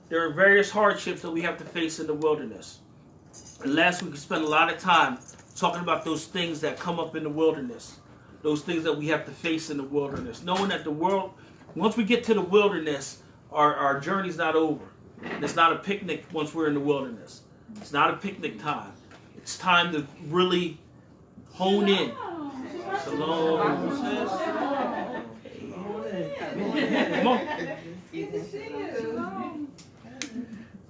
there are various hardships that we have to face in the wilderness. And last week we spent a lot of time talking about those things that come up in the wilderness, those things that we have to face in the wilderness, knowing that the world, once we get to the wilderness, our journey's not over. It's not a picnic once we're in the wilderness. It's not a picnic time. It's time to really hone in. Shalom. Come on.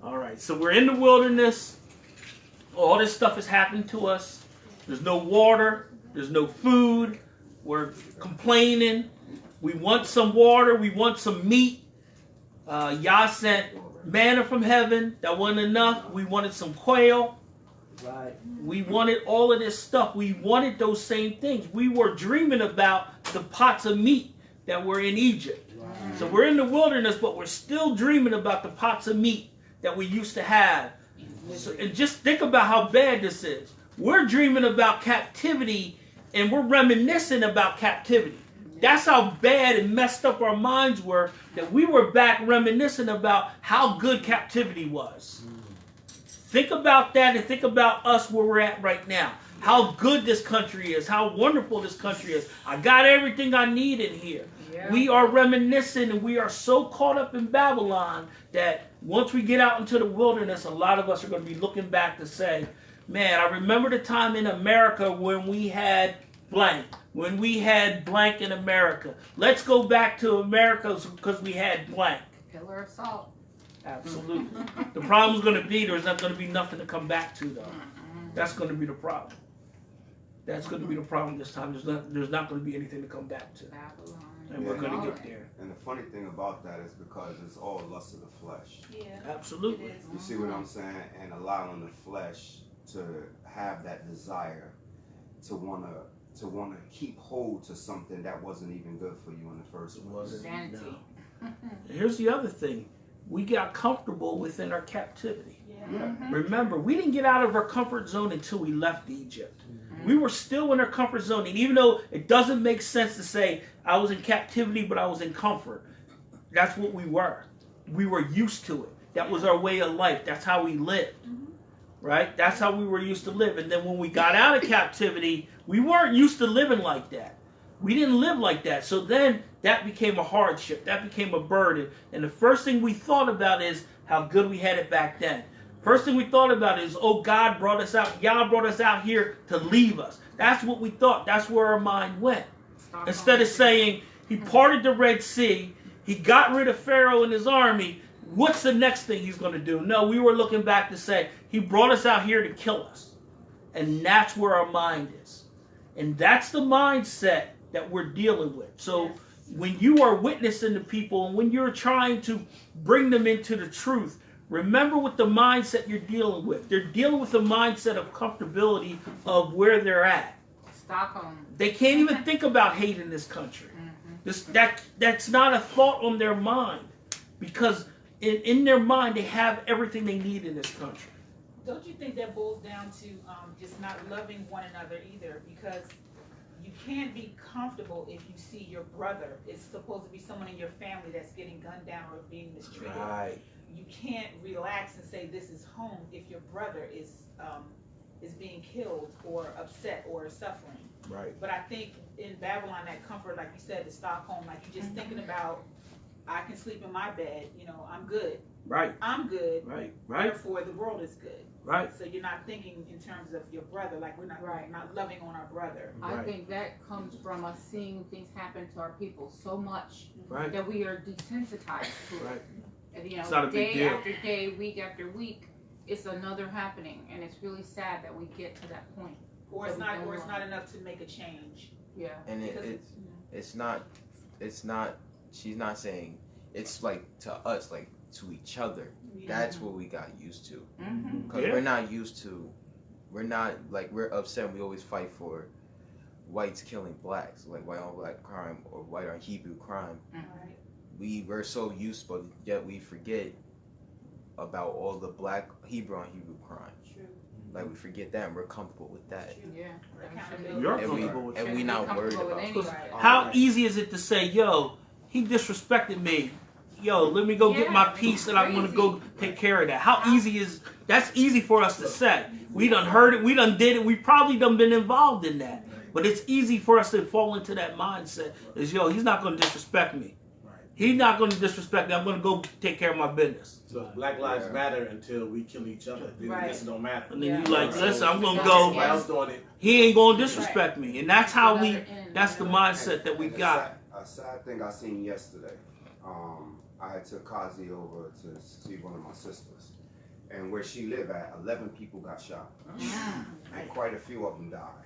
All right, so we're in the wilderness. All this stuff has happened to us. There's no water. There's no food. We're complaining. We want some water. We want some meat. Yah sent manna from heaven. That wasn't enough. We wanted some quail. Right. We wanted all of this stuff. We wanted those same things. We were dreaming about the pots of meat that were in Egypt. Right. So we're in the wilderness, but we're still dreaming about the pots of meat that we used to have. So, and just think about how bad this is. We're dreaming about captivity, and we're reminiscing about captivity. That's how bad and messed up our minds were, that we were back reminiscing about how good captivity was. Think about that and think about us where we're at right now. How good this country is. How wonderful this country is. I got everything I need in here. Yeah. We are reminiscing and we are so caught up in Babylon that once we get out into the wilderness, a lot of us are going to be looking back to say, man, I remember the time in America when we had blank. When we had blank in America. Let's go back to America because we had blank. Pillar of salt. Absolutely. The problem's going to be there's not going to be nothing to come back to, though. That's going to be the problem. That's going to be the problem this time. There's not going to be anything to come back to. And we're going to get there. And the funny thing about that is because it's all lust of the flesh. Yeah. Absolutely. You see what I'm saying? And allowing the flesh to have that desire to want to keep hold to something that wasn't even good for you in the first place. Vanity. No. Here's the other thing. We got comfortable within our captivity. Yeah. Remember, we didn't get out of our comfort zone until we left Egypt. We were still in our comfort zone. And even though it doesn't make sense to say I was in captivity, but I was in comfort, that's what we were. We were used to it. That was our way of life. That's how we lived. Right? That's how we were used to live. And then when we got out of captivity, we weren't used to living like that. We didn't live like that. So then that became a hardship. That became a burden. And the first thing we thought about is how good we had it back then. First thing we thought about is, oh, God brought us out. Yah brought us out here to leave us. That's what we thought. That's where our mind went. Instead of saying he parted the Red Sea, he got rid of Pharaoh and his army, what's the next thing he's going to do? No, we were looking back to say he brought us out here to kill us. And that's where our mind is. And that's the mindset that we're dealing with. So when you are witnessing to people and when you're trying to bring them into the truth, remember what the mindset you're dealing with. They're dealing with the mindset of comfortability of where they're at. Stockholm. They can't even think about hating this country. That's not a thought on their mind. Because in their mind, they have everything they need in this country. Don't you think that boils down to just not loving one another either? Because you can't be comfortable if you see your brother is supposed to be someone in your family that's getting gunned down or being mistreated. Right. You can't relax and say this is home if your brother is being killed or upset or suffering. Right. But I think in Babylon, that comfort, like you said, the Stockholm, like you're just thinking about, I can sleep in my bed, I'm good. Right. I'm good. Right. Therefore, the world is good. Right. So you're not thinking in terms of your brother, like we're not not loving on our brother. I think that comes from us seeing things happen to our people so much that we are desensitized to it. And, it's not a big deal. Day after day, week after week, it's another happening, and it's really sad that we get to that point. Or it's not enough to make a change. Yeah. And it's not. She's not saying it's like to us, like to each other. That's what we got used to. Because we're not used to. We're not like we're upset. We always fight for whites killing blacks, like white on black crime or white on Hebrew crime. We're so used, but yet we forget about all the black Hebrew on Hebrew crime. Like we forget that, and we're comfortable with that. Yeah, you're comfortable with and we not worried about it. How easy is it to say, yo, he disrespected me yo, let me go get my peace and I'm going to go take care of that. How easy is, that's easy for us to say. We done heard it, we done did it, we probably done been involved in that. But it's easy for us to fall into that mindset is, yo, he's not going to disrespect me. He's not going to disrespect me. I'm going to go take care of my business. So Black Lives Matter until we kill each other. This don't matter. And then you like, listen, I'm going to go. He ain't going to disrespect me. And that's how that's the mindset that we got. A sad thing I seen yesterday. I had took Kazi over to see one of my sisters. And where she lived at, 11 people got shot. And quite a few of them died.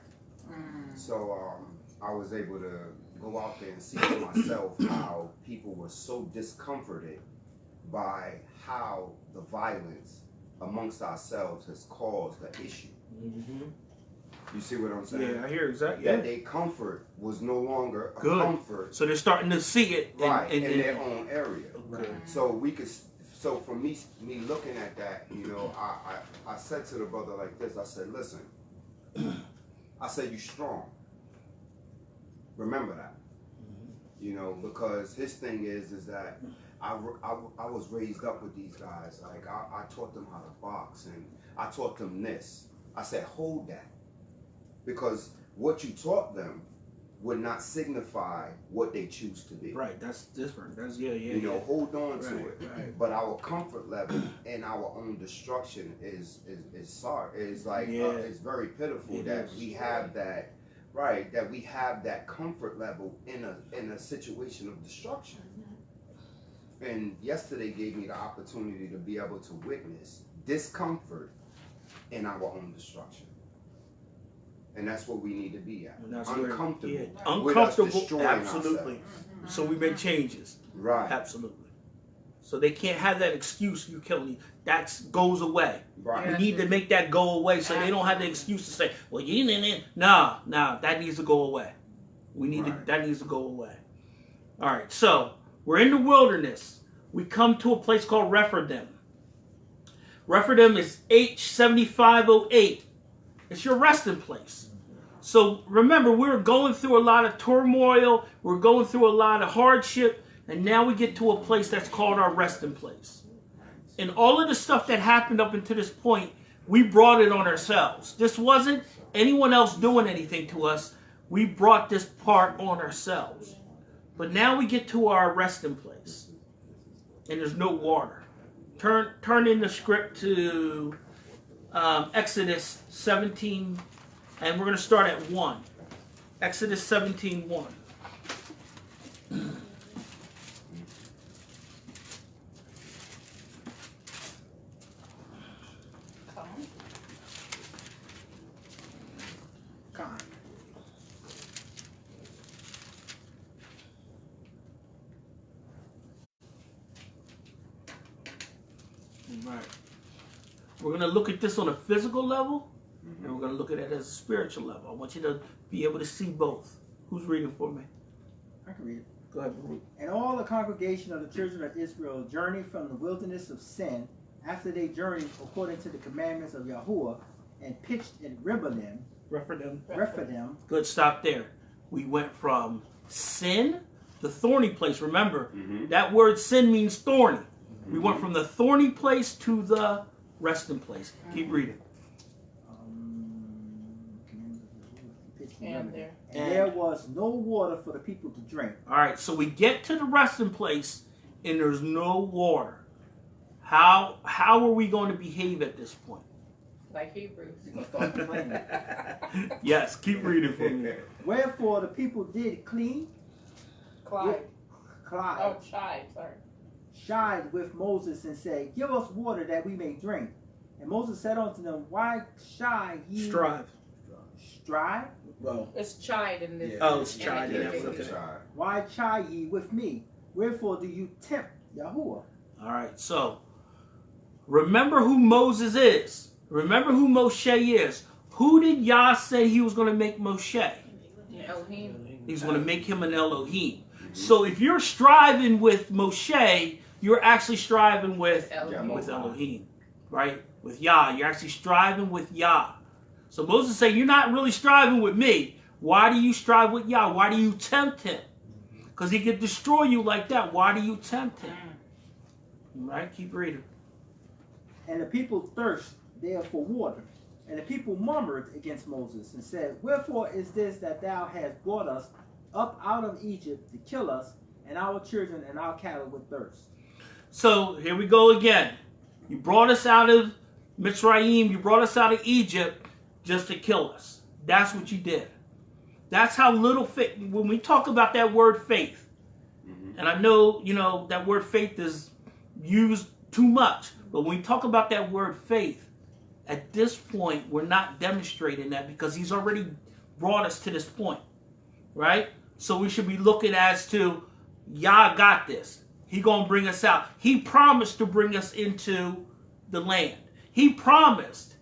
So I was able to go out there and see for myself how people were so discomforted by how the violence amongst ourselves has caused the issue. You see what I'm saying? Yeah, I hear exactly. That their comfort was no longer a comfort. So they're starting to see it in their own area. So we could. So for me looking at that, you know, I said to the brother like this. I said, listen. I said, you strong. Remember that. You know, because his thing is that I was raised up with these guys. Like I taught them how to box and I taught them this. I said, hold that. Because what you taught them would not signify what they choose to be. Right, that's different. That's you know, hold on to it. Right. But our comfort level and our own destruction is sorry. It's like it's very pitiful that we have that. Right, that we have that comfort level in a situation of destruction. And yesterday gave me the opportunity to be able to witness discomfort in our own destruction. And that's what we need to be at. Uncomfortable. Uncomfortable, absolutely. So we make changes. Right. Absolutely. So they can't have that excuse, you kill me. That goes away. Right. We need to make that go away so they don't have the excuse to say, well, you didn't. Nah, that needs to go away. That needs to go away. All right, so we're in the wilderness. We come to a place called Rephidim. Rephidim is H7508. It's your resting place. So remember, we're going through a lot of turmoil. We're going through a lot of hardship. And now we get to a place that's called our resting place. And all of the stuff that happened up until this point, we brought it on ourselves. This wasn't anyone else doing anything to us. We brought this part on ourselves. But now we get to our resting place. And there's no water. Turn in the script to Exodus 17. And we're going to start at 1. Exodus 17:1. Right. We're going to look at this on a physical level, and we're going to look at it as a spiritual level. I want you to be able to see both. Who's reading for me? I can read it. Go ahead, Baruch. And all the congregation of the children of Israel journeyed from the wilderness of Sin after they journeyed according to the commandments of Yahuwah and pitched in Rephidim. Good, stop there. We went from sin, the thorny place. Remember, that word sin means thorny. We went from the thorny place to the resting place. Keep reading. And there was no water for the people to drink. All right, so we get to the resting place and there's no water. How are we going to behave at this point? Like Hebrews. Yes, keep reading for me. Wherefore the people did shied with Moses and said, give us water that we may drink. And Moses said unto them, why shy ye? Strive? Well, it's chide in this. Oh, it's chide. Why chide ye with me? Wherefore do you tempt Yahuwah? All right, so remember who Moses is. Remember who Moshe is. Who did Yah say he was going to make Moshe? Elohim. He's going to make him an Elohim. So if you're striving with Moshe, you're actually striving with Elohim, right? With Yah. You're actually striving with Yah. So Moses said, you're not really striving with me. Why do you strive with Yah? Why do you tempt him? Because he could destroy you like that. Why do you tempt him? Right, keep reading. And the people thirst there for water. And the people murmured against Moses and said, Wherefore is this that thou hast brought us up out of Egypt to kill us and our children and our cattle with thirst? So here we go again. You brought us out of Mitzrayim, you brought us out of Egypt just to kill us. That's what you did. That's how little faith, when we talk about that word faith, and I know, that word faith is used too much, but when we talk about that word faith, at this point, we're not demonstrating that because he's already brought us to this point, right? So we should be looking as to, Yah got this. He gonna bring us out. He promised to bring us into the land. He promised.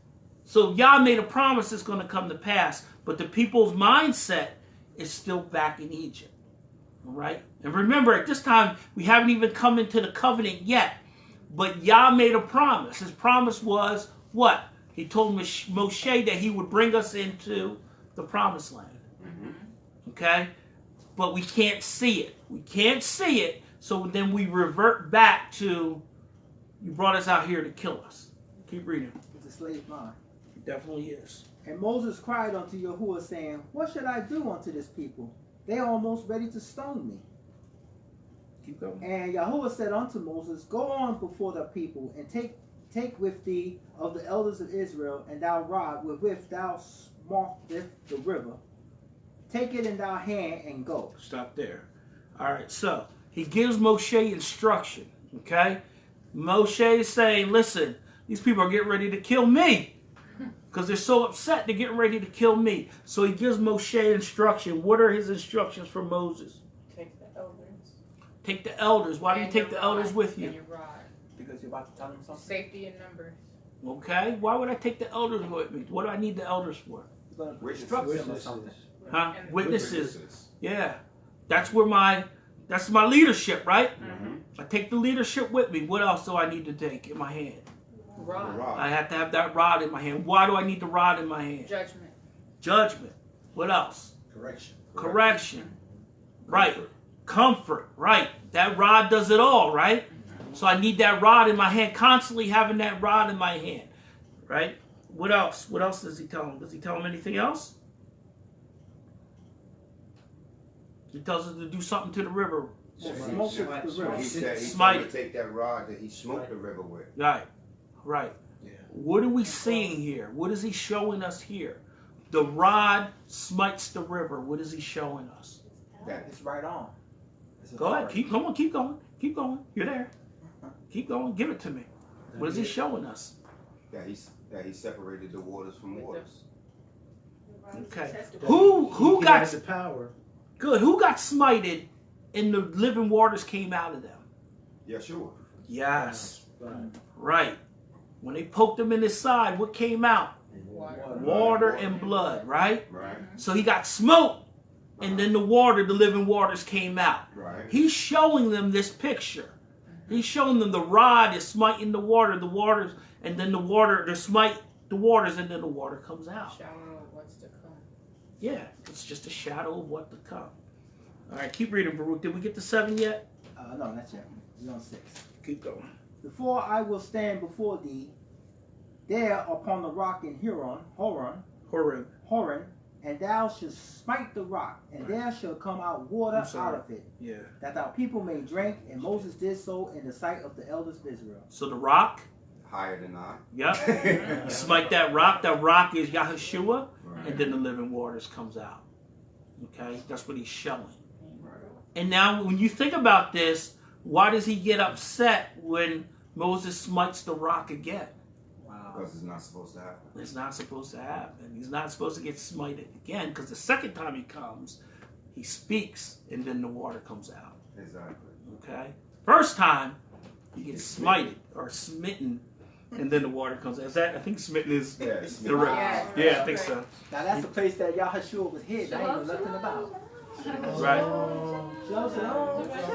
So Yah made a promise it's gonna come to pass, but the people's mindset is still back in Egypt, all right? And remember, at this time, we haven't even come into the covenant yet, but Yah made a promise. His promise was what? He told Moshe that he would bring us into the promised land. Okay? But we can't see it. We can't see it, so then we revert back to, you brought us out here to kill us. Keep reading. It's a slave mind. It definitely is. And Moses cried unto Yahuwah, saying, What should I do unto this people? They are almost ready to stone me. Keep going. And Yahuwah said unto Moses, Go on before the people, and take with thee of the elders of Israel, and thou rod wherewith thou smartest the river. Take it in thy hand and go. Stop there. All right, so he gives Moshe instruction, okay? Moshe is saying, listen, these people are getting ready to kill me because they're so upset they're getting ready to kill me. So he gives Moshe instruction. What are his instructions for Moses? Take the elders. Take the elders. Why do you And take your the elders rod. with you? And your rod. Because you're about to tell them something. Safety in numbers. Okay. Why would I take the elders with me? What do I need the elders for? You're going to Witnesses. instruct them or something. Huh? And Witnesses. Yeah. That's my leadership, right? Mm-hmm. I take the leadership with me. What else do I need to take in my hand? Rod. I have to have that rod in my hand. Why do I need the rod in my hand? Judgment. Judgment. What else? Correction. Right. Comfort. Right. That rod does it all, right? So I need that rod in my hand, constantly having that rod in my hand, right? What else? What else does he tell him? Does he tell him anything else? He tells us to do something to the river. Smoke the river. He said he's Smite going it. to take that rod that he smoked the river with. Right. Right. Yeah. What are we seeing here? What is he showing us here? The rod smites the river. What is he showing us? That It's right on. It's Go ahead. authority. Keep going. Keep going. You're there. Keep going. Give it to me. What is he showing us? that he separated the waters from waters. Okay. That Who he got has the power? good? Who got smited and the living waters came out of them? Yeshua. Yes. Right. Right. When they poked him in his side, what came out? Water and blood, right? Right. So he got smoked, and then the living waters came out. Right. He's showing them this picture. He's showing them the rod is smiting the waters, and then the water, they smite the waters, and then the water comes out. Shadow of what's to come. Yeah, it's just a shadow of what to come. All right, keep reading, Baruch. Did we get to 7 yet? No, not yet. We're on 6. Keep going. Before I will stand before thee, there upon the rock in Horeb. and thou shalt smite the rock, and there shall come out water out of it, Yeah. that thou people may drink. And Moses did so in the sight of the elders of Israel. So the rock, Higher than I. yep. You smite that rock. That rock is Yahushua, Right. and then the living waters comes out. Okay, that's what he's showing. Right. And now, when you think about this, why does he get upset when Moses smites the rock again? Because it's not supposed to happen. It's not supposed to happen. He's not supposed to get smited again, because the second time he comes, he speaks, and then the water comes out. Exactly. Okay? First time, he gets smited or smitten, and then the water comes out. Is that? I think smitten is Yeah, it's the river. Yes. Yeah, I think so. Now that's the place that Yahushua was hid. There ain't nothing about. Right. Shalom, shalom. What's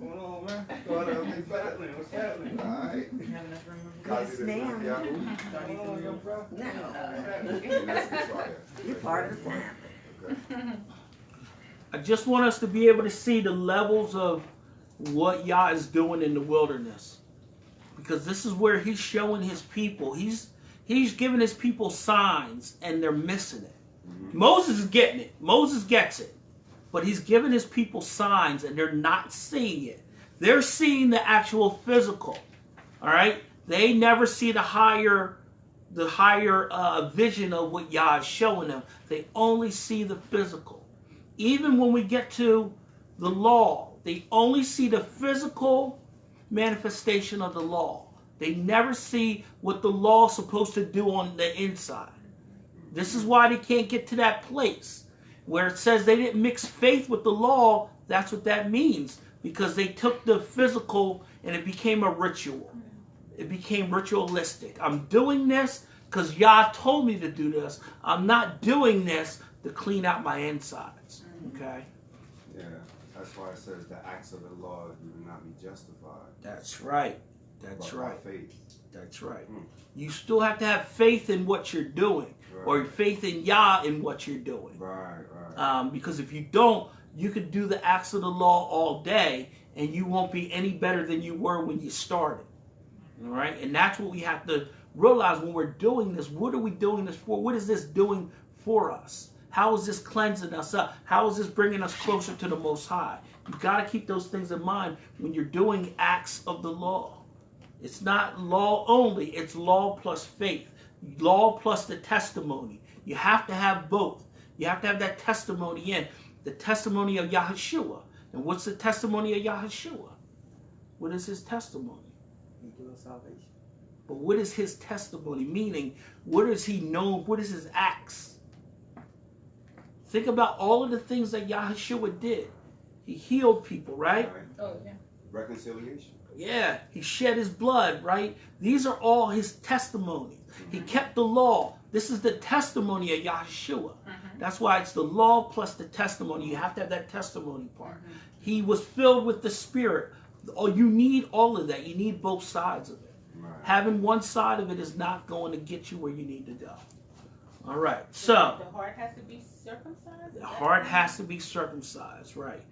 going on, man? What's going on? What's happening? What's happening? All right. Yes, ma'am. No. You're part of the family. I just want us to be able to see the levels of what Yah is doing in the wilderness. Because this is where he's showing his people. He's giving his people signs, and they're missing it. Moses is getting it. Moses gets it. But he's giving his people signs, and they're not seeing it. They're seeing the actual physical. All right? They never see the higher vision of what Yah is showing them. They only see the physical. Even when we get to the law, they only see the physical manifestation of the law. They never see what the law is supposed to do on the inside. This is why they can't get to that place where it says they didn't mix faith with the law. That's what that means, because they took the physical and it became a ritual. It became ritualistic. I'm doing this because Yah told me to do this. I'm not doing this to clean out my insides. Okay? Yeah, that's why it says the acts of the law you will not be justified. That's right. That's but right. by faith. That's right. You still have to have faith in what you're doing, or faith in Yah in what you're doing. Right. Because if you don't, you could do the acts of the law all day, and you won't be any better than you were when you started. All right? And that's what we have to realize when we're doing this. What are we doing this for? What is this doing for us? How is this cleansing us up? How is this bringing us closer to the Most High? You've got to keep those things in mind when you're doing acts of the law. It's not law only. It's law plus faith. Law plus the testimony. You have to have both. You have to have that testimony in. The testimony of Yahushua. And what's the testimony of Yahushua? What is his testimony? He gives us salvation. But what is his testimony? Meaning, what is he known? What is his acts? Think about all of the things that Yahushua did. He healed people, right? Oh, yeah. Reconciliation. Yeah, he shed his blood, right? These are all his testimonies. He kept the law. This is the testimony of Yahushua. That's why it's the law plus the testimony. You have to have that testimony part. He was filled with the Spirit. Oh, you need all of that. You need both sides of it. Right. Having one side of it is not going to get you where you need to go. All right, so the heart has to be circumcised? the heart has to be circumcised, right?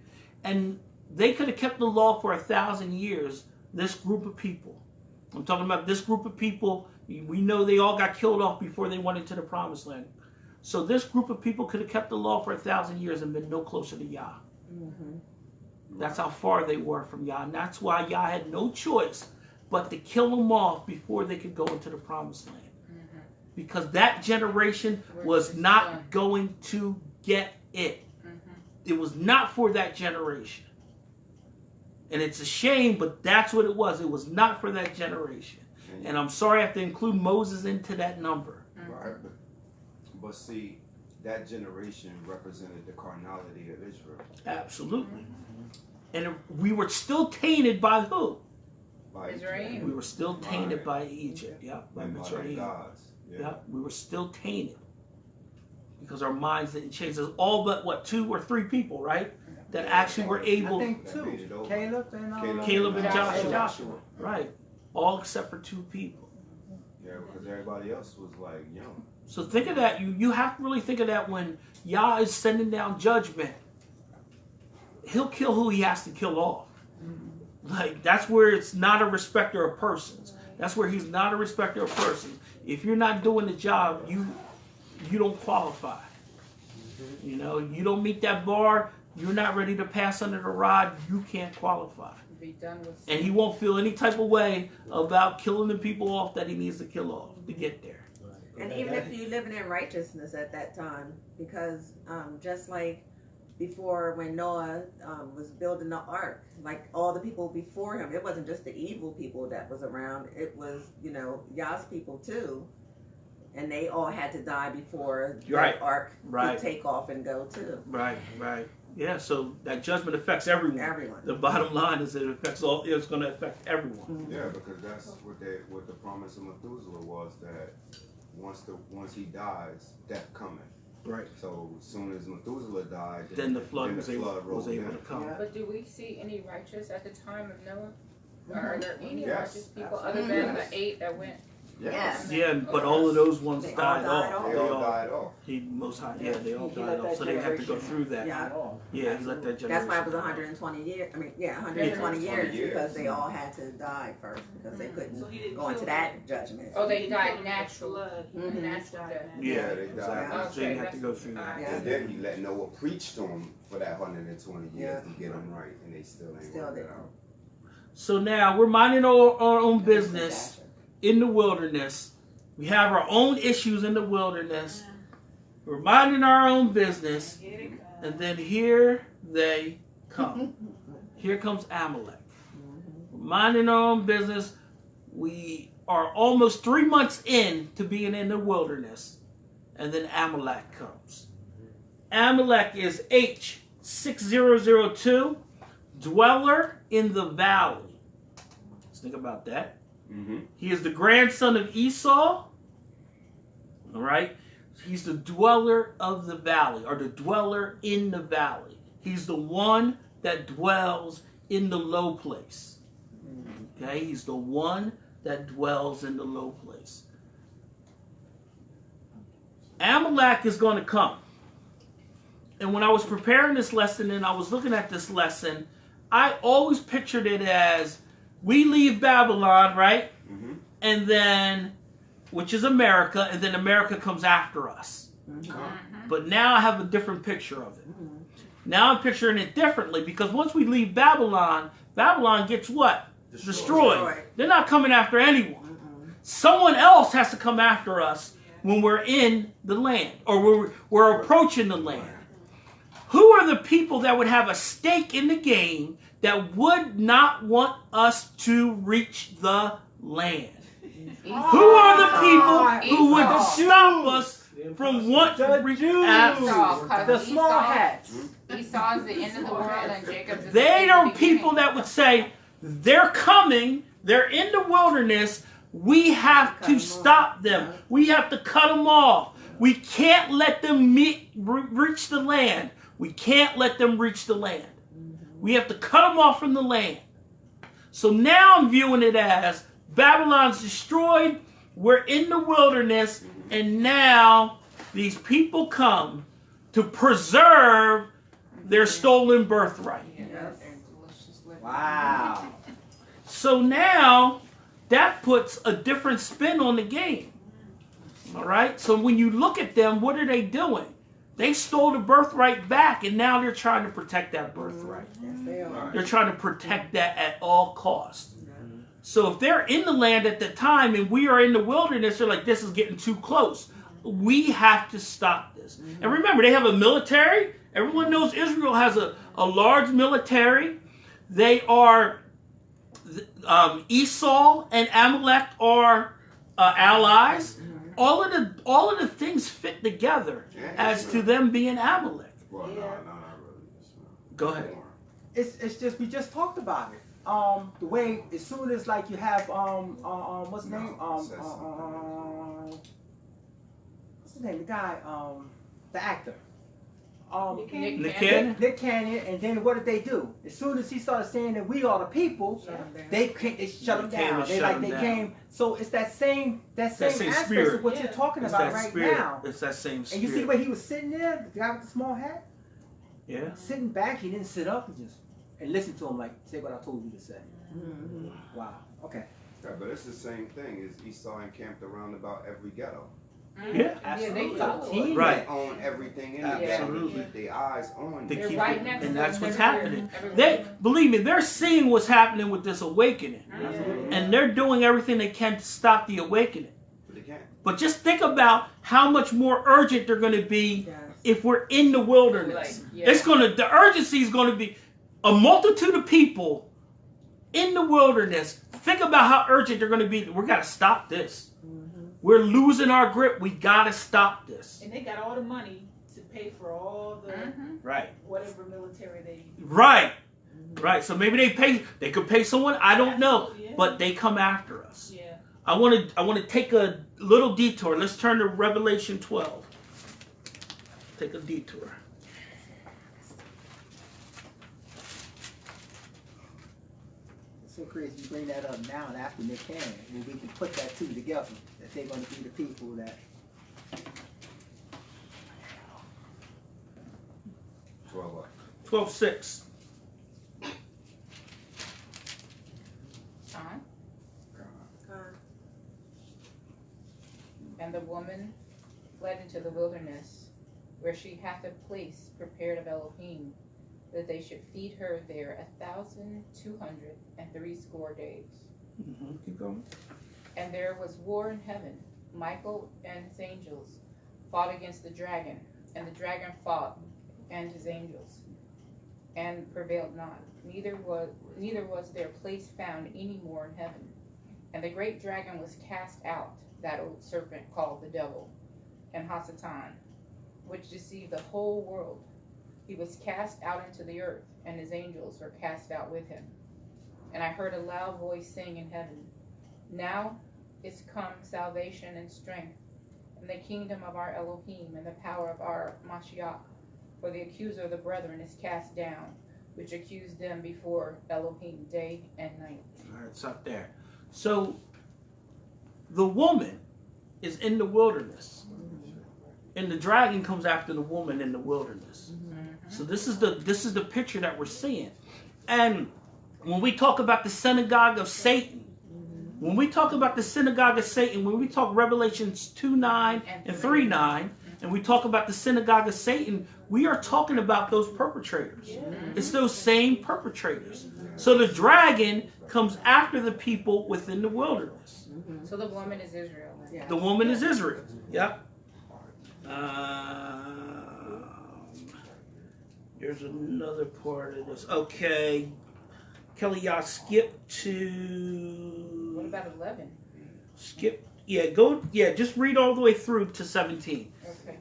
And they could have kept the law for 1,000 years, this group of people. I'm talking about this group of people. We know they all got killed off before they went into the promised land. So this group of people could have kept the law for 1,000 years and been no closer to Yah. That's how far they were from Yah. And that's why Yah had no choice but to kill them off before they could go into the promised land. Because that generation was not going to get it. It was not for that generation. And it's a shame, but that's what it was. It was not for that generation. And I'm sorry I have to include Moses into that number. Right. But see, that generation represented the carnality of Israel. Absolutely. And we were still tainted by who? By Israel. We were still tainted by Egypt. Yeah, by and by the Mitzrayim. gods. Yeah, we were still tainted. Because our minds didn't change. There's all but, what, 2 or 3 people, right? That actually were able. I think 2. Caleb and Joshua. Right. All except for 2 people. Yeah, because everybody else was like young. So think of that. You have to really think of that when Yah is sending down judgment. He'll kill who he has to kill off. Like, that's where it's not a respecter of persons. That's where he's not a respecter of persons. If you're not doing the job, you don't qualify. You know, you don't meet that bar, you're not ready to pass under the rod, you can't qualify. Be done with. And he won't feel any type of way about killing the people off that he needs to kill off to get there. And even if you living in righteousness at that time, because just like before when Noah was building the ark, like all the people before him, it wasn't just the evil people that was around, it was, Yah's people too. And they all had to die before the ark could take off and go too. Right. Yeah, so that judgment affects everyone. The bottom line is that it's going to affect everyone. Yeah, because that's what the promise of Methuselah was, that once he dies, death cometh. Right. So as soon as Methuselah died, then the flood was able to come. But do we see any righteous at the time of Noah? Are there any righteous people other than the 8 that went? Yes. Yeah, but all of those ones They all died died off. off. They all died off. He most high, yeah, they all He died let off. that So they had to go generation through that. Yeah. die off. Yeah, he let that generation. That's why it was die off. 120 years. I mean, yeah, 120 years because they all had to die first because they couldn't So he didn't go into kill that judgment. Oh, they He died killed them with natural. flood. He Mhm. Natural died death. natural. Yeah, Yeah, they died. exactly. So you have to go through that. Yeah. And then he let Noah preach to them for that 120 years Yeah. to get them right, and they still ain't Still worked it didn't. out. So now we're minding our own business in the wilderness. We have our own issues in the wilderness. We're minding our own business. Here it comes. And then here they come. Here comes Amalek. We're minding our own business. We are almost 3 months in to being in the wilderness. And then Amalek comes. Amalek is H6002, dweller in the valley. Let's think about that. Mm-hmm. He is the grandson of Esau. All right. He's the dweller of the valley, or the dweller in the valley. He's the one that dwells in the low place. Okay. He's the one that dwells in the low place. Amalek is going to come. And when I was preparing this lesson and I was looking at this lesson, I always pictured it as we leave Babylon, right? Mm-hmm. And then, which is America, and then America comes after us. But now I have a different picture of it. Now I'm picturing it differently because once we leave Babylon, Babylon gets what? Destroyed. They're not coming after anyone. Someone else has to come after us when we're in the land or we're approaching the land. Who are the people that would have a stake in the game that would not want us to reach the land? Who are the people who would stop us from wanting to reach The small hats. Esau is the end of the world and Jacob's is They the are beginning. people that would say, they're coming, they're in the wilderness, we have to stop them. We have to cut them off. We can't let them reach the land. We can't let them reach the land. We have to cut them off from the land. So now I'm viewing it as Babylon's destroyed, we're in the wilderness, and now these people come to preserve their stolen birthright. Wow. So now that puts a different spin on the game. All right? So when you look at them, what are they doing? They stole the birthright back, and now they're trying to protect that birthright. Yes, they are. They're trying to protect that at all costs. So if they're in the land at the time and we are in the wilderness, they're like, this is getting too close. We have to stop this. And remember, they have a military. Everyone knows Israel has a large military. They are, Esau and Amalek are allies. All of the things fit together as to them being Amalek. Well, no, not really. Go ahead. It's just we just talked about it. The way as soon as like you have what's his name? What's his name? The guy, the actor. Nick Cannon? Nick Cannon, and then what did they do? As soon as he started saying that we are the people, they shut him down. They came. So it's that same aspect spirit. of what you're talking It's about that right spirit. now. It's that same And spirit. you see the way he was sitting there, the guy with the small hat, Yeah. sitting back. He didn't sit up and listen to him like say what I told you to say. Wow. Okay. Yeah, but it's the same thing. Is Esau encamped around about every ghetto. Yeah. Absolutely. follow Team. Right. They own everything in Yeah. the ghetto. Absolutely. They keep their eyes on They you. keep right it, next and to that's them what's everywhere. happening. Everywhere. They believe me, they're seeing what's happening with this awakening, Mm-hmm. and they're doing everything they can to stop the awakening. But they can't. But just think about how much more urgent they're going to be Yes. if we're in the wilderness. Like, yeah. The urgency is going to be a multitude of people in the wilderness. Think about how urgent they're going to be. We got to stop this. We're losing our grip. We got to stop this. And they got all the money to pay for all the Right. whatever military they. Right. Right. So maybe they could pay someone. I don't know. Yeah. But they come after us. Yeah. I want to take a little detour. Let's turn to Revelation 12. Take a detour. So so crazy you bring that up now and after Nick Cannon, when we can put that two together, that they're going to be the people that. 12:6. And the woman fled into the wilderness, where she hath a place prepared of Elohim, that they should feed her there 1,260 days. Keep going. And there was war in heaven. Michael and his angels fought against the dragon, and the dragon fought and his angels, and prevailed not. Neither was their place found any more in heaven. And the great dragon was cast out, that old serpent called the devil, and Hasatan, which deceived the whole world. He was cast out into the earth, and his angels were cast out with him. And I heard a loud voice saying in heaven, Now is come salvation and strength, and the kingdom of our Elohim, and the power of our Mashiach. For the accuser of the brethren is cast down, which accused them before Elohim day and night. All right, stop there. So, the woman is in the wilderness, and the dragon comes after the woman in the wilderness. So this is the picture that we're seeing. And when we talk about the synagogue of Satan, when we talk Revelations 2:9 and 3:9, and we talk about the synagogue of Satan, we are talking about those perpetrators. It's those same perpetrators. So the dragon comes after the people within the wilderness. So the woman is Israel. Yeah. The woman is Israel. Yep. Here's another part of this. Okay. Kelly, y'all skip to... What about 11? Skip. Yeah, go. Yeah, just read all the way through to 17. Okay.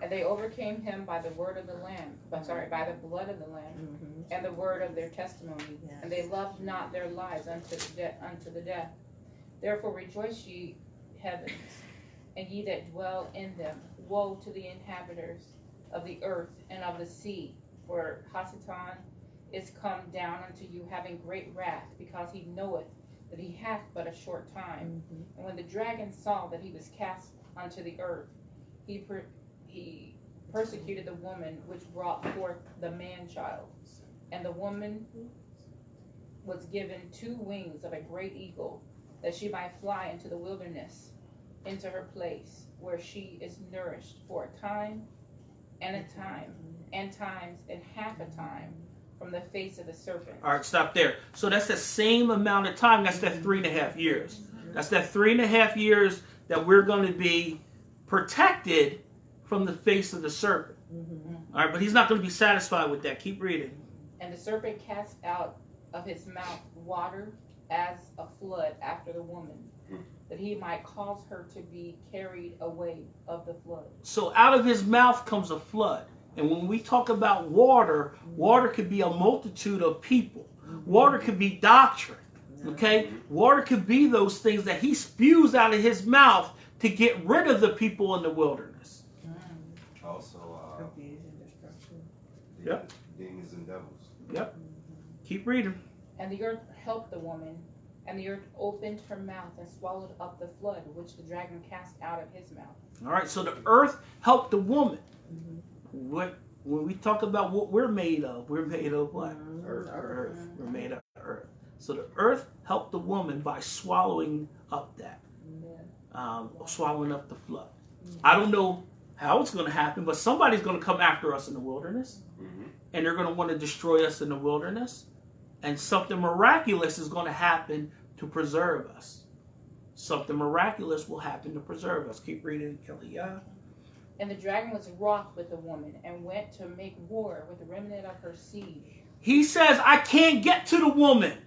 And they overcame him by the word of the Lamb. By the blood of the Lamb, and the word of their testimony. Yes. And they loved not their lives unto the death. Therefore rejoice ye heavens, and ye that dwell in them. Woe to the inhabitants of the earth and of the sea, for Hasatan is come down unto you, having great wrath, because he knoweth that he hath but a short time. And when the dragon saw that he was cast unto the earth, he persecuted the woman which brought forth the man-child. And the woman was given 2 wings of a great eagle, that she might fly into the wilderness, into her place, where she is nourished for a time, and a time, and times, and half a time, from the face of the serpent. All right, stop there. So that's the same amount of time. That's that 3.5 years. That's that 3.5 years that we're going to be protected from the face of the serpent. All right, but he's not going to be satisfied with that. Keep reading. And the serpent cast out of his mouth water as a flood after the woman, that he might cause her to be carried away of the flood. So out of his mouth comes a flood. And when we talk about water, water could be a multitude of people. Water could be doctrine. Okay? Water could be those things that he spews out of his mouth to get rid of the people in the wilderness. Also, Confusion, destruction. Yep. Demons and devils. Yep. Keep reading. And the earth helped the woman, and the earth opened her mouth and swallowed up the flood which the dragon cast out of his mouth. All right, so the earth helped the woman. When we talk about what we're made of what? Earth. We're made of earth. So the earth helped the woman by swallowing up swallowing up the flood. I don't know how it's going to happen, but somebody's going to come after us in the wilderness, and they're going to want to destroy us in the wilderness, and something miraculous is going to happen to preserve us. Something miraculous will happen to preserve us. Keep reading, Kelly. And the dragon was wroth with the woman, and went to make war with the remnant of her seed. He says, I can't get to the woman.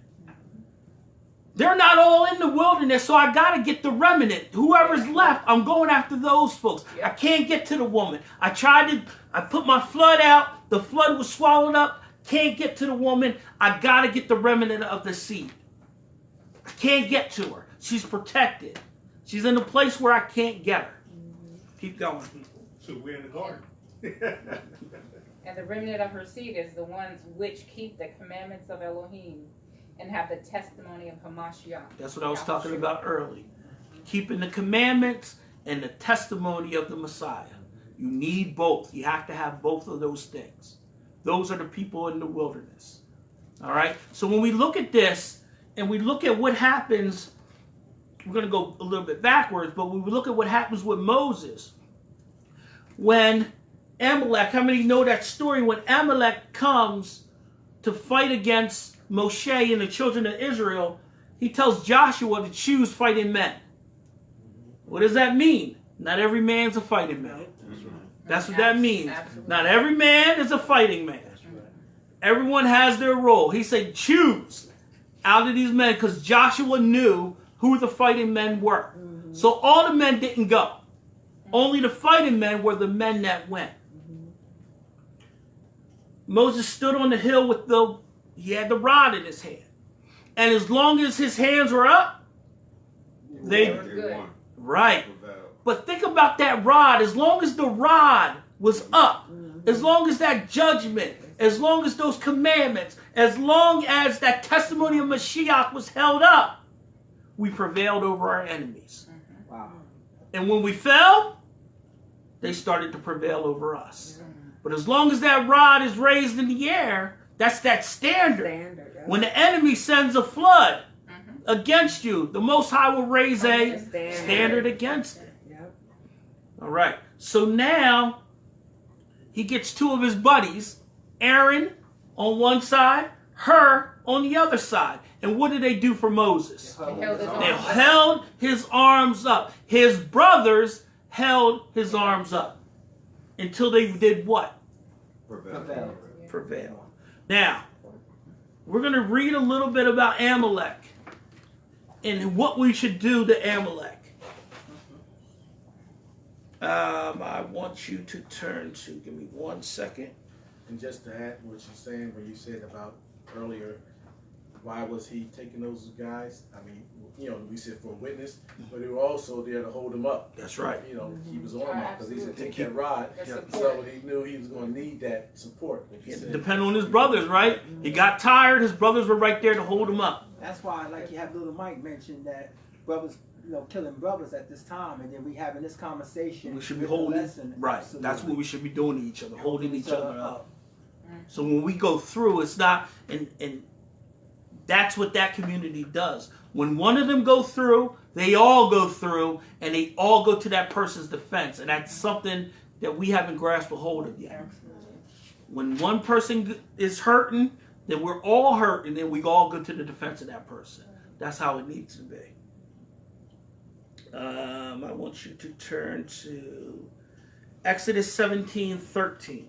They're not all in the wilderness, so I got to get the remnant. Whoever's left, I'm going after those folks. I can't get to the woman. I put my flood out. The flood was swallowed up. Can't get to the woman. I got to get the remnant of the seed. I can't get to her. She's protected. She's in a place where I can't get her. Keep going, people. So we're in the garden. And the remnant of her seed is the ones which keep the commandments of Elohim, and have the testimony of Hamashiach. That's what I was talking about earlier. Keeping the commandments and the testimony of the Messiah. You need both. You have to have both of those things. Those are the people in the wilderness. All right? So when we look at this and we look at what happens, we're going to go a little bit backwards, but when we look at what happens with Moses, when Amalek, how many know that story? When Amalek comes to fight against Moshe and the children of Israel, he tells Joshua to choose fighting men. What does that mean? Not every man's a fighting man. That's what that means. Absolutely. Not every man is a fighting man. Everyone has their role. He said, choose out of these men, because Joshua knew who the fighting men were. So all the men didn't go. Only the fighting men were the men that went. Moses stood on the hill with he had the rod in his hand. And as long as his hands were up, they won. right. But think about that rod. As long as the rod was up, as long as that judgment, as long as those commandments, as long as that testimony of Mashiach was held up, we prevailed over our enemies. Wow. And when we fell, they started to prevail over us. But as long as that rod is raised in the air, that's that standard. When the enemy sends a flood against you, the Most High will raise a standard against it. All right. So now he gets two of his buddies, Aaron on one side, Hur on the other side. And what did they do for Moses? They held his arms up. His brothers held his arms up until they did what? Prevail. Now, we're going to read a little bit about Amalek and what we should do to Amalek. I want you to turn to, give me 1 second. And just to add what you're saying, when you said about earlier, why was he taking those guys? I mean, we said for a witness, but they were also there to hold him up. That's right. Keep his arm up, because he said take that rod. So he knew he was going to need that support. Depend on his brothers, right? He got tired. His brothers were right there to hold him up. That's why, like you have little Mike mentioned, that brothers, killing brothers at this time, and then we having this conversation. We should be holding, right? Absolutely. That's what we should be doing to each other, holding each other up. So when we go through, it's not, and that's what that community does. When one of them go through, they all go through, and they all go to that person's defense, and that's something that we haven't grasped a hold of yet. When one person is hurting, then we're all hurt, and then we all go to the defense of that person. That's how it needs to be. I want you to turn to Exodus 17:13.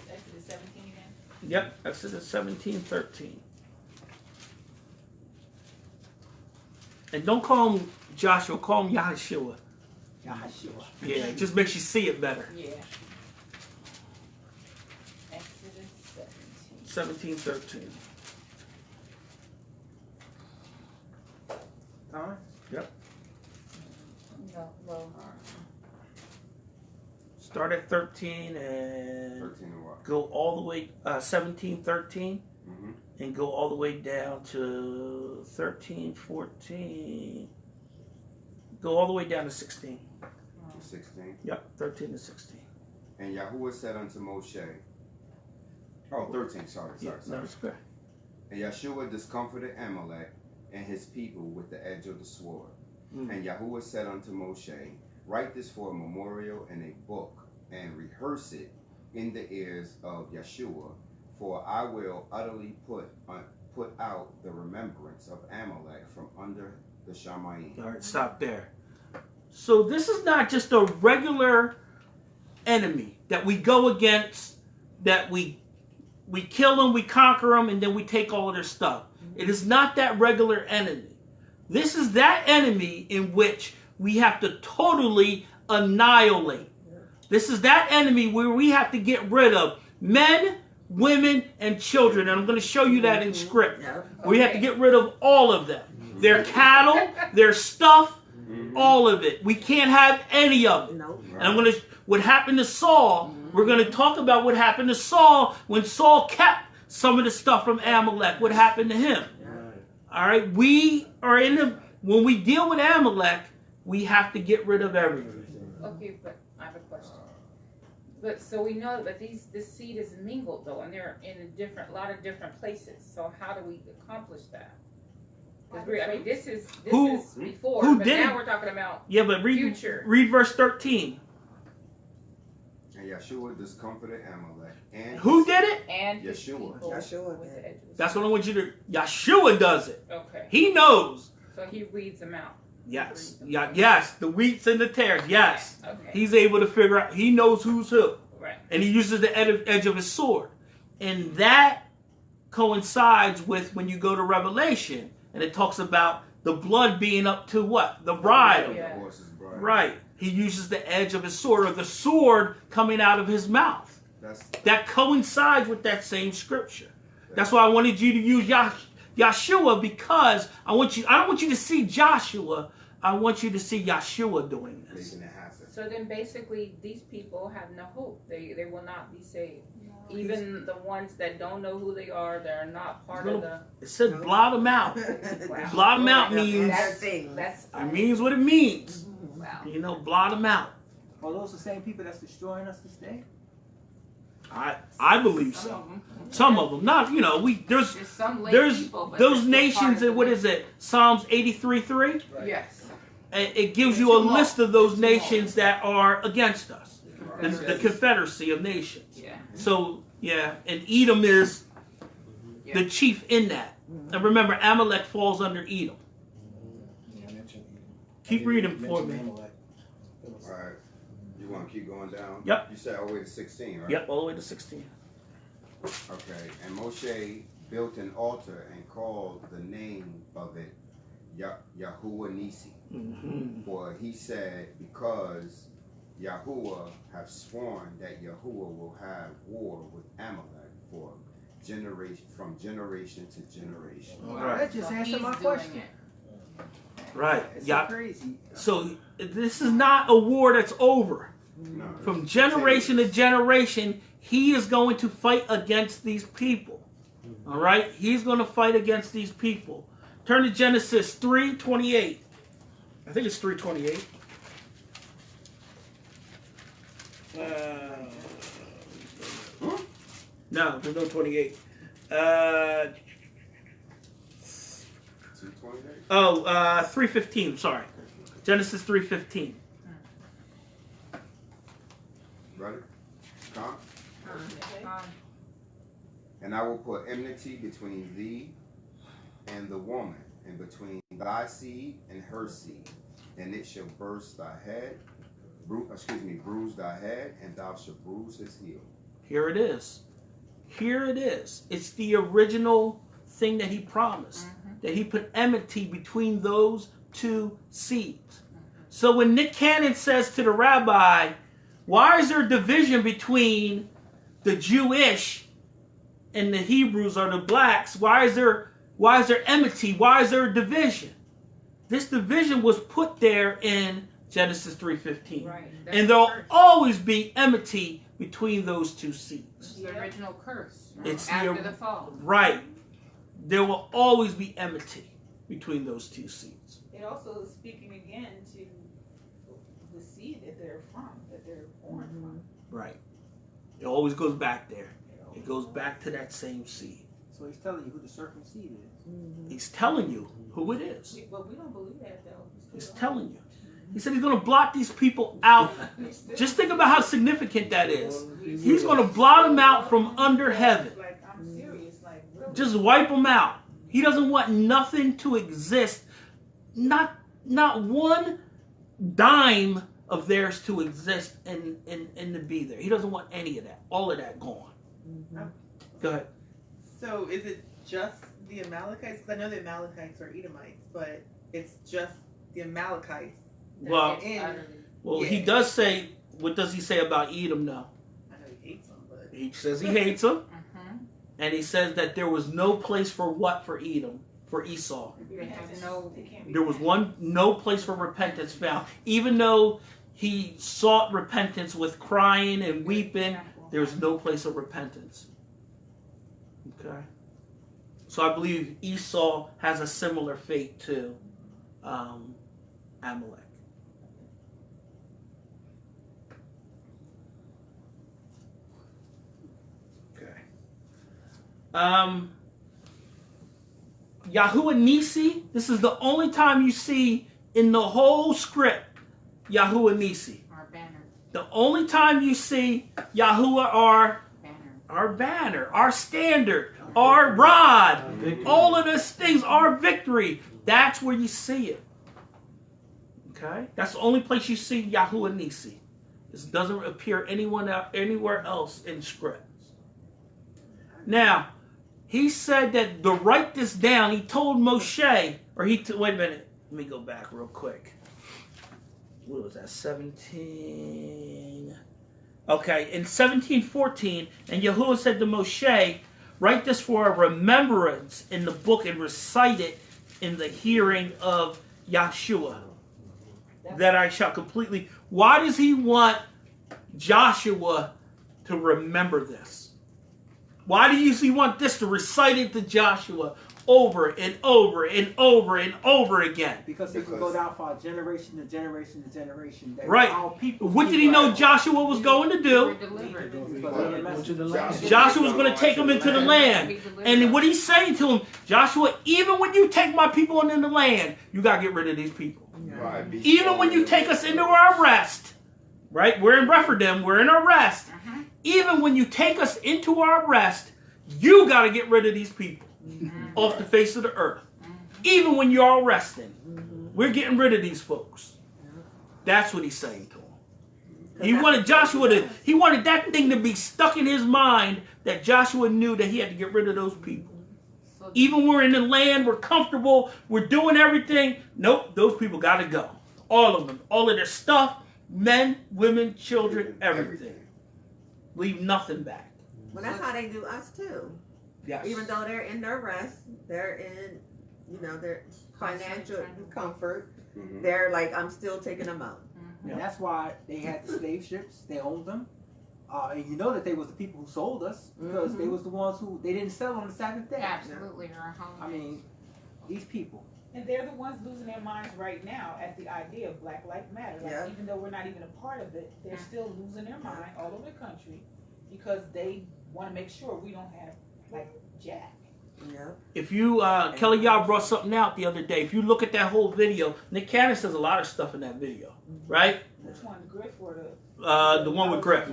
Exodus 17 again? Yep, Exodus 17:13. And don't call him Joshua, call him Yahshua. Yahshua. Yeah, it just makes you see it better. Yeah. Exodus 17. 17:13. Huh? Yep. No, well, Start at 13 and 13 and what? go all the way 17:13 Mm-hmm. and go all the way down to 13:14. Go all the way down to 16. 16. Yep, 13 to 16. And Yahuwah said unto Moshe, 13, sorry. Yeah, that's good. And Yeshua discomfited Amalek and his people with the edge of the sword. And Yahuwah said unto Moshe, write this for a memorial in a book, and rehearse it in the ears of Yeshua, for I will utterly put out the remembrance of Amalek from under the Shamayim. All right, stop there. So this is not just a regular enemy that we go against, that we kill them, we conquer them, and then we take all of their stuff. It is not that regular enemy. This is that enemy in which we have to totally annihilate. This is that enemy where we have to get rid of men, women, and children. And I'm going to show you that in script. We have to get rid of all of them. Their cattle, their stuff, All of it. We can't have any of it. No. And what happened to Saul, we're going to talk about what happened to Saul when Saul kept some of the stuff from Amalek. What happened to him? All right. We are when we deal with Amalek, we have to get rid of everything. Okay, but I have a question. But so we know that this seed is mingled though, and they're in a lot of different places. So how do we accomplish that? This is before, who but did now it? we're talking about But future. Read verse 13. And Yeshua discomfited Amalek. And Who did it? And his Yeshua. people Yeshua with the edge of the That's what I want you to. Yeshua does it. Okay. He knows. So he reads them out. Yes. Yes. The wheats and the tares. Yes. Okay. He's able to figure out. He knows who's who. Right. And he uses the edge of his sword. And that coincides with when you go to Revelation and it talks about the blood being up to what? The bridle. Yeah. The horse's bride. Right. He uses the edge of his sword or the sword coming out of his mouth. That coincides with that same scripture. That's why I wanted you to use Yeshua, because I don't want you to see Joshua. I want you to see Yeshua doing this. Making it happen. So then basically these people have no hope. They will not be saved. Even the ones that don't know who they are, they're not part of the... It said blot them out. Wow. Blot them out means... That's It means what it means. wow. You know, blot them out. Are those the same people that's destroying us this day? I believe so. Some of them. Not, there's There's some late there's people, but those they're still part nations, of and what the- is it? Psalms 83:3? Yes. And it gives you a list of those nations that are against us. The Confederacy of Nations. Yeah. So, yeah, and Edom is the chief in that. And remember, Amalek falls under Edom. Yeah, I mentioned Edom. Keep I reading didn't for me. mention Amalek. All right. You want to keep going down? Yep. You said all the way to 16, right? Yep, all the way to 16. Okay. And Moshe built an altar and called the name of it Yahuwah Nisi. Mm-hmm. For he said, because Yahuwah have sworn that Yahuwah will have war with Amalek for from generation to generation. Right. That just So answered he's my doing question. it. Right. It's Yeah. so crazy. So this is not a war that's over. No, From generation to generation, he is going to fight against these people. All right? He's going to fight against these people. Turn to Genesis 3:28. I think it's 3:28. No, there's no 28. 228. 3:15. Sorry, Genesis 3:15. Ready? Come. Um, And I will put enmity between thee and the woman, and between thy seed and her seed, and it shall bruise thy head, bruise thy head, and thou shalt bruise his heel. Here it is. Here it is. It's the original thing that he promised. That he put enmity between those two seeds. So when Nick Cannon says to the rabbi, why is there division between the Jewish and the Hebrews or the blacks? Why is there enmity? Why is there a division? This division was put there in Genesis 3:15. right. And there'll always be enmity between those two seeds. the original curse. It's after the fall. Right. There will always be enmity between those two seeds. It also is speaking again to the seed that they're from, that they're born from. Right. It always goes back there. It goes back to that same seed. So he's telling you who the serpent seed is. He's telling you who it is. But we don't believe that though. He's telling you. He said he's going to blot these people out. Just think about how significant that is. He's going to blot them out from under heaven. Like, I'm serious. Like, really. Just wipe them out. He doesn't want nothing to exist. Not one dime of theirs to exist and to be there. He doesn't want any of that. All of that gone. Go ahead. So is it just the Amalekites? Because I know the Amalekites are Edomites, but it's just the Amalekites. Well, Utterly. he does say, what does he say about Edom now? I know he hates them, but He says he hates them. Mhm. And he says that there was no place for what for Edom? for Esau. They have no. There was no place for repentance found. Even though he sought repentance with crying and weeping, there's no place of repentance. Okay. So I believe Esau has a similar fate to Amalek. Yahuwah Nisi, this is the only time you see in the whole script Yahuwah Nisi. Our banner. The only time you see Yahuwah our Banner. banner, our standard, our rod, all of those things, our victory. That's where you see it. Okay? That's the only place you see Yahuwah Nisi. This doesn't appear anywhere else in script. Now, he said that to write this down, he told Moshe, wait a minute, let me go back real quick. What was that, 17? Okay, in 17:14, and Yahuwah said to Moshe, write this for a remembrance in the book and recite it in the hearing of Yahshua, that I shall completely... Why does he want Joshua to remember this? Why do he want this to recite it to Joshua over and over and over and over again? Because it can go down for generation to generation to generation. Right. What did he know Joshua was going to do? Joshua was going to take them into the land. And what he's saying to him, Joshua, even when you take my people into the land, you got to get rid of these people. Right. Even when you take us into our rest, right? We're in Rephidim, we're in our rest. Even when you take us into our rest, you got to get rid of these people off the face of the earth. Even when you're all resting, we're getting rid of these folks. That's what he's saying to him. He wanted he wanted that thing to be stuck in his mind, that Joshua knew that he had to get rid of those people. Even when we're in the land, we're comfortable, we're doing everything. Nope, those people got to go. All of them. All of their stuff, men, women, children, everything. Leave nothing back. Well, that's how they do us too. Yes. Even though they're in their rest, they're in, their financial comfort. They're like, I'm still taking them out. And that's why they had the slave ships. They owned them. And you know that they was the people who sold us, because they was the ones who, they didn't sell on the Sabbath day. Absolutely. I mean, these people. And they're the ones losing their minds right now at the idea of Black Lives Matter. Like, even though we're not even a part of it, they're still losing their mind all over the country because they want to make sure we don't have, like, Jack. Yeah. If you, Kelly Yah brought something out the other day. If you look at that whole video, Nick Cannon says a lot of stuff in that video, right? Which one, Griff or the one with Griff?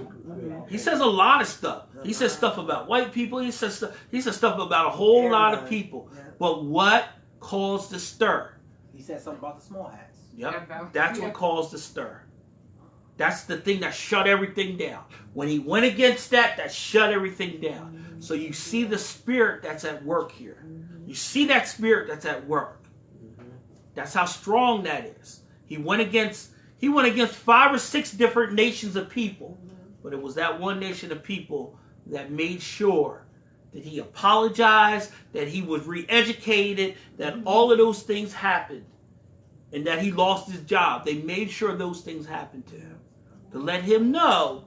He says a lot of stuff. He says stuff about white people. He says stuff about a whole lot of people. But what caused the stir? He said something about the small hats. Yep, that's what caused the stir. That's the thing that shut everything down. When he went against that shut everything down. So you see the spirit that's at work here. You see that spirit that's at work. That's how strong that is. He went against 5 or 6 different nations of people. But it was that one nation of people that made sure that he apologized, that he was re-educated, that all of those things happened, and that he lost his job. They made sure those things happened to him, to let him know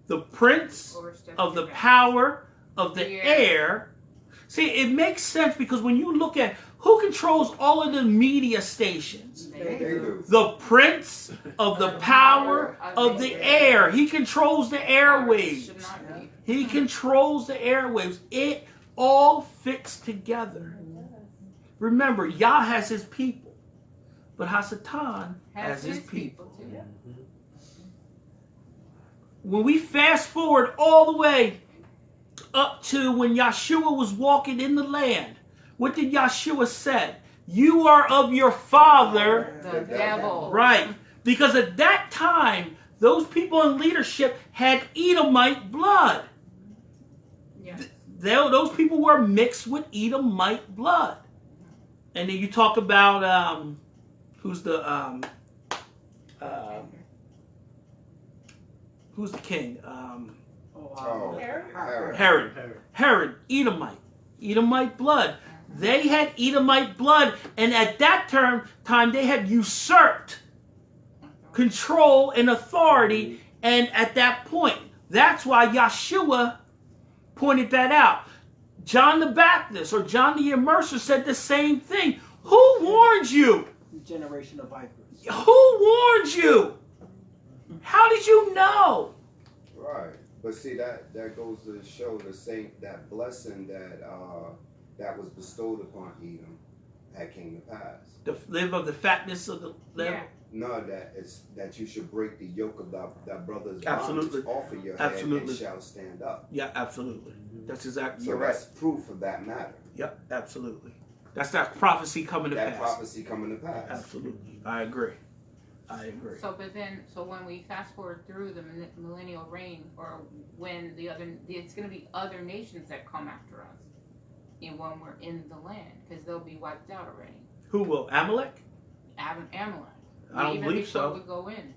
the prince of the power of the air. See, it makes sense because when you look at who controls all of the media stations, the prince of the power of the air. He controls the airwaves. He controls the airwaves. It all fits together. Remember, Yah has his people, but Hasatan has his people. When we fast forward all the way up to when Yahshua was walking in the land, what did Yahshua say? You are of your father, the devil. Right. Because at that time, those people in leadership had Edomite blood. Yes. Those people were mixed with Edomite blood. And then you talk about who's the king? Herod. Herod, Edomite blood. They had Edomite blood, and at that time they had usurped control and authority. And at that point, that's why Yeshua pointed that out. John the Baptist or John the Immerser said the same thing. Who warned you? The generation of vipers. Who warned you? How did you know? Right. But see, that goes to show that blessing that was bestowed upon Edom had came to pass. The live of the fatness of the live. Yeah. No, that you should break the yoke of that brother's Absolutely. bondage off of your Absolutely. head and shall stand up. Yeah, absolutely. That's exactly. So You're that's right. proof of that matter. Yep, absolutely. That's that prophecy coming to That pass. prophecy coming to pass. Absolutely, I agree. I agree. So when we fast forward through the millennial reign, or when it's going to be other nations that come after us, and when we're in the land, because they'll be wiped out already. Who will? Amalek? Amalek. I don't Even believe before so. we go in.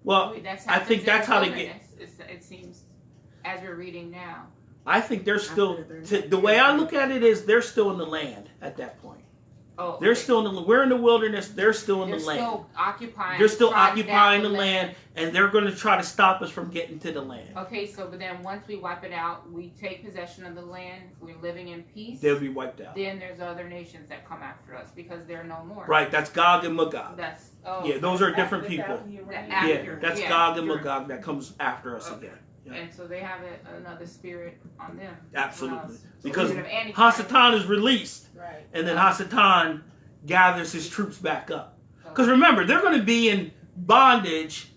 Well, I think that's how they get. It seems, as we're reading now. I think they're still. The way I look at it is they're still in the land at that point. Oh, They're still in the. We're in the wilderness. They're still in the land. Still occupying. They're still trying to occupying down the land, and they're going to try to stop us from getting to the land. Okay, but then once we wipe it out, we take possession of the land. We're living in peace. They'll be wiped out. Then there's other nations that come after us because they're no more. Right. That's Gog and Magog. That's Yeah, those are different people. Yeah, that's Gog and sure. Magog that comes after us again. Yeah. And so they have another spirit on them. Absolutely. So Because spirit of Antichrist. Hasatan is released, Right. and then Hasatan gathers his troops back up. Because remember, they're going to be in bondage,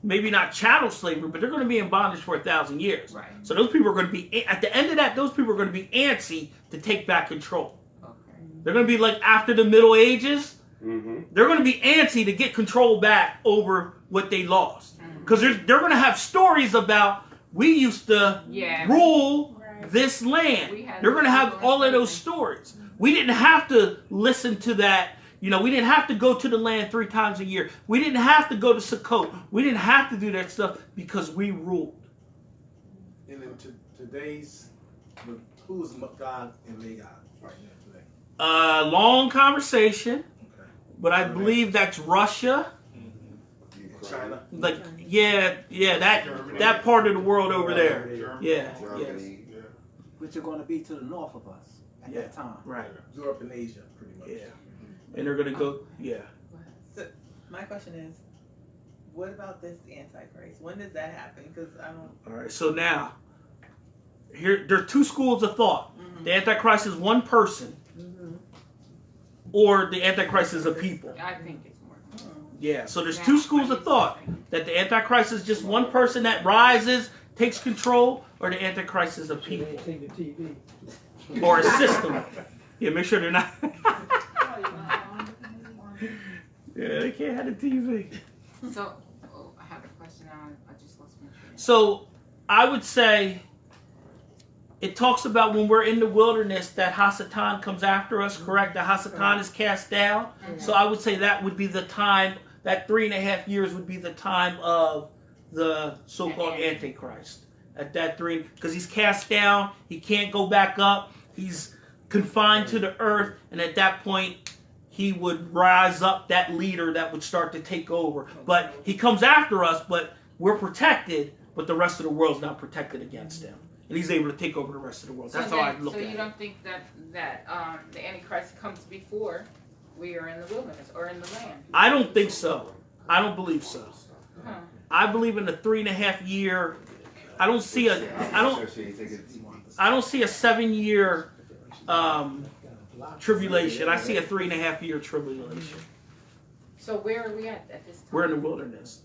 maybe not chattel slavery, but they're going to be in bondage for 1,000 years. Right. So those people are going to be, at the end of that, those people are going to be antsy to take back control. Okay. They're going to be like after the Middle Ages. Mm-hmm. They're going to be antsy to get control back over what they lost. Because they're going to have stories about, we used to rule this land. They're going to have all of those stories. We didn't have to listen to that. We didn't have to go to the land 3 times a year. We didn't have to go to Sukkot. We didn't have to do that stuff because we ruled. And in today's, who's God and Magog right now today? Long conversation, Okay. but I believe that's Russia. China. Like, that part of the world over there. Yeah, Germany. Which are going to be to the north of us at that time. right. Europe and Asia, pretty much. Yeah. And they're going to go, So my question is, what about this Antichrist? When does that happen? Because I don't. All right, so now, there are 2 schools of thought. The Antichrist is one person, or the Antichrist is a people. I think it's more. Yeah, so there's 2 schools of thought. That the Antichrist is just one person that rises, takes control, or the Antichrist is a people. Or a system. Yeah, make sure they're not. Yeah, they can't have the TV. So, I have a question. I just lost my train. So, I would say it talks about when we're in the wilderness that Hasatan comes after us, correct? The Hasatan is cast down. So, I would say that would be the time, that 3.5 years would be the time of the so-called Antichrist. At that 3, because he's cast down, he can't go back up, he's confined to the earth, and at that point, he would rise up, that leader that would start to take over. But he comes after us, but we're protected, but the rest of the world's not protected against him. And he's able to take over the rest of the world. That's how I look at it. So you don't think that the Antichrist comes before we are in the wilderness or in the land? I don't think so. I don't believe so. Huh. I believe in a 3.5 year. I don't see a 7-year tribulation. I see a 3.5 year tribulation. So where are we at this time? We're in the wilderness.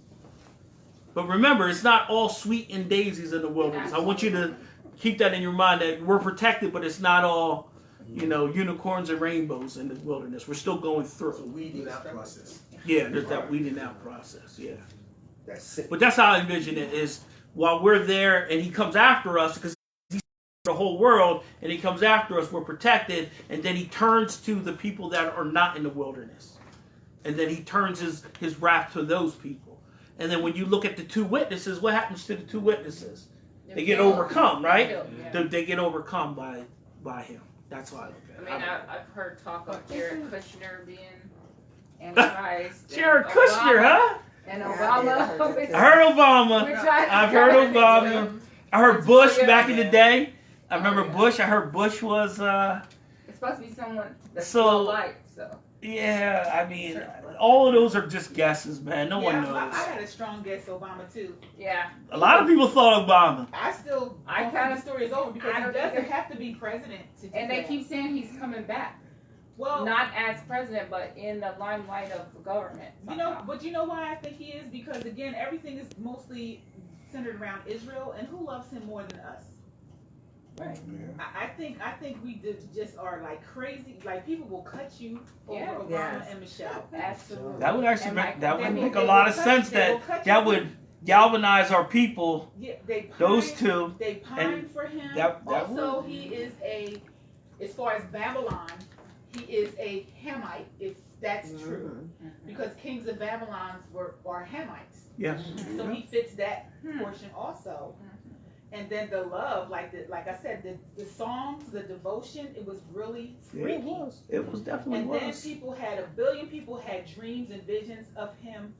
But remember, it's not all sweet and daisies in the wilderness. I want you to keep that in your mind that we're protected, but it's not all, unicorns and rainbows in the wilderness. We're still going through. Weeding out process. Yeah, there's that weeding out process. Yeah. That's it. But that's how I envision it is while we're there and he comes after us because he's the whole world and he comes after us, we're protected, and then he turns to the people that are not in the wilderness. And then he turns his wrath to those people. And then when you look at the 2 witnesses, what happens to the 2 witnesses? They get overcome, right? They get overcome by him. That's why I look I at mean, it. I've heard talk of Jared Kushner being Antichrist. Jared and Kushner, Obama- huh? And Yeah, Obama. I heard that which- too. I heard Obama. which I've heard Obama. I heard Bush back in the day. I remember yeah. Bush. I heard Bush was, It's supposed to be someone that's So- so light, so. yeah, I mean, all of those are just guesses, man. No one I knows. had a strong guess Obama too. Yeah. A lot of people thought Obama. I still I don't kinda- think the story is over because I he don't doesn't think- have to be president to do And they that. keep saying he's coming back. well, Not as president, but in the limelight of the government. you know, somehow. but you know why I think he is? Because again, everything is mostly centered around Israel, and who loves him more than us? Right. I think we just are like crazy. Like people will cut you over Yeah. Obama Yes. and Michelle. Absolutely. That would actually And make, like, that they would will- make a they lot will of cut sense. they will That cut that you. would galvanize our people. Yeah, they pine, Those two. They pine and for him. that Also, he is as far as Babylon, he is a Hamite. If that's true, because kings of Babylon are Hamites, Yes. so he fits that Hmm. portion also. And then the love, like I said, the songs, the devotion, it was really Yeah, freaky. it was. It was definitely And then was. people had 1 billion people had dreams and visions of him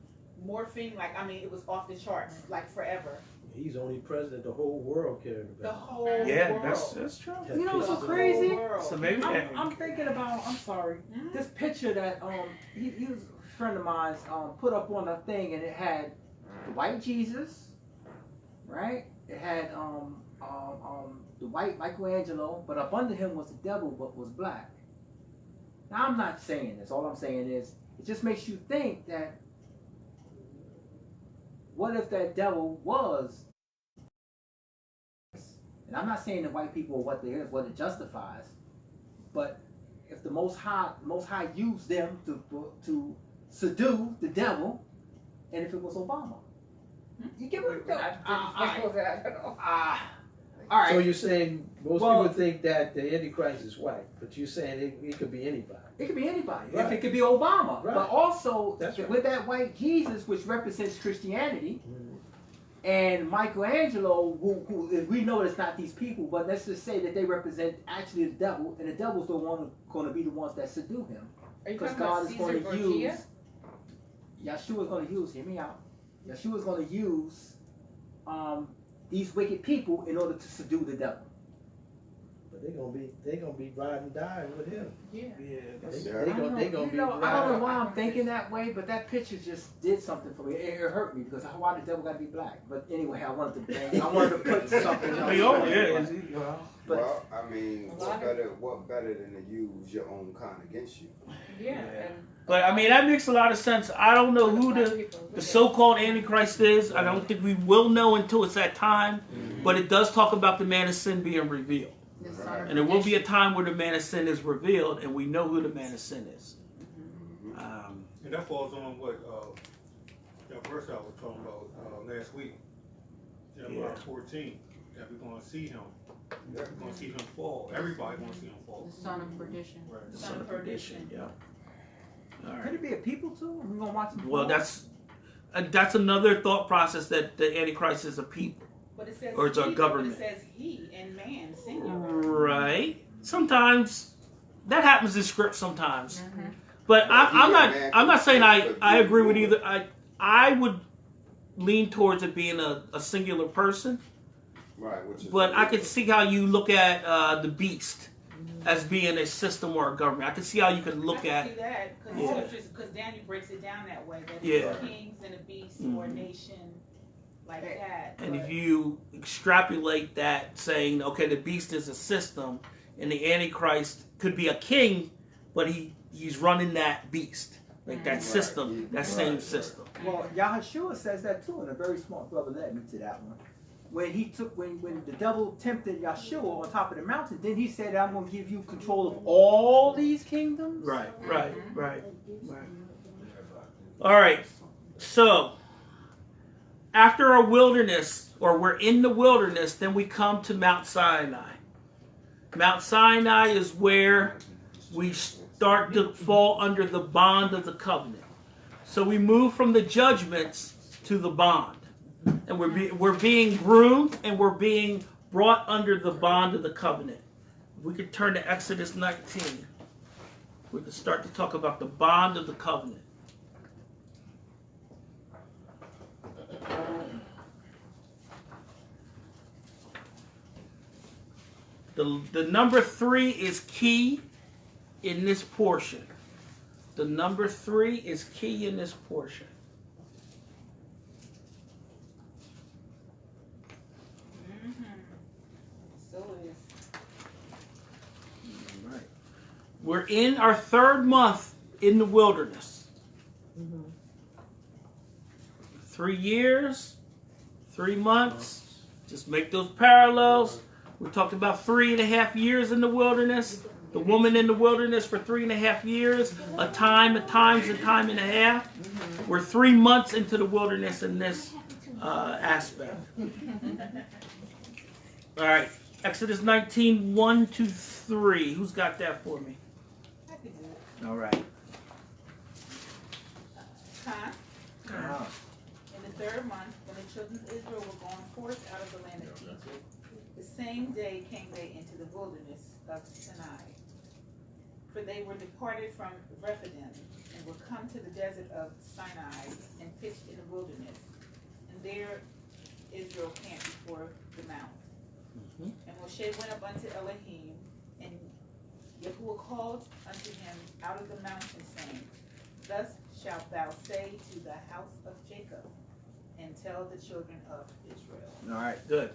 morphing. Like, I mean, it was off the charts, like forever. He's only president the whole world cared The about. whole Yeah, world. that's true. That You know what's so pisses him crazy? off. World. So maybe I'm thinking about. I'm sorry. Mhm. This picture that he was a friend of mine's put up on a thing, and it had the white Jesus, right? It had the white Michelangelo, but up under him was the devil, but was black. Now I'm not saying this. All I'm saying is it just makes you think that what if that devil was? And I'm not saying the white people are what they is, what it justifies, but if the Most High used them to subdue the devil, and if it was Obama, you get what all right. So you're saying most Well- people think that the Antichrist is white, but you're saying it could be anybody. It could be anybody. Right. If it could be Obama, Right. but also That's right. with that white Jesus, which represents Christianity, and Michelangelo, who we know it's not these people, but let's just say that they represent actually the devil, and the devil's the one going to be the ones that subdue him, Are you because talking about God is Caesar going to Borgia? use. Yeshua's going to use. Hear me out. Yeshua's going to use these wicked people in order to subdue the devil. But they're gonna be riding dying with him. Yeah. Yeah, They gonna be I don't know riding. why I'm thinking that way, but that picture just did something for me. It hurt me because why the devil got to be black? But anyway, I wanted to put something else. But Well, I mean, A lot what better than to use your own kind against you? Yeah. Yeah. And But I mean, that makes a lot of sense. I don't know who the so-called Antichrist is. I don't think we will know until it's that time. But it does talk about the man of sin being revealed. The son of And there will be a perdition. time where the man of sin is revealed, and we know who the man of sin is. And that falls on what that verse I was talking about last week, Jeremiah 14, that we're going to see him. We're going to see him fall. Everybody going to see him fall. The son of perdition. Right. The son of perdition. Yeah. All could right. it be a people too? We're gonna watch them. Well, that's another thought process that the Antichrist is a people. But it says Or it's our he, government. But it says he and man, singular. Right. Sometimes that happens in script. Sometimes. Mm-hmm. But Well, I'm not saying I could agree with be either. I would lean towards it being a singular person, Right, which is but I could see how you look at the beast as being a system or a government. I can see how you can look I at can see that Yeah. because Daniel breaks it down that way. That Yeah. it's kings and a beast or a Mhm. nation like that. and but- if you extrapolate that, saying okay, the beast is a system, and the Antichrist could be a king, but he's running that beast, like that Right. system, that same Right. system. Well, Yahushua says that too, and a very smart brother led me to that one. When the devil tempted Yeshua on top of the mountain, then he said, "I'm going to give you control of all these kingdoms." Right. All right. So, after our wilderness, or we're in the wilderness, then we come to Mount Sinai. Mount Sinai is where we start to fall under the bond of the covenant. So we move from the judgments to the bond. And we're being groomed, and we're being brought under the bond of the covenant. We could turn to Exodus 19. We could start to talk about the bond of the covenant. The number 3 is key in this portion. The number 3 is key in this portion. So is. All right. We're in our 3rd month in the wilderness. 3 years, 3 months. Just make those parallels. We talked about 3.5 years in the wilderness. The woman in the wilderness for 3.5 years. A time, a times, a time and a half. We're 3 months into the wilderness in this aspect. All right. Exodus 19, 1 to 3. Who's got that for me? I can do it. All right. Huh? Ah. In the 3rd month, when the children of Israel were gone forth out of the land of Egypt, the same day came they into the wilderness of Sinai. For they were departed from Rephidim, and were come to the desert of Sinai, and pitched in the wilderness. And there Israel camped before the mount. And Moshe went up unto Elohim, and Yahuwah called unto him out of the mountain, saying, Thus shalt thou say to the house of Jacob, and tell the children of Israel. All right, good.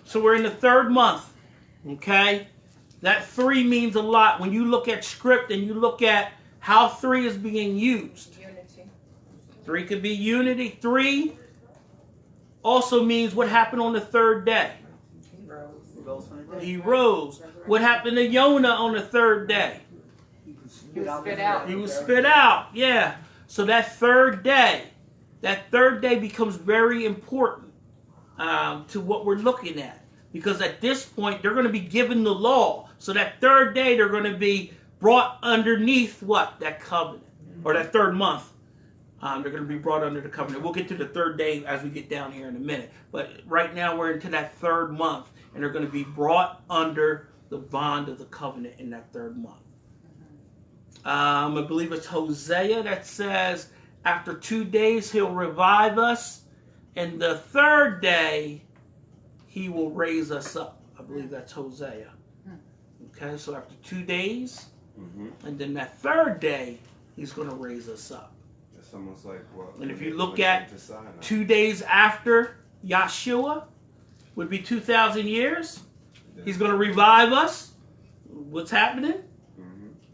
So we're in the 3rd month, okay? That 3 means a lot. When you look at script and you look at how 3 is being used. Unity. 3 could be unity. 3 also means what happened on the 3rd day. He rose. What happened to Jonah on the 3rd day? He was Spit out. He was spit out. Yeah. So that 3rd day becomes very important to what we're looking at. Because at this point, they're going to be given the law. So that 3rd day, they're going to be brought underneath what? That covenant. Or that 3rd month. They're going to be brought under the covenant. We'll get to the 3rd day as we get down here in a minute. But right now, we're into that 3rd month. And they're going to be brought under the bond of the covenant in that 3rd month. I believe it's Hosea that says, after 2 days, he'll revive us. And the 3rd day, he will raise us up. I believe that's Hosea. Okay, so after 2 days, and then that 3rd day, he's going to raise us up. It's almost like what. And if you look at 2 days after Yahshua, would be 2,000 years. He's going to revive us. What's happening?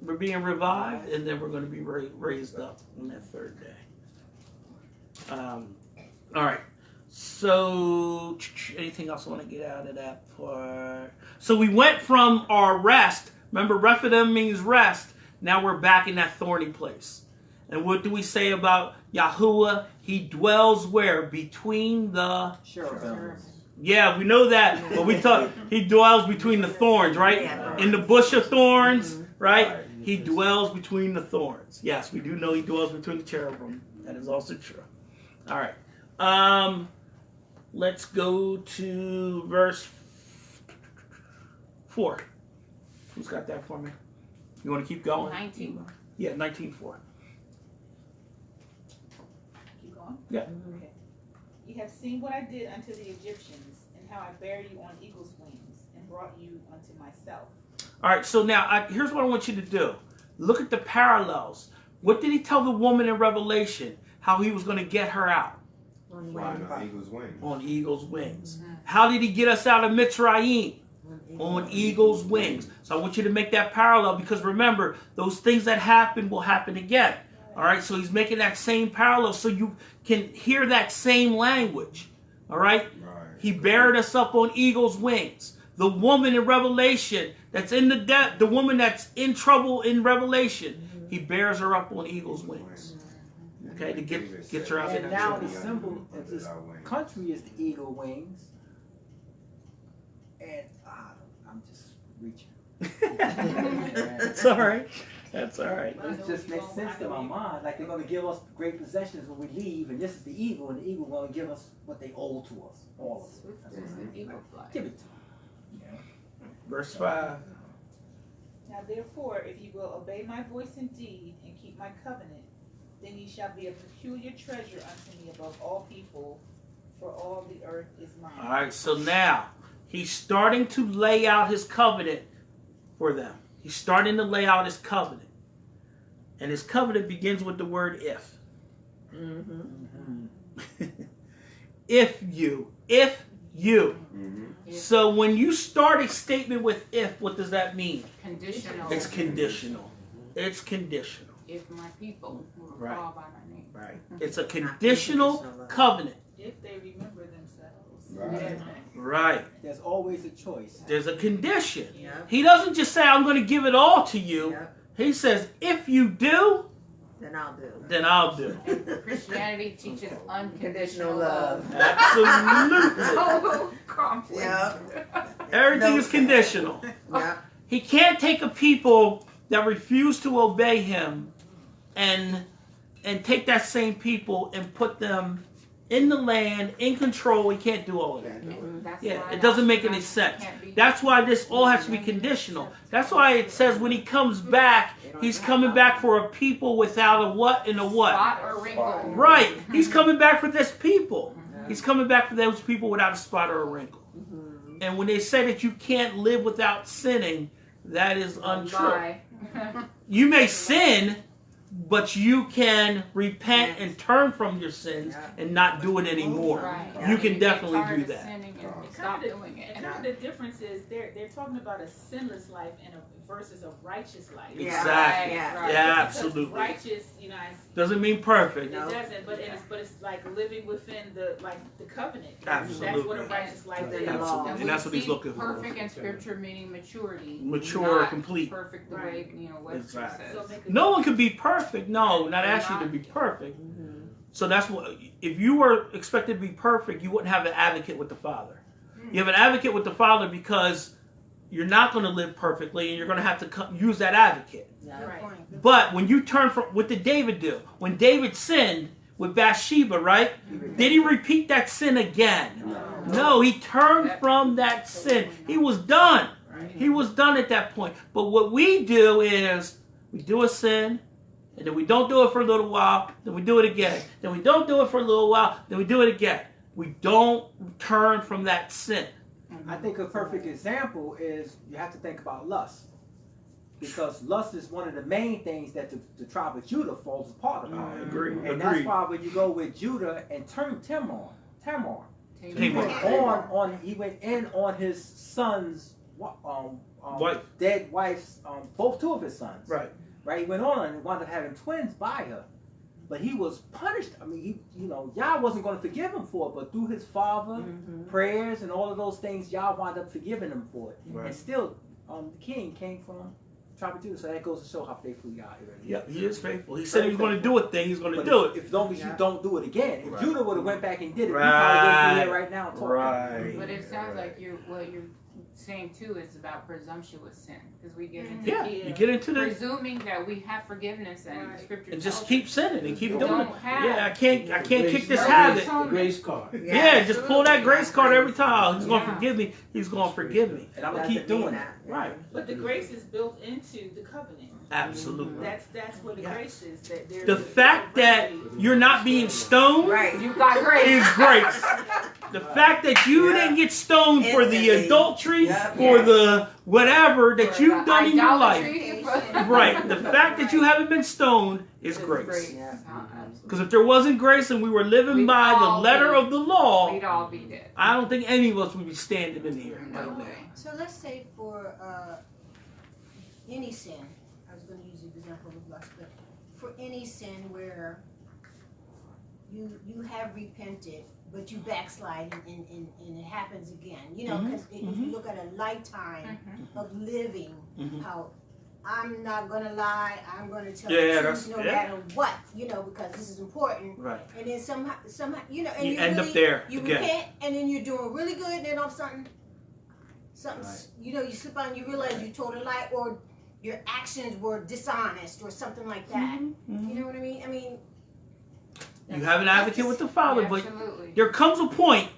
We're being revived, and then we're going to be raised up on that 3rd day. All right. So, anything else I want to get out of that part? So we went from our rest. Remember, Rephidim means rest. Now we're back in that thorny place. And what do we say about Yahuwah? He dwells where? Between the cherubims. Yeah, we know that. But we talk. He dwells between the thorns, right? In the bush of thorns, right? He dwells between the thorns. Yes, we do know he dwells between the cherubim. That is also true. All right. Let's go to verse 4. Who's got that for me? You want to keep going? 19. Yeah, 19:4. Keep going? Yeah. Okay. You have seen what I did unto the Egyptians, and how I bare you on eagle's wings, and brought you unto myself. All right, so now here's what I want you to do. Look at the parallels. What did he tell the woman in Revelation? How he was going to get her out? On eagle's wings. On eagle's wings. How did he get us out of Mitzrayim? On eagle's wings. So I want you to make that parallel, because remember, those things that happen will happen again. All right, so he's making that same parallel so you can hear that same language. All right? He bared us up on eagle's wings. The woman in Revelation that's in the woman that's in trouble in Revelation, he bears her up on eagle's wings. Okay, to get her out And of now that. the symbol of this country is the eagle wings. And I'm just reaching. That's all right. That's all right. It just makes sense to my mind. Like they're going to give us great possessions when we leave, and this is the eagle, and the eagle going to give us what they owe to us. All of it. Give it to them. Verse 5. Now therefore, if ye will obey my voice indeed, and keep my covenant, then ye shall be a peculiar treasure unto me above all people, for all the earth is mine. All right, so now he's starting to lay out his covenant for them. He's starting to lay out his covenant. And his covenant begins with the word if. If you. So when you start a statement with if, what does that mean? Conditional. It's conditional. It's conditional. If my people who are Right. called by my name. Right. It's a conditional covenant. If they remember themselves. Right. Right. There's always a choice. There's a condition. Yeah. He doesn't just say, I'm going to give it all to you. Yeah. He says, if you do, Then I'll do. then I'll do. Christianity teaches Conditional unconditional love. love. Absolutely. Total conflict. Yeah. Everything No is conditional. Yeah. He can't take a people that refuse to obey him and take that same people and put them in the land, in control. He can't do all of that. That's Yeah, why it doesn't make any that sense. can't be- That's why this all has to be conditional. That's why it says when he comes back, he's coming back for a people without a what and a what. Spot or wrinkle. Right. He's coming back for this people. He's coming back for those people without a spot or a wrinkle. And when they say that you can't live without sinning, that is untrue. Lie. You may sin, but you can repent and turn from your sins and not do it anymore. Right. You can get definitely tired do of that. sinning and stop doing it. And kind of the difference is they're talking about a sinless life and versus a righteous life. Yeah. Exactly. Yeah. Right. Yeah, Because absolutely. righteous, it's, Doesn't mean perfect. No. it doesn't, but it's like living within the covenant. Absolutely. That's what a righteous life is. Absolutely. And we that's what he's see looking for. Perfect in scripture meaning maturity. Mature, not complete. Perfect the way Webster Exactly. says. So make a No one can be perfect. No, not asking you to be perfect. So that's what, if you were expected to be perfect, you wouldn't have an advocate with the Father. You have an advocate with the Father because you're not going to live perfectly and you're going to have to use that advocate. Right. But when you turn from, what did David do? When David sinned with Bathsheba, right? Did he repeat that sin again? No, he turned from that sin. He was done. He was done at that point. But what we do is we do a sin, and then we don't do it for a little while, then we do it again. Then we don't do it for a little while, then we do it again. We don't turn from that sin. I think a perfect example is you have to think about lust. Because lust is one of the main things that the tribe of Judah falls apart about. I agree. And that's why when you go with Judah and turn Tamar, he went in on his son's Wife. dead wife's, two of his sons. Right. Right, he went on and wound up having twins by her. But he was punished. I mean, Yah wasn't going to forgive him for it, but through his father, prayers, and all of those things, Yah wound up forgiving him for it. Right. And still, the king came from tribe of Judah, so that goes to show how faithful Yah is. Yeah, he is faithful. He said he was going to do a thing, he's going to do it. As long as you don't do it again. If Right. Judah would have went back and did it, we probably wouldn't be here right now talking. Right. But it sounds like what you're saying too is about presumptuous sin, because we get into Yeah, you get into the presuming that we have forgiveness and scripture and tells just keep us sinning and keep we doing it. don't have- Yeah, I can't kick this No habit. atonement. Grace card. Yeah, just pull that grace card every time. He's going to Yeah. forgive me. He's going to forgive me. And I'm going to keep doing that. Right. But the grace is built into the covenant. Absolutely. That's what the grace is. That there's The fact that you're not being stoned Right. You got grace. is grace. The fact that you didn't get stoned for the Instantly. adultery, Yep. for the whatever that For you've the done in your life. idolatry. Right. The fact that you haven't been stoned is It's grace. Yeah. Because if there wasn't grace and we were living We'd by the all letter be- of the law, We'd all be dead. I don't think any of us would be standing in here No right now. way. So let's say for any sin, I was going to use the example of lust, but for any sin where you have repented, but you backslide and it happens again. Because if you look at a lifetime of living, how I'm not going to lie, I'm going to tell the truth no matter what, because this is important. Right. And then somehow, and You you end really, up there you again. repent, and then you're doing really good, and then all of a sudden, something, Right. you slip out and you realize you told a lie, or your actions were dishonest, or something like that. You know what I mean? I mean, You have an advocate with the Father, but Absolutely. there comes a point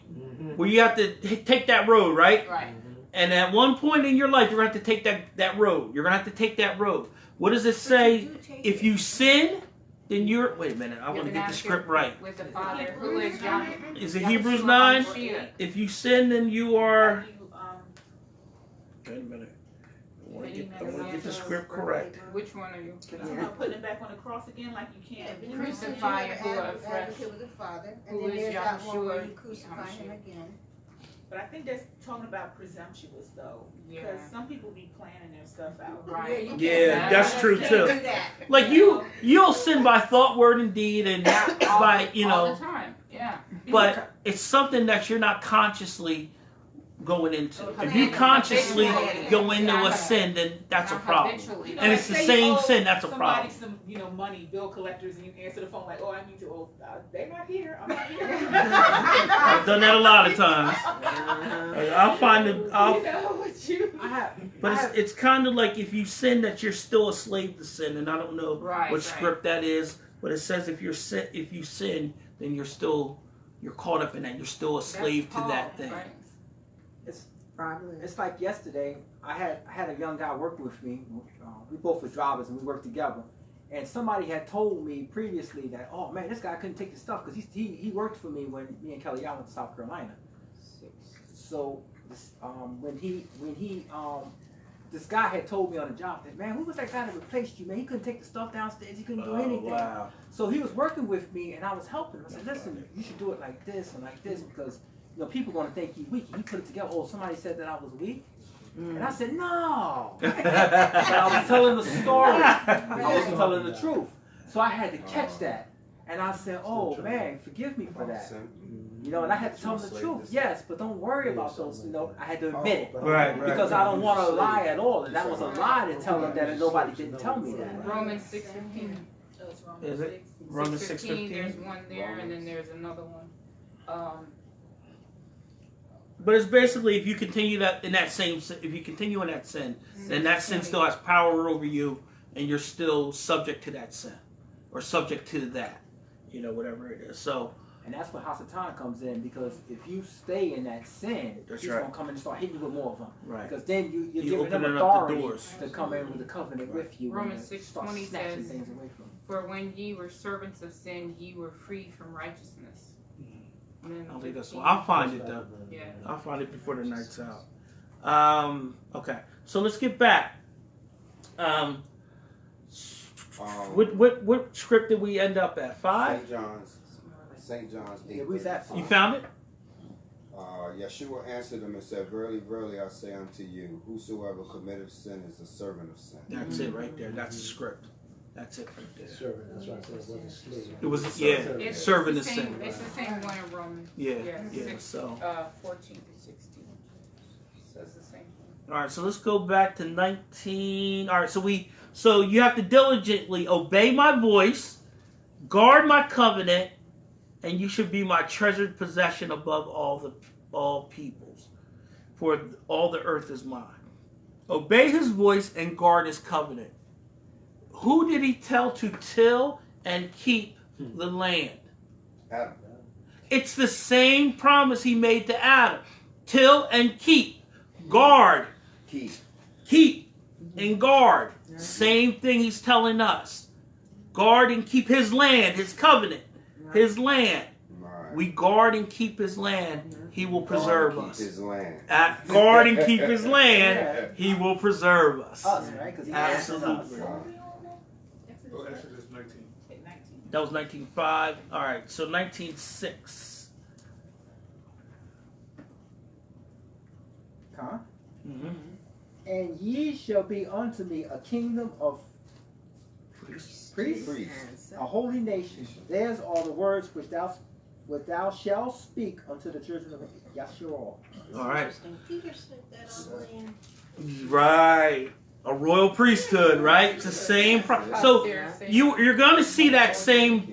where you have to take that road, right? Right. And at one point in your life, you're going to have to take that road. You're going to have to take that road. What does it say? If you sin, then you're... Wait a minute. I want to get the script right. With the Father, who is Yahweh. Is it Hebrews 9? If you sin, then you are... Wait a minute. I want to get the script correct. Which one are you? Putting it back on the cross again, like you can't Crucify who are fresh. With the Father, and Who then is there's that one where Yahshua, you crucify him again. But I think that's talking about presumptuous though, because some people be planning their stuff out. Right. Yeah, that's true You too. can't do that. Like you'll sin by thought, word, and deed, and by all the time. Yeah. But it's something that you're not consciously going into. If you consciously go into a sin, then that's a problem. And it's the same sin. That's a problem. Some money, bill collectors, and you answer the phone like, "Oh, I need to. Oh, they're not here. I'm not here." I've done that a lot of times. I'll find it. But it's kind of like if you sin, that you're still a slave to sin, and I don't know what script that is, but it says if you sin, then you're caught up in that. You're still a slave to that thing. Right. It's like yesterday. I had a young guy working with me. We both were drivers and we worked together. And somebody had told me previously that, oh man, this guy couldn't take the stuff because he worked for me when me and Kelly went to South Carolina. So this guy had told me on the job that, man, who was that guy that replaced you, man? He couldn't take the stuff downstairs. He couldn't do anything. Wow. So he was working with me and I was helping him. I said, listen, you should do it like this and like this because people are going to think you're weak. He put it together. Oh, somebody said that I was weak? And I said, no. But I was telling the story. I wasn't telling the truth. So I had to catch that. And I said, oh, man, forgive me for that. And I had to tell him the truth. Yes, but don't worry about those. I had to admit it. Right. Because I don't want to lie at all. And that was a lie to tell him that and nobody didn't tell me that. Romans 6:15. Is it? Romans 6:15. There's one there, and then there's another one. But it's basically if you continue in that sin, then that sin still has power over you, and you're still subject to that sin, or subject to that, whatever it is. So, and that's where Hasatan comes in, because if you stay in that sin, he's going to come in and start hitting you with more of them. Right. Because then you're giving them authority to come in with the covenant with you. Romans 6:20 says, things away from. "For when ye were servants of sin, ye were free from righteousness." I'll leave this one. I'll find it though. Yeah. I'll find it before the night's out. Okay. So let's get back. What script did we end up at? 5? St. John's 8. Yeah, we was at 5. You found it? Yeshua answered him and said, Verily, verily, I say unto you, whosoever committeth sin is the servant of sin. That's it right there. That's the script. That's it right there. Servant, that's right. It wasn't slave. It was serving the sin. It's the same one in Romans. Yeah. So 14 to 16 says the same thing. All right. So let's go back to 19. All right. So you have to diligently obey my voice, guard my covenant, and you should be my treasured possession above all peoples, for all the earth is mine. Obey his voice and guard his covenant. Who did he tell to till and keep the land? Adam. It's the same promise he made to Adam. Till and keep. Guard. Keep and guard. Same thing he's telling us. Guard and keep his land, his covenant, his land. We guard and keep his land, he will preserve us. His land. Guard and keep his land, he will preserve us. Absolutely. Exodus 19. That was 19:5. All right, so 19:6. Huh? Mm-hmm. And ye shall be unto me a kingdom of priests, a holy nation. There's all the words which thou shalt speak unto the children of Yahshua. All right. Peter said that on Right. A royal priesthood, right? It's the same. So you're going to see that same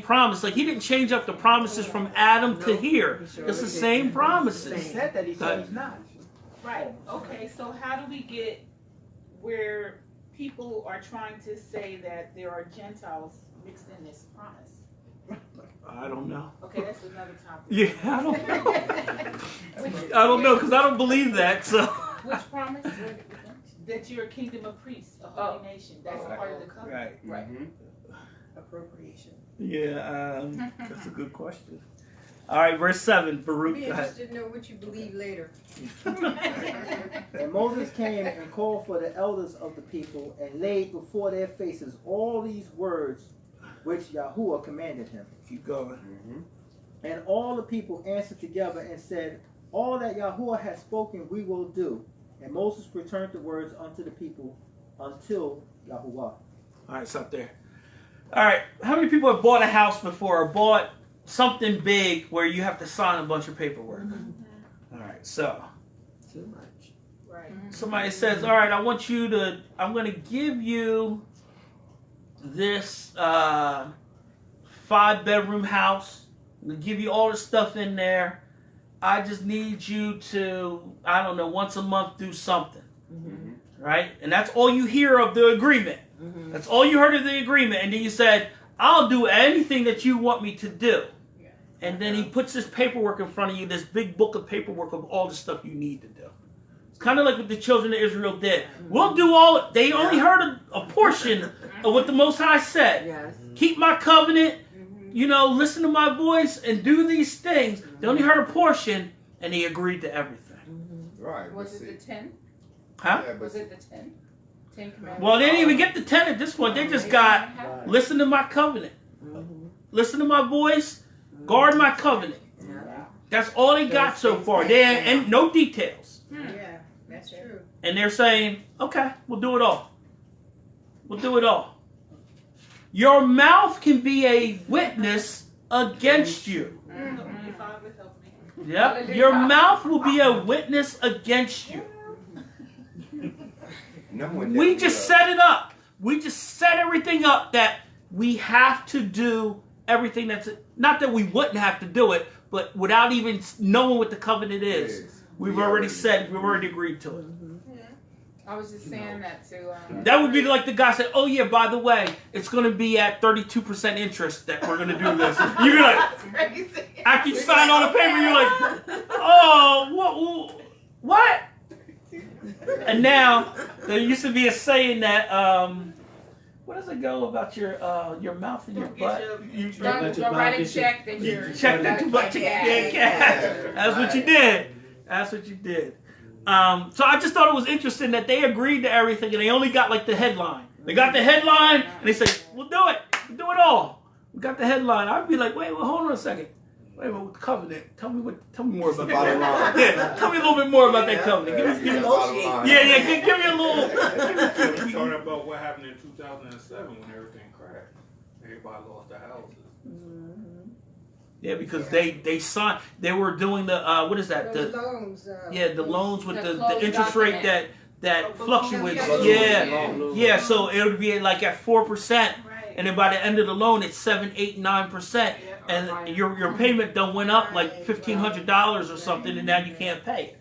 promise. Like he didn't change up the promises from Adam to here. It's the same promises. He said that he changed not. Right. Okay. So how do we get where people are trying to say that there are Gentiles mixed in this promise? I don't know. Okay, that's another topic. Yeah, I don't know. I don't know, because I don't believe that. So. Which promise? That you're a kingdom of priests, a holy nation. That's part of the covenant. Right. Appropriation. Yeah, that's a good question. All right, verse 7, Baruch. Be interested to know what you believe later. And Moses came and called for the elders of the people and laid before their faces all these words which Yahuwah commanded him. Keep going. And all the people answered together and said, all that Yahuwah has spoken we will do. And Moses returned the words unto the people until Yahuwah. All right, stop there. All right, how many people have bought a house before or bought something big where you have to sign a bunch of paperwork? All right, so. Too much. Right. Somebody says, all right, I'm going to give you this 5-bedroom house. I'm going to give you all the stuff in there. I just need you to, I don't know, once a month do something. Right? And that's all you hear of the agreement. That's all you heard of the agreement. And then you said, I'll do anything that you want me to do. And then he puts this paperwork in front of you, this big book of paperwork of all the stuff you need to do. It's kind of like what the children of Israel did. We'll do all, they only heard a portion of what the Most High said. Yes. Keep my covenant, listen to my voice and do these things. They only heard a portion and they agreed to everything. Right. Was it the 10? Huh? Yeah, but Was it the 10? 10 commandments? Well, they didn't even get the 10 at this point. They just got, listen to my covenant. Listen to my voice. Guard my covenant. That's all they got so far. And no details. Yeah, that's true. And they're saying, okay, we'll do it all. We'll do it all. Your mouth can be a witness against you. Yep. Your mouth will be a witness against you. We just set it up. We just set everything up that we have to do everything that's, not that we wouldn't have to do it, but without even knowing what the covenant is. We've already said, we've already agreed to it. I was just saying that too. That would be like the guy said, oh yeah, by the way, it's going to be at 32% interest that we're going to do this. You're like, after you sign on the paper, you're like, oh, what? And now, there used to be a saying that, what does it go about your mouth and your butt? Don't write a check that you're... Check that your butt, check your cash. That's what you did. That's what you did. So I just thought it was interesting that they agreed to everything and they only got like the headline. They got the headline and they say, we'll do it. We'll do it all. We got the headline. I'd be like, wait, well, hold on a second. Wait a minute, with the covenant. Tell me more about that. Yeah, tell me a little bit more about that covenant. Give me a little. Give me a little. We're talking about what happened in 2007 when everything crashed. Everybody lost their houses. Yeah, because they signed. They were doing the what is that? Those loans. The loans with the closed interest rate document. that fluctuates. Yeah. So it would be like at 4%, and then by the end of the loan, it's 7, 8, 9%, and your payment done went up like $1,500 or something, and now you can't pay it.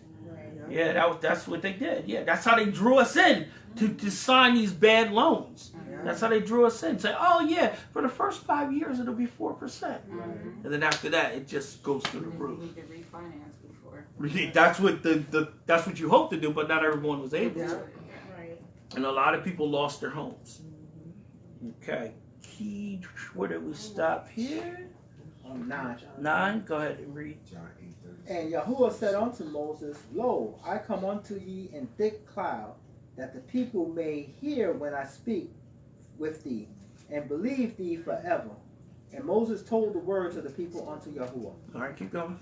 Yeah, that's what they did. Yeah, that's how they drew us in to sign these bad loans. That's how they drew us in. Say, oh yeah, for the first 5 years it'll be 4%, and then after that it just goes through the roof. You could refinance before. That's what that's what you hope to do, but not everyone was able to. And a lot of people lost their homes. Okay, where did we stop here? 9. Go ahead and read. And Yahuwah said unto Moses, Lo, I come unto ye in thick cloud, that the people may hear when I speak with thee, and believe thee forever. And Moses told the words of the people unto Yahuwah. All right, keep going.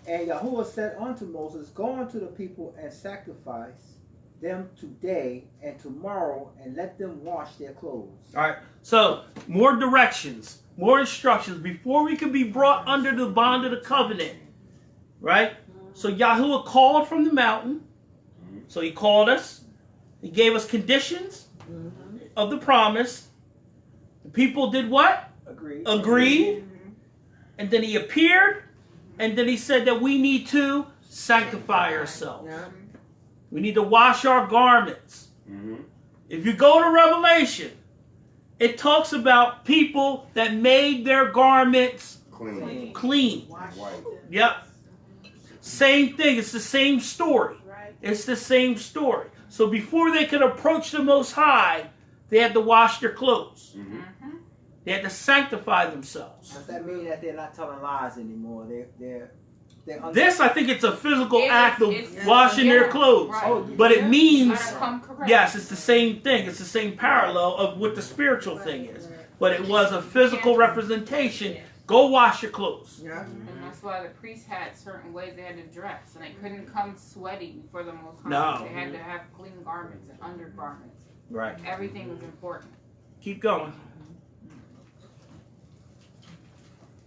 And Yahuwah said unto Moses, Go unto the people and sacrifice them today and tomorrow, and let them wash their clothes. All right, so more directions, more instructions before we can be brought under the bond of the covenant. Right? So Yahuwah called from the mountain. So he called us. He gave us conditions of the promise. The people did what? Agreed. And then he appeared. And then he said that we need to sanctify ourselves. We need to wash our garments. If you go to Revelation, it talks about people that made their garments clean. Yep. Same thing. It's the same story. Right. It's the same story. So before they could approach the Most High, they had to wash their clothes. They had to sanctify themselves. Does that mean that they're not telling lies anymore? They're This, I think it's a physical It is- act of it's- washing their clothes. Right. But it means, Gotta come correct. yes, it's the same thing. It's the same parallel of what the spiritual thing is. But it was a physical representation. Go wash your clothes. Yeah. And that's why the priests had certain ways they had to dress, and they couldn't come sweaty before the Most High. No. They had to have clean garments and undergarments. Right. Everything was important. Keep going.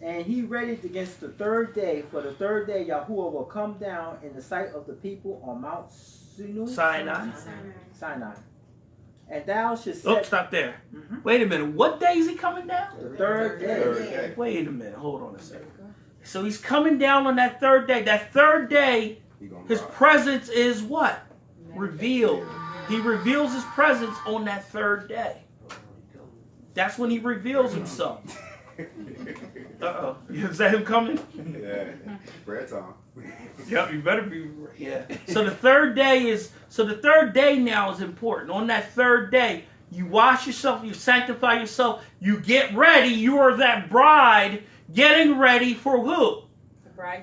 And he raised against the third day. For the third day, Yahuwah will come down in the sight of the people on Mount Sinai. Sinai. And thou shalt Oh, set stop there. Wait a minute. What day is he coming down? the third day. Third day. Wait a minute. Hold on a second. So he's coming down on that third day. That third day, He gonna his ride. presence is what? Revealed. He reveals his presence on that third day. That's when he reveals himself. Uh-oh. Is that him coming? Yeah. Prayer time. Yep, you better be. Yeah. So the third day now is important. On that third day, you wash yourself, you sanctify yourself, you get ready. You are that bride getting ready for who?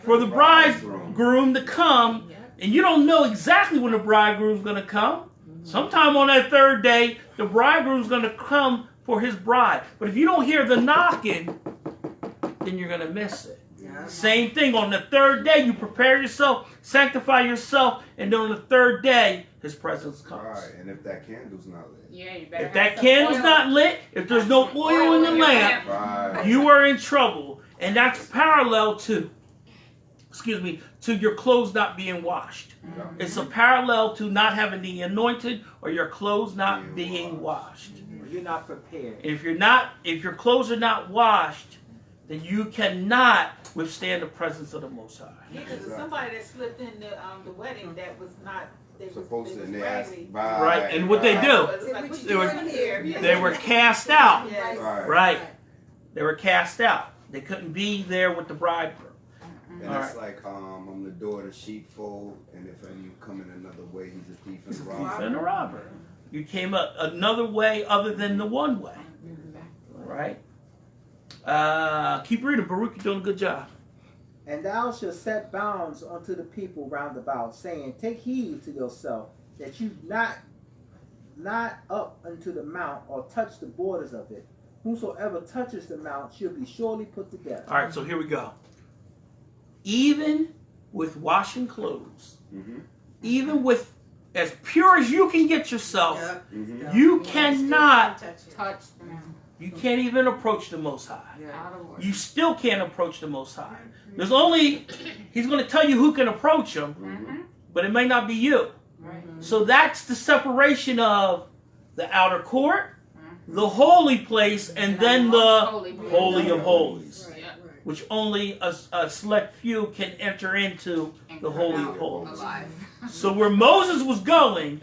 For the bridegroom to come. And you don't know exactly when the bridegroom's going to come. Sometime on that third day, the bridegroom's going to come for his bride. But if you don't hear the knocking, then you're going to miss it. Yeah. Same thing. On the third day, you prepare yourself, sanctify yourself, and then on the third day, his presence comes. Right, and if that candle's not lit. Yeah, you better If have that some candle's oil. not lit, if there's no oil in the your lamp, Right. you are in trouble. And that's parallel to, to your clothes not being washed. It's a parallel to not having the anointed or your clothes not being washed. You're not prepared. If your clothes are not washed, then you cannot withstand the presence of the Most High. Yeah, because somebody that slipped in the wedding that was not Supposed to, they and was they asked, raggedy. Right, and what they do, Like, they were- here? they were cast out. Yes. Right. Right. They were cast out. They couldn't be there with the bridegroom. And All it's like, I'm the door of the sheepfold, and if any come in another way, he's a thief and a Thief robber. and a robber. You came up another way other than the one way. Right? Keep reading, Baruch. You're doing a good job. And thou shalt set bounds unto the people round about, saying, Take heed to yourself, that you not up unto the mount, or touch the borders of it. Whosoever touches the mount shall be surely put to death. All right, so here we go. Even with washing clothes, even with as pure as you can get yourself, you cannot touch them. You can't even approach the Most High. Out of order. You still can't approach the Most High. There's only, he's going to tell you who can approach him, but it may not be you. Right. So that's the separation of the outer court, the holy place, and then the Holy of Holies, Yeah. which only a select few can enter into the Holy of Holies. Alive. So where Moses was going,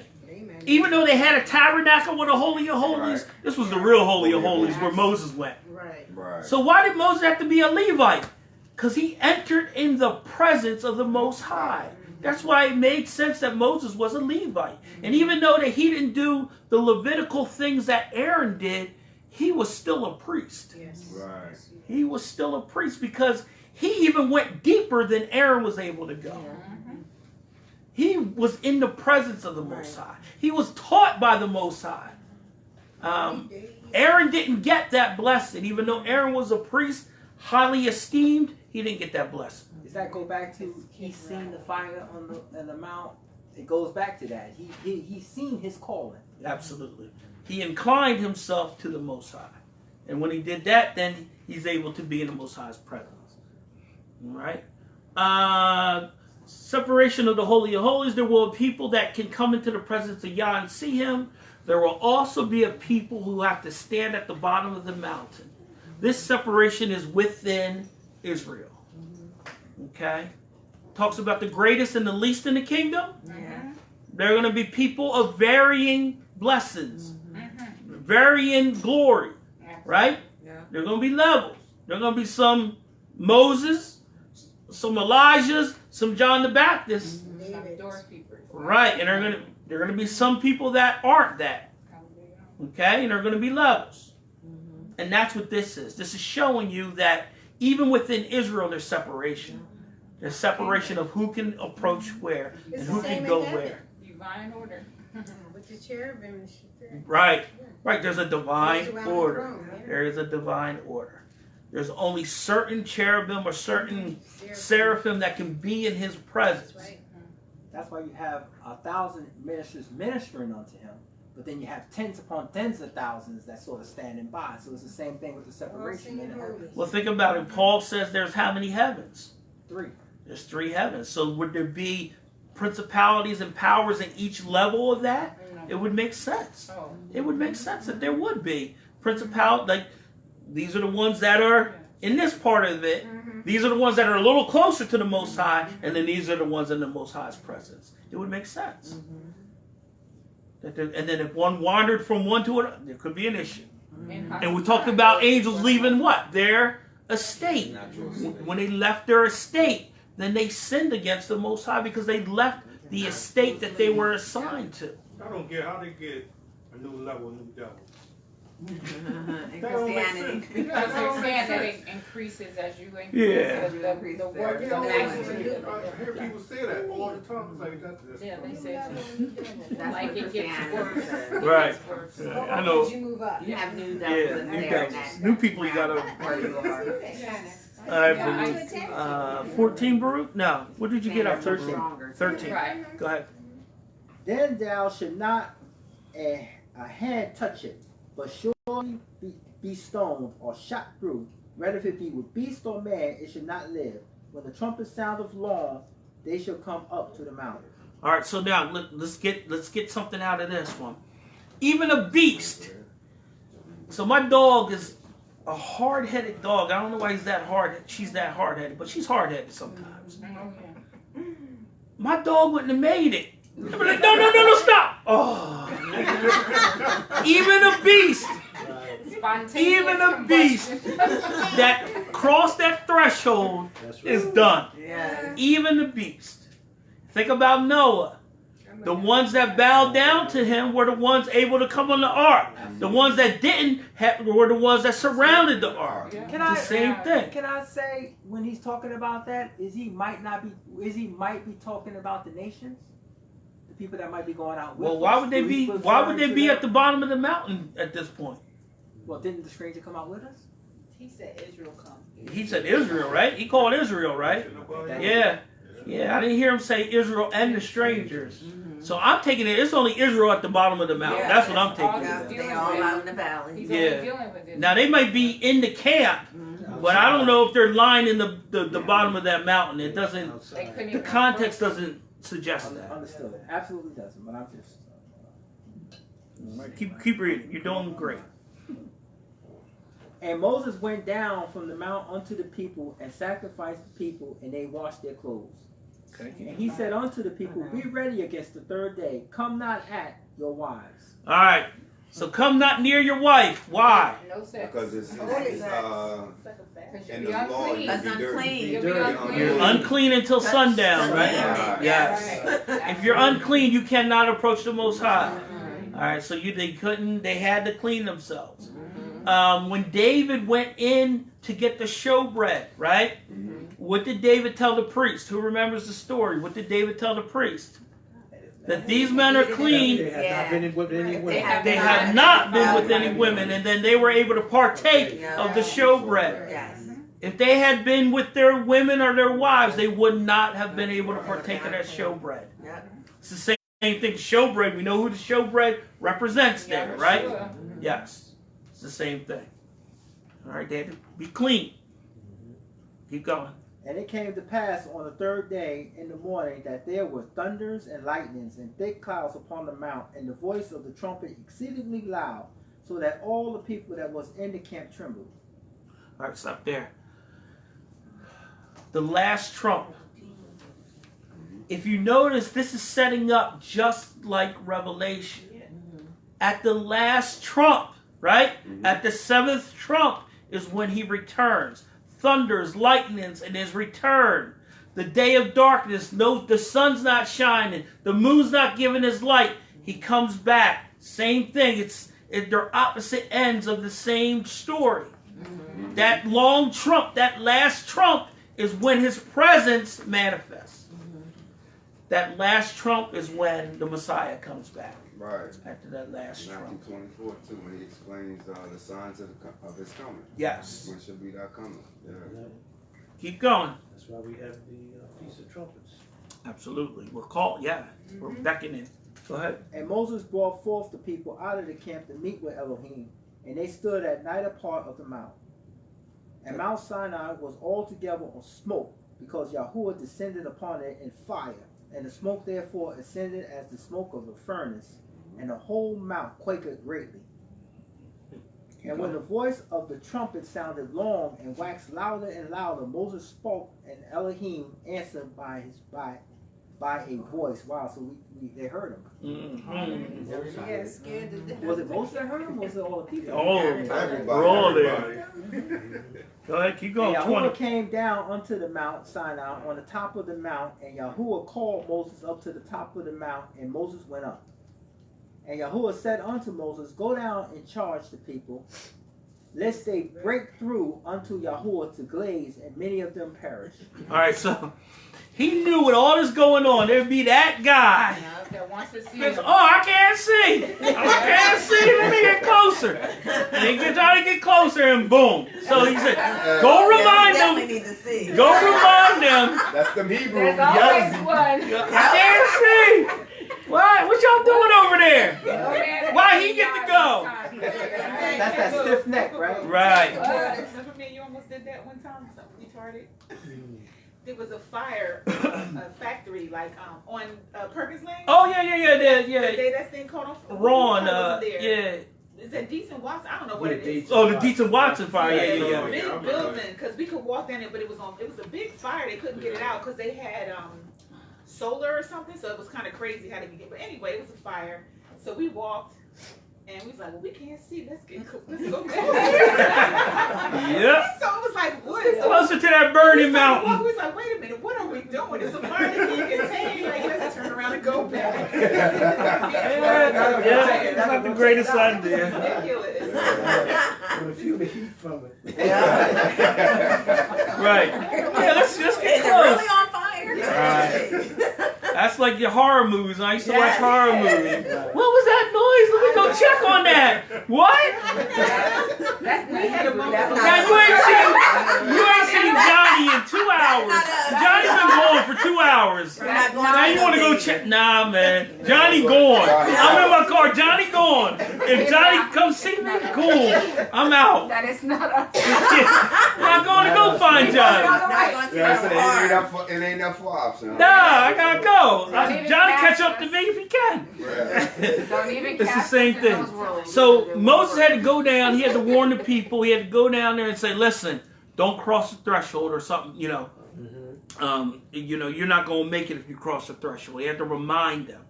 even though they had a tabernacle with a Holy of Holies, this was the real Holy of Holies where Moses went. Right. So why did Moses have to be a Levite? Because he entered in the presence of the Most High. That's why it made sense that Moses was a Levite. And even though that he didn't do the Levitical things that Aaron did, he was still a priest. Right. He was still a priest because he even went deeper than Aaron was able to go. He was in the presence of the Most High. He was taught by the Most High. Aaron didn't get that blessing. Even though Aaron was a priest, highly esteemed, he didn't get that blessing. Does that go back to he seen the fire on the mount? It goes back to that. He seen his calling. Absolutely. He inclined himself to the Most High. And when he did that, then he's able to be in the Most High's presence. All right? Separation of the Holy of Holies. There will be people that can come into the presence of Yah and see him. There will also be a people who have to stand at the bottom of the mountain. This separation is within Israel. Okay? Talks about the greatest and the least in the kingdom. There are going to be people of varying blessings, varying glory, right? There are going to be levels. There are going to be some Moses, some Elijahs, some John the Baptist. Some doorkeepers. Right, and there are gonna be some people that aren't that. Okay, and there are gonna be levels. And that's what this is. This is showing you that even within Israel there's separation. There's separation of who can approach where and who can go where. Divine order. With the cherubim and shit. Right. Right. There's a divine order. There is a divine order. There's only certain cherubim or certain seraphim that can be in his presence. That's why you have 1,000 ministers ministering unto him, but then you have tens upon tens of thousands that sort of standing by. So it's the same thing with the separation in the heavens. Well, think about it. Paul says there's how many heavens? 3. There's 3 heavens. So would there be principalities and powers in each level of that? It would make sense. It would make sense that there would be principalities. Like, these are the ones that are in this part of it. These are the ones that are a little closer to the Most High, and then these are the ones in the Most High's presence. It would make sense. And then if one wandered from one to another, there could be an issue. And we talked about angels leaving what? Their estate. When they left their estate, then they sinned against the Most High because they left the estate that they were assigned to. I don't get how they get a new level, new devil. In Christianity. Because they're saying that it increases as you increase Yeah. the work You of know, the I master. hear people say that all the time. It's like that's Yeah, they say That's like what it gets Christianity worse. says. Right. It gets worse. Yeah, I know. Did you move up? You have new devils Yeah, in new there. devils. and New people you gotta. where you are. I believe 14, Baruch? No. What did you get up? 13. Stronger. 13. Right. Go ahead. Then thou should not a hand touch it, but surely be stoned or shot through. Whether it be with beast or man, it should not live. When the trumpet soundeth long, they shall come up to the mountain. All right. So now let's get something out of this one. Even a beast. So my dog is a hard-headed dog. I don't know why he's that hard. She's that hard-headed, but she's hard-headed sometimes. My dog wouldn't have made it. I'd be like, no, stop. Oh. Even a beast. Even a beast that crossed that threshold is done. Yeah. Even the beast. Think about Noah. The ones that bowed down to him were the ones able to come on the ark. The ones that didn't were the ones that surrounded the ark. It's the same thing. Can I say when he's talking about that, he might be talking about the nations? The people that might be going out with Well, us? why would they Who be? he's Why would they referring be to at the bottom of the mountain at this point? Well, didn't the stranger come out with us? He said Israel come. He said Israel, right? He called Israel, right? Yeah. I didn't hear him say Israel and the strangers. So I'm taking it. It's only Israel at the bottom of the mountain. Yeah, That's what I'm taking Yeah, it. they all out in the valley. He's Yeah. only dealing with it. Now they might be in the camp, but I don't know if they're lying in the bottom of that mountain. It doesn't. They couldn't The even context doesn't suggest that. Understood. Absolutely doesn't. But I'm just. Keep reading. You're doing great. And Moses went down from the mount unto the people and sacrificed the people, and they washed their clothes. Okay. And he said unto the people, be ready against the third day. Come not at your wives. All right. So come not near your wife. Why? No sex. Because it's in Because the law, you That's be dirty. unclean. You'll be unclean. You're unclean until sundown, right? Yes. If you're unclean, you cannot approach the Most High. All right. So they had to clean themselves. When David went in to get the showbread, right? What did David tell the priest? Who remembers the story? What did David tell the priest? That these men are clean. They have not been with any women. They have not been with any women, and then they were able to partake of the showbread. Yes. If they had been with their women or their wives, they would not have been able to partake of that showbread. Yep. It's the same thing. Showbread. We know who the showbread represents there, right? Yes. It's the same thing. All right, David. Be clean. Keep going. And it came to pass on the third day in the morning that there were thunders and lightnings and thick clouds upon the mount, and the voice of the trumpet exceedingly loud, so that all the people that was in the camp trembled. All right, stop there. The last trump. If you notice, this is setting up just like Revelation. At the last trump, right? At the 7th trump is when he returns. Thunders, lightnings, and his return. the day of darkness, no, the sun's not shining, the moon's not giving his light. He comes back. Same thing. They're opposite ends of the same story. Mm-hmm. That long trump, that last trump, is when his presence manifests. Mm-hmm. That last trump is when the Messiah comes back. Right. After that last trump. Matthew 24 too, when he explains the signs of his coming. Yes. When should be that coming? Yeah. Keep going. That's why we have the Feast of Trumpets. Absolutely. We're called, we're beckoning. Go ahead. And Moses brought forth the people out of the camp to meet with Elohim, and they stood at neither part of the mount. And Mount Sinai was altogether on smoke, because Yahuwah descended upon it in fire, and the smoke therefore ascended as the smoke of a furnace, and the whole mount quaked greatly. And when the voice of the trumpet sounded long and waxed louder and louder, Moses spoke, and Elohim answered by a voice. Wow, so they heard him. Mm-hmm. Yeah, scared to death. Was it Moses that heard him, or was it all the people? Oh, we're all there. Go ahead, keep going. And Yahuwah 20. came down unto the Mount Sinai on the top of the mount, and Yahuwah called Moses up to the top of the mount, and Moses went up. And Yahuwah said unto Moses, Go down and charge the people, lest they break through unto Yahuwah to glaze, and many of them perish. All right, so he knew with all this going on, there'd be that guy. That wants to see Says, him. oh, I can't see. I can't see. Let me get closer. And he trying to get closer, and boom. So he said, go remind them. Need to see. Go remind them. That's them Hebrew. There's always one. I can't see. What y'all doing over there? Why he get to go? That's that stiff neck, right? Right. Remember me? You almost did that one time. Something retarded. There was a fire, a factory, like on Perkins Lane. Oh yeah. The day that thing caught on fire. Ron, there. yeah. Is that Decent Watson? I don't know what it is. Oh, the Decent Watson fire. Yeah. Big building, because we could walk down there, but it was a big fire. They couldn't get it out because they had solar or something, so it was kind of crazy how they could get. But anyway, it was a fire. So we walked, and we was like, well, we can't see. Let's go back. Yep. So it was like, what is Closer to that burning mountain. We was like, wait a minute, what are we doing? It's a fire that can't contain. Like, let's turn around and go back. Yeah, that's not the greatest idea. Ridiculous. Want to feel the heat from it. Right. Yeah, let's get Is it close. really on fire? Right. That's like your horror movies. I used to watch horror movies. What was that noise? Let me go check on that. What? Now you ain't seen Johnny in 2 hours. Johnny's been gone for 2 hours. Now you want to go check? Nah, man. Johnny gone. I'm in my car. Johnny gone. If Johnny comes see me, cool. I'm out. That is not us. I'm going to go find Johnny. It ain't that far, son. Nah, I gotta go. Johnny catch up to me if he can. Don't even It's the same thing. So Moses had to go down. He had to warn the people. He had to go down there and say, "Listen, don't cross the threshold or something. You're not gonna make it if you cross the threshold." He had to remind them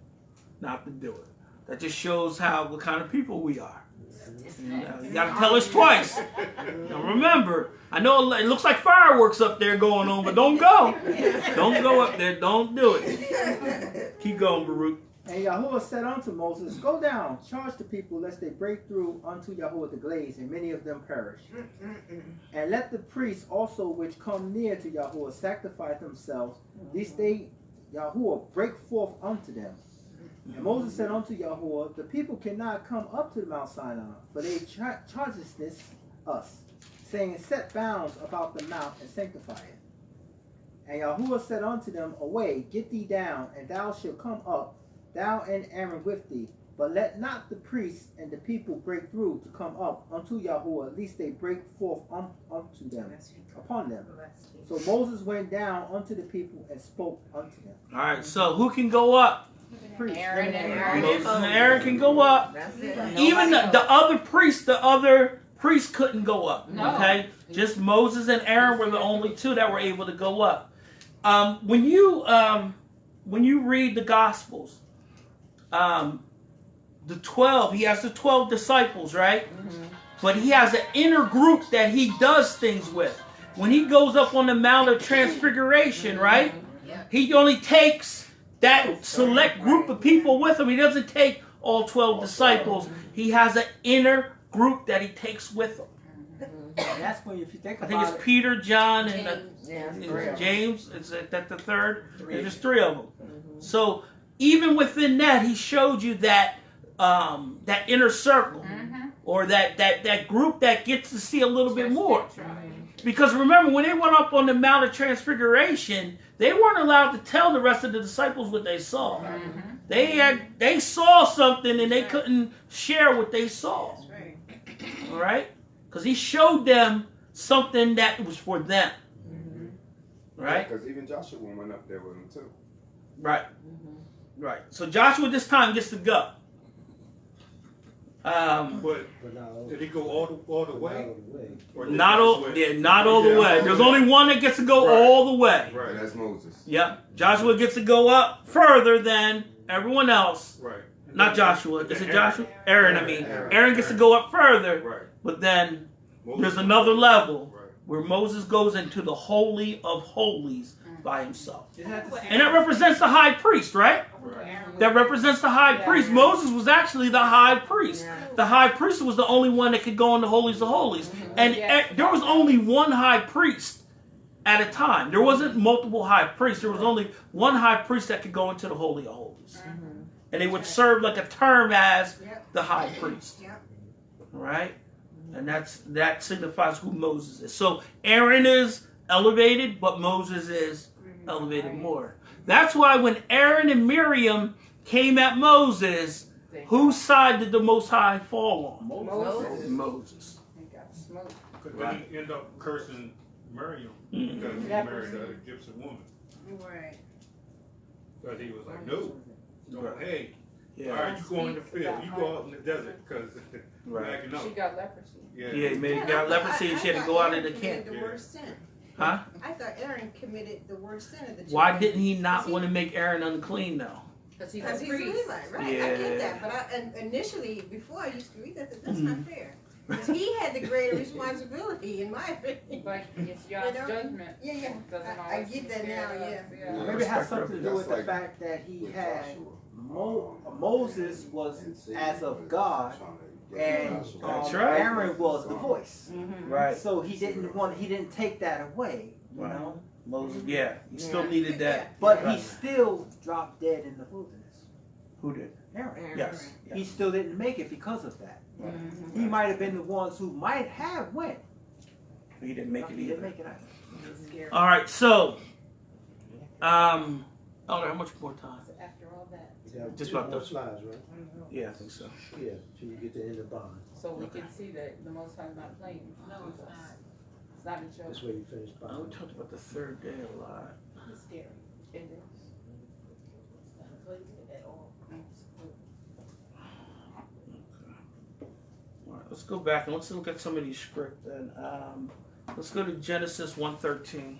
not to do it. That just shows what kind of people we are. You gotta tell us twice. Now remember, I know it looks like fireworks up there going on, but don't go. Don't go up there. Don't do it. Keep going, Baruch. And Yahuwah said unto Moses, Go down, charge the people, lest they break through unto Yahuwah the glaze, and many of them perish. And let the priests also which come near to Yahuwah sanctify themselves, lest they, Yahuwah, break forth unto them. And Moses said unto Yahuwah, The people cannot come up to the Mount Sinai, for they chargest us, saying, Set bounds about the mount and sanctify it. And Yahuwah said unto them, Away, get thee down, and thou shalt come up, thou and Aaron with thee. But let not the priests and the people break through to come up unto Yahuwah, lest they break forth unto them, upon them. So Moses went down unto the people and spoke unto them. All right, so who can go up? Aaron and Aaron. Moses and Aaron can go up. That's it. Even the other priests couldn't go up. No. Okay, just Moses and Aaron were the only two that were able to go up. When you read the Gospels, the 12, he has the 12 disciples, right? Mm-hmm. But he has an inner group that he does things with. when he goes up on the Mount of Transfiguration, right? Yeah. He only takes that select group of people with him. He doesn't take all 12 disciples. He has an inner group that he takes with him. And that's when, if you think I about think it's Peter, John, and James. James. Is that the third? There's 3 of them. So even within that, he showed you that that inner circle, or that group that gets to see a little bit more. Because remember, when they went up on the Mount of Transfiguration, they weren't allowed to tell the rest of the disciples what they saw. They saw something and they couldn't share what they saw. That's right. All right? Because he showed them something that was for them. Right? Because even Joshua went up there with him too. Right. Right. So Joshua this time gets to go. But now, did he go all the way? Or did Not he all, just yeah, went- not all the way. There's only one that gets to go Right. all the way. Right. And that's Moses. Yep. Joshua gets to go up further than everyone else. Right. Not Joshua. Is it Joshua? Aaron, I mean. Aaron. Aaron gets to go up further, Right. but then Moses- there's another level Right. where Moses goes into the Holy of Holies by himself. it had to And that represents the high priest, right? That represents the high priest. Moses was actually the high priest. The high priest was the only one that could go into Holies of Holies. And there was only one high priest at a time. There wasn't multiple high priests. There was only one high priest that could go into the Holy of Holies. And they would serve like a term as the high priest. Yep. All right? And that signifies who Moses is. So Aaron is elevated, but Moses is elevated more. That's why when Aaron and Miriam came at Moses, whose side did the Most High fall on? Moses. Because then he ended up cursing Miriam Mhm. because he married an Egyptian woman. Right. Because he was like, no, hey, Yeah. all right, you go in the field, you go out in the desert because Right. backing up. She got leprosy. Yeah. Yeah, he got leprosy and she had to go out in the camp. The worst sin. Huh? I thought Aaron committed the worst sin of the children. Why didn't he not want to make Aaron unclean though? Because he Because was he's a priest. Levite, right? I Yeah. get that, but and initially, before I used to read that, that's Mhm. not fair. Because he had the greater responsibility, in my opinion. But it's God's You know? judgment. Yeah, yeah. Doesn't I always get that take now, care of yeah. us, maybe it has something to do with the That's like fact that he with had Joshua. Moses was as of God, and That's right. Aaron was the voice. Right. So he didn't take that away, you Right. know. Moses, yeah. He still needed that. But he Right. still dropped dead in the wilderness. Who did? Aaron. Yes. He still didn't make it because of that. He might have been the ones who might have went. He didn't make it He didn't either. make it either. All right, so, Elder, how much more time? So after all that, You got Just two about more those. slides, right? Yeah, I think so. Yeah, till you get to the end of bond. so we can see that the Most High is not playing. No, it's not. It's not a joke. That's where you finish We bond. talked about the third day a lot. It's scary. It is. It's not a place at all. All right, let's go back and let's look at some of these script then. Let's go to Genesis 1:13.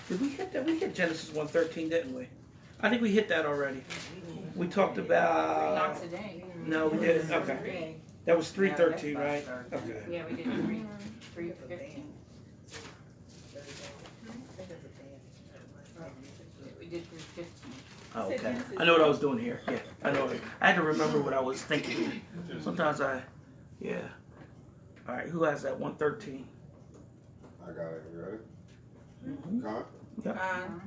Did we hit that? We hit Genesis 1:13, didn't we? I think we hit that already. We talked about. Not today. No, we didn't. Okay. That was 3:13, right? Okay. Yeah, we did 3:15. We did 3:15. Oh, okay. I know what I was doing here. Yeah, I know. I had to remember what I was thinking. Sometimes yeah. All right, who has that 1:13? I got it. You ready? Mhm. Con?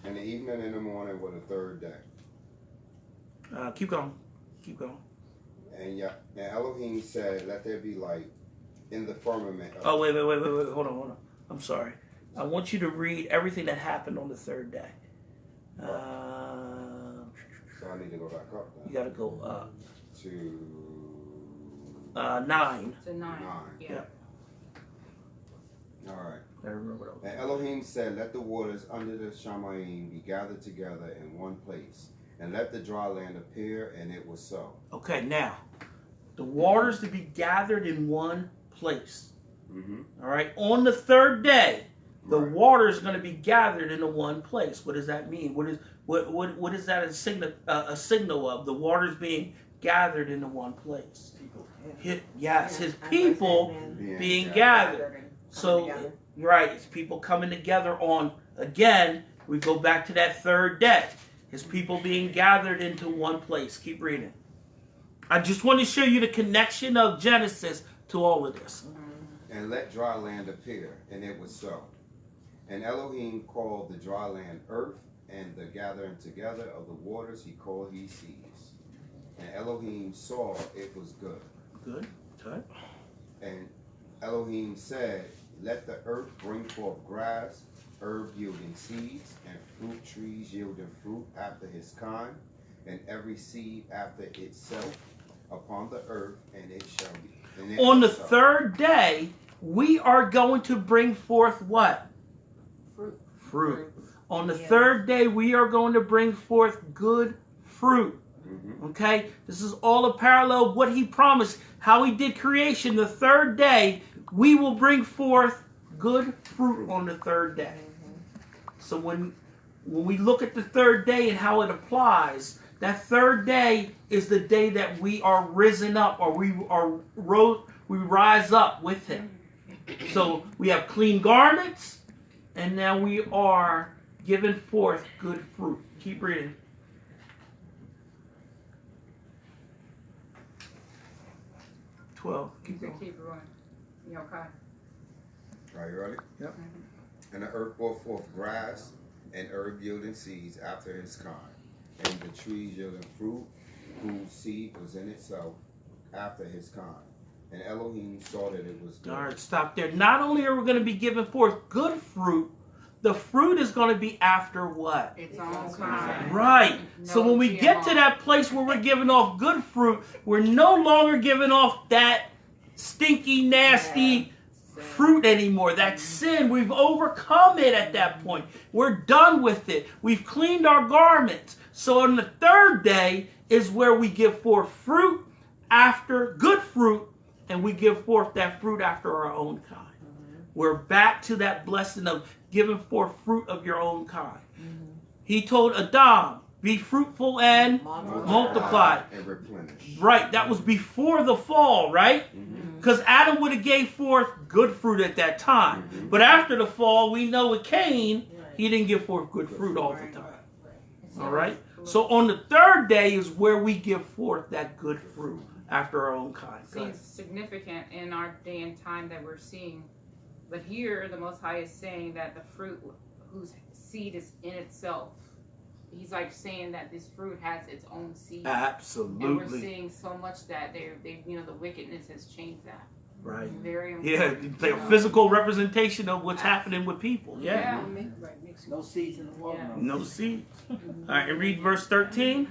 In the evening and in the morning were the third day. Keep going. Keep going. And Elohim said, let there be light in the firmament. Oh, wait. Hold on. I'm sorry. I want you to read everything that happened on the third day. So I need to go back up You then. got to go up. To 9. To 9. 9. Yeah. All right. I remember what I was. And Elohim said, let the waters under the Shamayim be gathered together in one place, and let the dry land appear, and it was so. Okay, now, the waters to be gathered in one place. Mm-hmm. All right, on the third day, the Right. water is going to be gathered into one place. What does that mean? What What is that a signal of? The waters being gathered into one place. His people being gathered. So, right, it's people coming together on, again, we go back to that third day. His people being gathered into one place. Keep reading. I just want to show you the connection of Genesis to all of this. And let dry land appear, and it was so. And Elohim called the dry land earth, and the gathering together of the waters he called he seas. And Elohim saw it was good. Good. Good. And Elohim said, let the earth bring forth grass, herb yielding seeds, and fruit trees yielding fruit after his kind, and every seed after itself upon the earth, and it shall be. And it On the so. third day, we are going to bring forth what? Fruit. On the third day, we are going to bring forth good fruit. Okay? This is all a parallel of what he promised, how he did creation. The third day, we will bring forth good fruit on the third day. So when we look at the third day and how it applies, that third day is the day that we are risen up, or we rise up with him. So we have clean garments, and now we are given forth good fruit. Keep reading. Keep going. Okay. Are you ready? Yep. And the earth brought forth grass and herb yielding seeds after his kind, and the trees yielding fruit, whose seed was in itself after his kind. And Elohim saw that it was good. All right, stop there. Not only are we going to be given forth good fruit, the fruit is going to be after what? Its own kind. Right. No So when we get to that place where we're giving off good fruit, we're no longer giving off that stinky, nasty fruit anymore. That sin, we've overcome it at that point. We're done with it. We've cleaned our garments. So on the third day is where we give forth fruit after good fruit, and we give forth that fruit after our own kind. We're back to that blessing of giving forth fruit of your own kind. He told Adam, be fruitful and multiply. And replenish. Right, that was before the fall, right? Because Adam would have gave forth good fruit at that time. But after the fall, we know with Cain, he didn't give forth good fruit all the time. All right? So on the third day is where we give forth that good fruit after our own kind. Seems significant in our day and time that we're seeing. But here, the Most High is saying that the fruit whose seed is in itself, he's like saying that this fruit has its own seed. Absolutely. And we're seeing so much that they the wickedness has changed that. Right. Very Yeah, important. it's a physical representation of what's happening with people. Yeah. No seeds in the water. No seeds. All right, and read verse 13.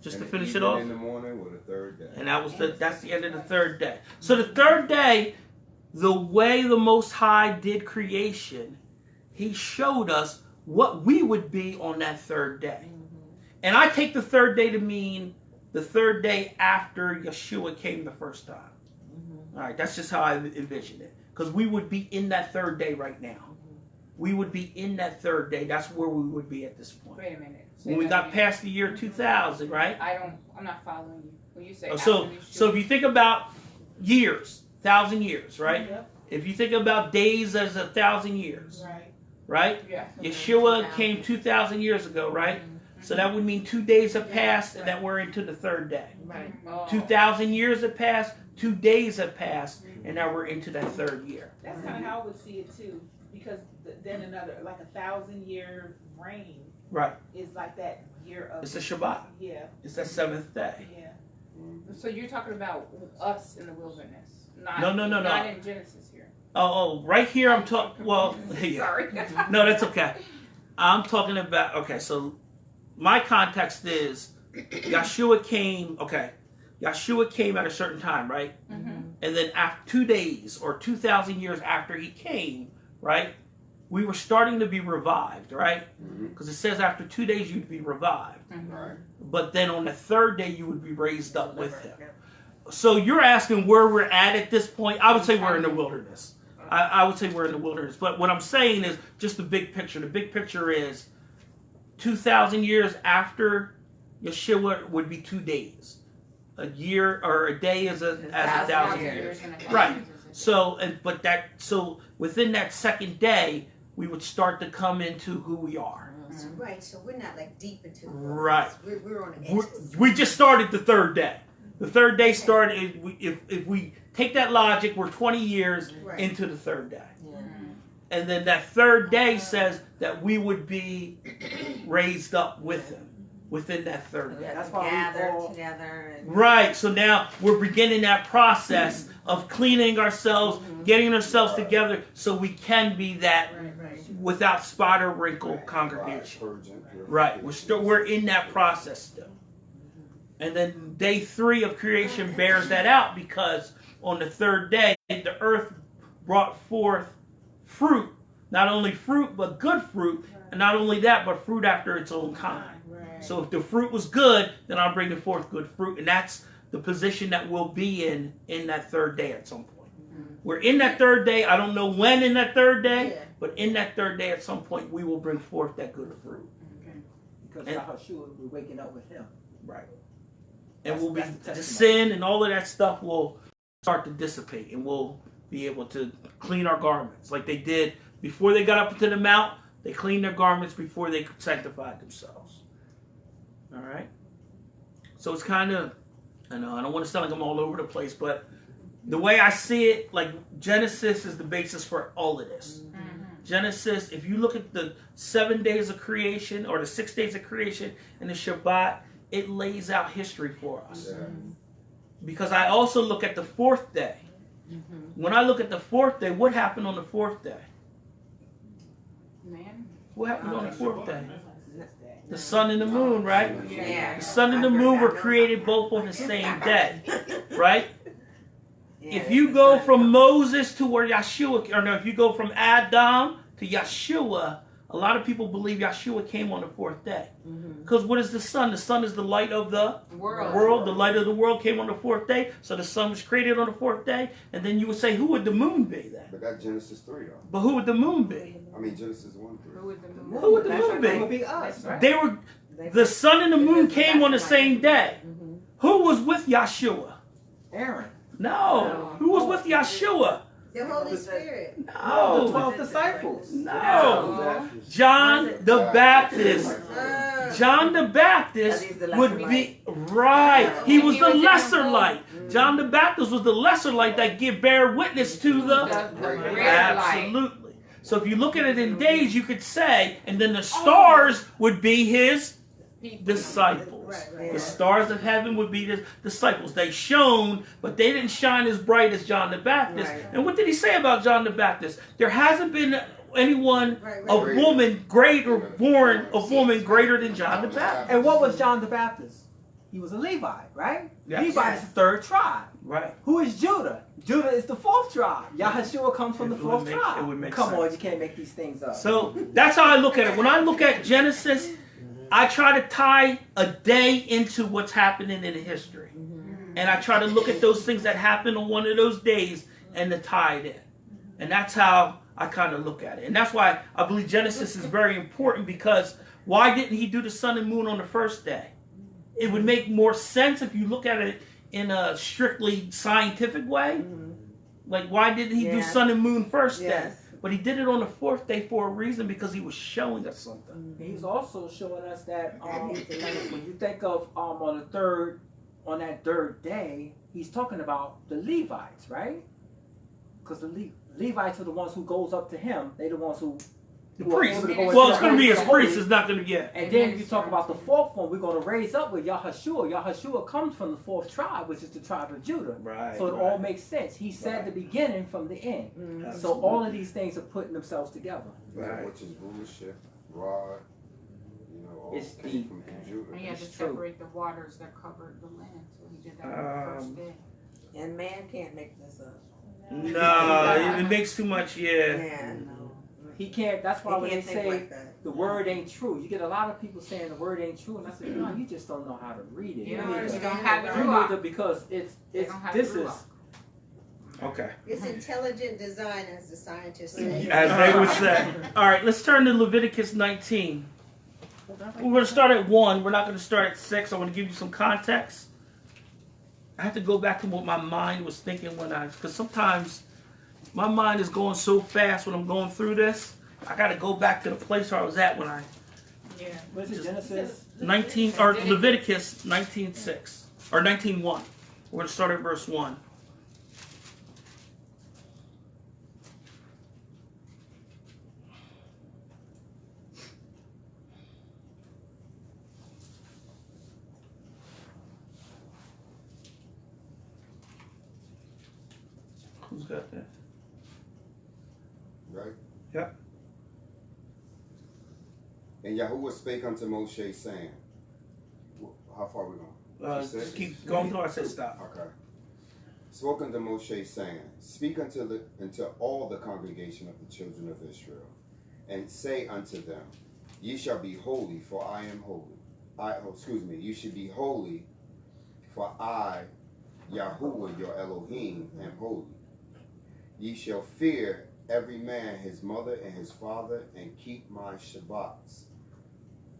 Just to And finish it evening off. in the morning with the third day. And that's the end of the third day. So the third day, the way the Most High did creation, he showed us what we would be on that third day. And I take the third day to mean the third day after Yeshua came the first time. All right, that's just how I envision it. Because we would be in that third day right now. We would be in that third day. That's where we would be at this point. Wait a minute. When we got past the year 2000, right? I'm not following you. When you say So if you think about years, 1,000 years, right? Yep. If you think about days as 1,000 years, Right. right? Yeah. Yeshua came 2,000 years ago, right? So that would mean 2 days have passed and that we're into the third day. Right. Oh. 2,000 years have passed, 2 days have passed, and now we're into that third year. That's kind of how I would see it too, because then another like 1,000-year reign Right. is like that year of. It's the Shabbat. Yeah. It's that seventh day. Yeah. So you're talking about us in the wilderness, not No. not in Genesis here. Oh, right here I'm talking, well, yeah. Sorry. No, that's okay. I'm talking about, okay, so my context is Yeshua came at a certain time, right? And then after 2 days or 2,000 years after he came, right, we were starting to be revived, right? Because it says after 2 days you'd be revived. Right. But then on the third day you would be raised up with him. So you're asking where we're at this point. I would say we're in the wilderness. I would say we're in the wilderness. But what I'm saying is just the big picture. The big picture is 2,000 years after Yeshua would be 2 days. A year or a day is as 1,000 years. Right. So so within that second day, we would start to come into who we are. Right, so we're not like deep into the Right. We're on the edges. We just started the third day. The third day started, if we take that logic, we're 20 years into the third day. And then that third day says that we would be raised up with him within that third day. That's why we gather together. Right. So now we're beginning that process of cleaning ourselves, getting ourselves together so we can be that without spot or wrinkle congregation. Right. We're in that process still. And then day 3 of creation bears that out, because on the third day, the earth brought forth fruit. Not only fruit, but good fruit. And not only that, but fruit after its own kind. So if the fruit was good, then I'll bring forth good fruit. And that's the position that we'll be in that third day at some point. We're in that third day. I don't know when in that third day, but in that third day at some point, we will bring forth that good fruit. Because Yahushua, we're waking up with him. Right. And we'll be, the sin and all of that stuff will start to dissipate, and we'll be able to clean our garments like they did before they got up into the mount. They cleaned their garments before they sanctified themselves. All right. So it's kind of, I know I don't want to sound like I'm all over the place, but the way I see it, like Genesis is the basis for all of this. Genesis, if you look at the 7 days of creation or the 6 days of creation and the Shabbat, it lays out history for us. Because I also look at the 4th day. When I look at the 4th day, what happened on the 4th day? What happened on the 4th day? The sun and the moon, right? Yeah. The sun and the moon were created both on the same day, right? If you go from Moses to where Yeshua, or no, if you go from Adam to Yeshua, a lot of people believe Yeshua came on the 4th day. Because what is the sun? The sun is the light of the world. The light of the world came on the 4th day. So the sun was created on the 4th day. And then you would say, who would the moon be then? But that's Genesis 3 though. But who would the moon be? I mean Genesis 1, 3. Who would the moon Who would the moon be? It would be us, right? They were, the sun and the moon came on the same day. Who was with Yeshua? Aaron. No. Who was with Yeshua? The Holy Spirit. No, the No. 12 disciples. No. John the Baptist. John the Baptist would be, right. He was the lesser light. John the Baptist was the lesser light that bear witness to the absolutely. So if you look at it in days, you could say, and then the stars would be his disciples. The stars of heaven would be the disciples. They shone, but they didn't shine as bright as John the Baptist. And what did he say about John the Baptist? There hasn't been anyone, a woman born of woman greater than John the Baptist. And what was John the Baptist? He was a Levite, right? Yes. Levite is the 3rd tribe. Right. Who is Judah? Judah is the 4th tribe. Yahushua comes from the 4th tribe. It would make Come sense. on, you can't make these things up. So that's how I look at it. When I look at Genesis, I try to tie a day into what's happening in history. And I try to look at those things that happened on one of those days and to tie it in. And that's how I kind of look at it. And that's why I believe Genesis is very important, because why didn't he do the sun and moon on the 1st day? It would make more sense if you look at it in a strictly scientific way. Like, why didn't he do sun and moon first day? But he did it on the 4th day for a reason, because he was showing us something. He's also showing us that when you think of on that 3rd day, he's talking about the Levites, right? Because the Levites are the ones who goes up to him. They're the ones who The priest. Well, it's going to be his priest. It's not going to get. And then you talk about the 4th one. We're going to raise up with Yahushua. Yahushua comes from the 4th tribe, which is the tribe of Judah. Right. So it all makes sense. He said the beginning from the end. So all of these things are putting themselves together. Right. Which is rulership, rod, all It's came from Judah. And he had to separate the waters that covered the land. So he did that on the 1st day. And man can't make this up. No, it makes too much. Yeah. He can't. That's why when they say like the word ain't true, you get a lot of people saying the word ain't true, and I say, no, you just don't know how to read it. You need don't to- have the you ruach. need to, because it's don't have this the is ruach. Okay. It's intelligent design, as the scientists say. As they would say. All right, let's turn to Leviticus 19. We're going to start at 1. We're not going to start at 6. I want to give you some context. I have to go back to what my mind was thinking because sometimes my mind is going so fast when I'm going through this. I got to go back to the place where I was at when I. Yeah. What's it, Genesis? 19 or Leviticus 19:6 or 19:1. We're going to start at verse 1. Who's got that? Right? Yep. And Yahuwah spake unto Moshe, saying, how far are we going? Just keep going until I say stop. Okay. Spoke unto Moshe, saying, speak unto all the congregation of the children of Israel, and say unto them, ye shall be holy, for I am holy. You should be holy, for I, Yahuwah, your Elohim, am holy. Ye shall fear every man his mother and his father, and keep my Shabbats.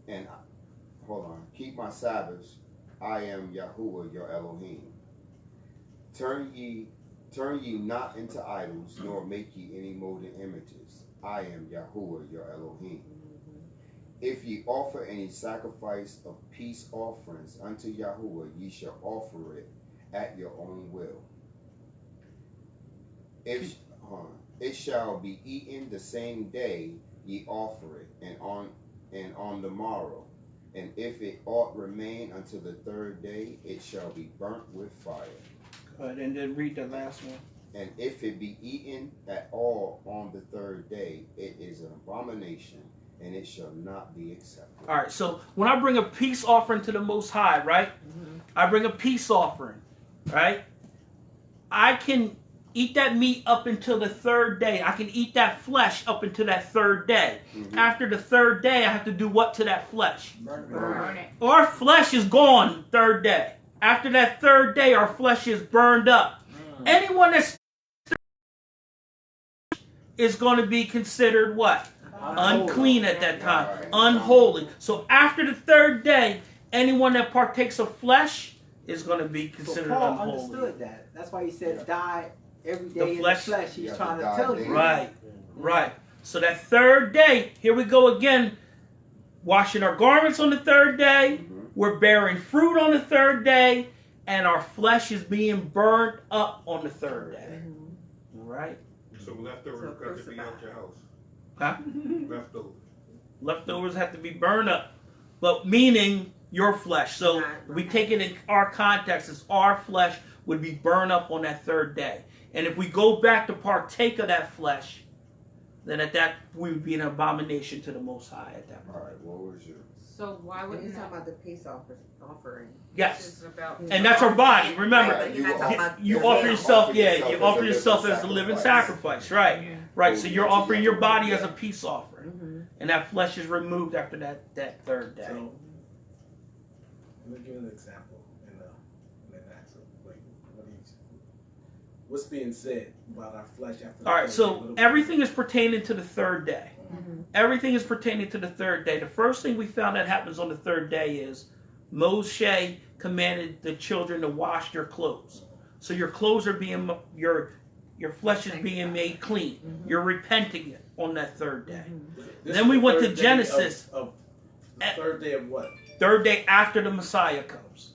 And, keep my Sabbaths. I am Yahuwah, your Elohim. Turn ye not into idols, nor make ye any molten images. I am Yahuwah, your Elohim. If ye offer any sacrifice of peace offerings unto Yahuwah, ye shall offer it at your own will. It shall be eaten the same day ye offer it, and on the morrow. And if it ought remain until the third day, it shall be burnt with fire. Go ahead and then read the last one. And if it be eaten at all on the third day, it is an abomination, and it shall not be accepted. All right, so when I bring a peace offering to the Most High, right? Mm-hmm. I bring a peace offering, right? I can eat that meat up until the third day. I can eat that flesh up until that third day. Mm-hmm. After the third day, I have to do what to that flesh? Burn it. Our flesh is gone third day. After that third day, our flesh is burned up. Anyone that's is going to be considered what? Unclean at that time. Unholy. So after the third day, anyone that partakes of flesh is going to be considered Paul unholy. Understood that. That's why he said die every day in the flesh. He's trying to tell you. Right. So that third day, here we go again. Washing our garments on the third day. Mm-hmm. We're bearing fruit on the third day. And our flesh is being burned up on the third day. Mm-hmm. Right? So leftovers got to be out your house. Huh? Leftovers. Leftovers have to be burned up. But meaning your flesh. So we take it in our context as our flesh would be burned up on that third day. And if we go back to partake of that flesh, then at that we would be an abomination to the Most High at that point. All right, what was your... So why would you talk about the peace offering? Yes, and that's our body. Remember, you offer yourself. Yeah, you offer yourself as a living sacrifice. Right, right. So you're offering your body as a peace offering, and that flesh is removed after that third day. So, let me give an example in the natural. Like, what's being said about our flesh after? All right, so everything is pertaining to the third day. Mm-hmm. Everything is pertaining to the third day. The first thing we found that happens on the third day is Moshe commanded the children to wash their clothes. So your clothes are being, your flesh is being made clean. Mm-hmm. You're repenting it on that third day. Mm-hmm. Then we went to Genesis. The third day of what? Third day after the Messiah comes.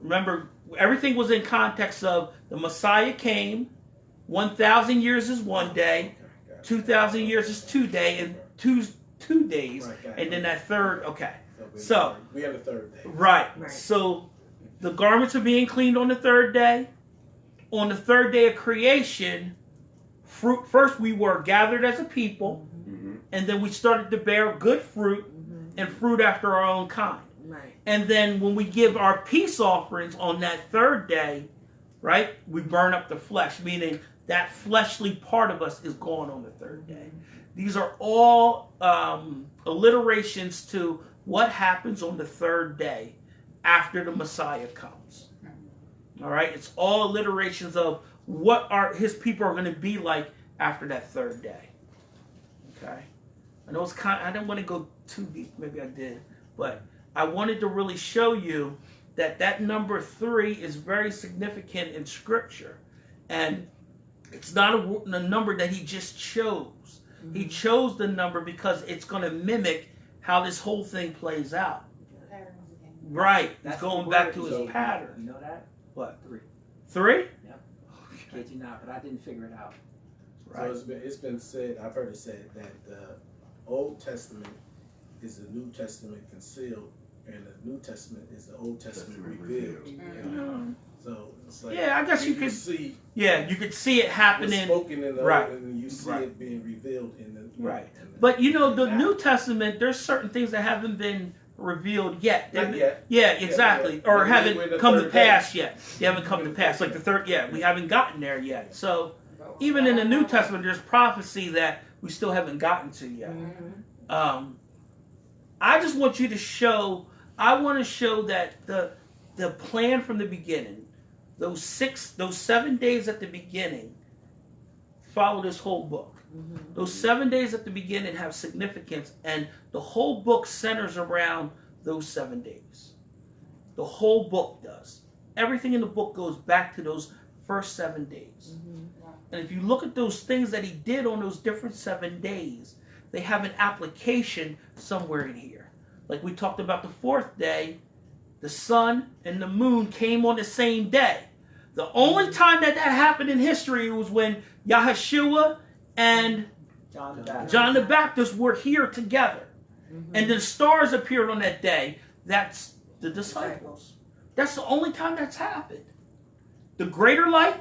Remember, everything was in context of the Messiah came, 1,000 years is one day, 2,000 years is 2 days, and two days, and then that third, okay. So we have the third day. Right. So the garments are being cleaned on the third day. On the third day of creation, fruit. First we were gathered as a people, and then we started to bear good fruit and fruit after our own kind. Right. And then when we give our peace offerings on that third day, right, we burn up the flesh, meaning that fleshly part of us is gone on the third day. These are all alliterations to what happens on the third day after the Messiah comes. All right? It's all alliterations of what his people are going to be like after that third day. Okay? I know it's I don't want to go too deep. Maybe I did. But I wanted to really show you that number 3 is very significant in Scripture. And it's not a number that he just chose. He chose the number because it's going to mimic how this whole thing plays out. Right. He's going back to his pattern. You know that? What? 3. 3? Yep. Kid you not, but I didn't figure it out. Right. So it's been said, I've heard it said that the Old Testament is the New Testament concealed, and the New Testament is the Old Testament revealed. So it's like, yeah, I guess you could see. Yeah, you could see it happening. Spoken in the right. Old, and you see it being revealed in the right. But you know, the New Testament, there's certain things that haven't been revealed yet. Not yet. Yeah, exactly. Yeah. Or We're haven't come to third pass day. yet. They haven't come to pass. Like the third, we haven't gotten there yet. So even in the New Testament, there's prophecy that we still haven't gotten to yet. I just want you to show, I want to show that the plan from the beginning, those 7 days at the beginning, follow this whole book. Those 7 days at the beginning have significance, and the whole book centers around those 7 days. The whole book does. Everything in the book goes back to those first 7 days. And if you look at those things that he did on those different 7 days, they have an application somewhere in here. Like we talked about the 4th day, the sun and the moon came on the same day. The only time that happened in history was when Yahushua and John the Baptist were here together. And the stars appeared on that day. That's the disciples. That's the only time that's happened. The greater light,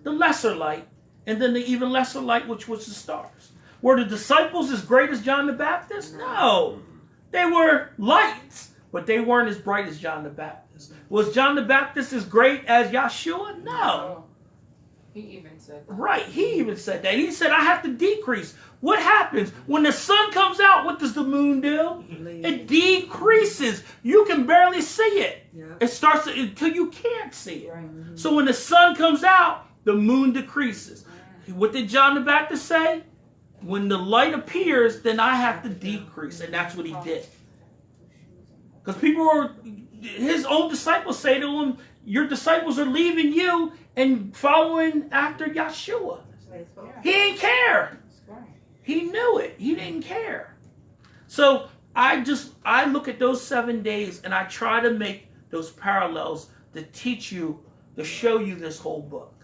the lesser light, and then the even lesser light, which was the stars. Were the disciples as great as John the Baptist? No. They were lights, but they weren't as bright as John the Baptist. Was John the Baptist as great as Yahshua? No. He even said that. Right, he even said that. He said, I have to decrease. What happens? When the sun comes out, what does the moon do? It decreases. You can barely see it. It starts until you can't see it. So when the sun comes out, the moon decreases. What did John the Baptist say? When the light appears, then I have to decrease. And that's what he did. Because his own disciples say to him, your disciples are leaving you and following after Yahshua. He didn't care. He knew it. He didn't care. So I look at those 7 days and I try to make those parallels to teach you, to show you this whole book.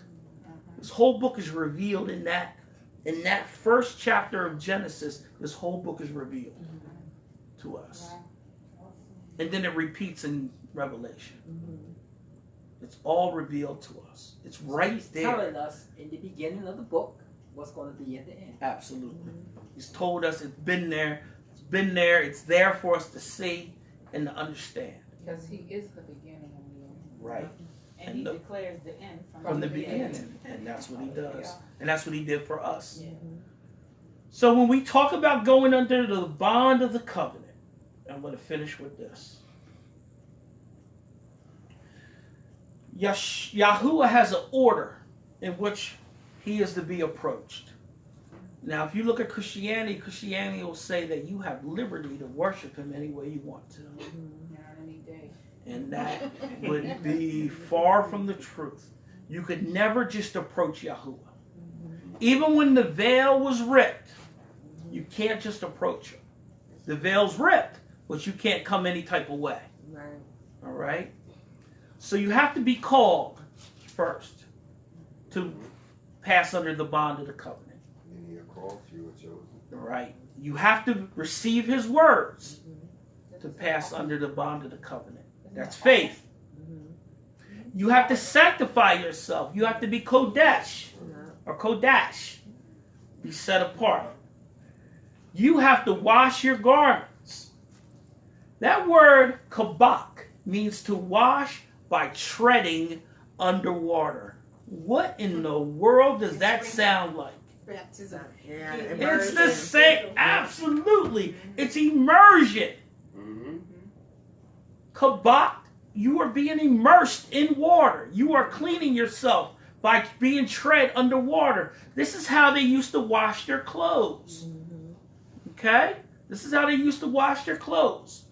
This whole book is revealed in that first chapter of Genesis. This whole book is revealed to us. And then it repeats in Revelation. It's all revealed to us. It's right there. He's telling us in the beginning of the book what's going to be at the end. Absolutely. He's told us it's been there. It's been there. It's there for us to see and to understand. Because he is the beginning and the end. Right. And he declares the end from the beginning. And that's what he does. Yeah. And that's what he did for us. Yeah. So when we talk about going under the bond of the covenant, I'm going to finish with this. Yahuwah has an order in which he is to be approached. Now, if you look at Christianity will say that you have liberty to worship him any way you want to. Any day. And that would be far from the truth. You could never just approach Yahuwah. Even when the veil was ripped, you can't just approach him. The veil's ripped, but you can't come any type of way. All right? So you have to be called first to pass under the bond of the covenant. And you're called, few are chosen. Right. You have to receive his words to pass under the bond of the covenant. That's faith. You have to sanctify yourself. You have to be Kodesh or Kodash. Be set apart. You have to wash your garments. That word kabak means to wash by treading underwater. What in the world does that sound like? Baptism. Yeah, It's the same. Absolutely. It's immersion. Kabak, you are being immersed in water. You are cleaning yourself by being tread underwater. This is how they used to wash their clothes. Okay? This is how they used to wash their clothes.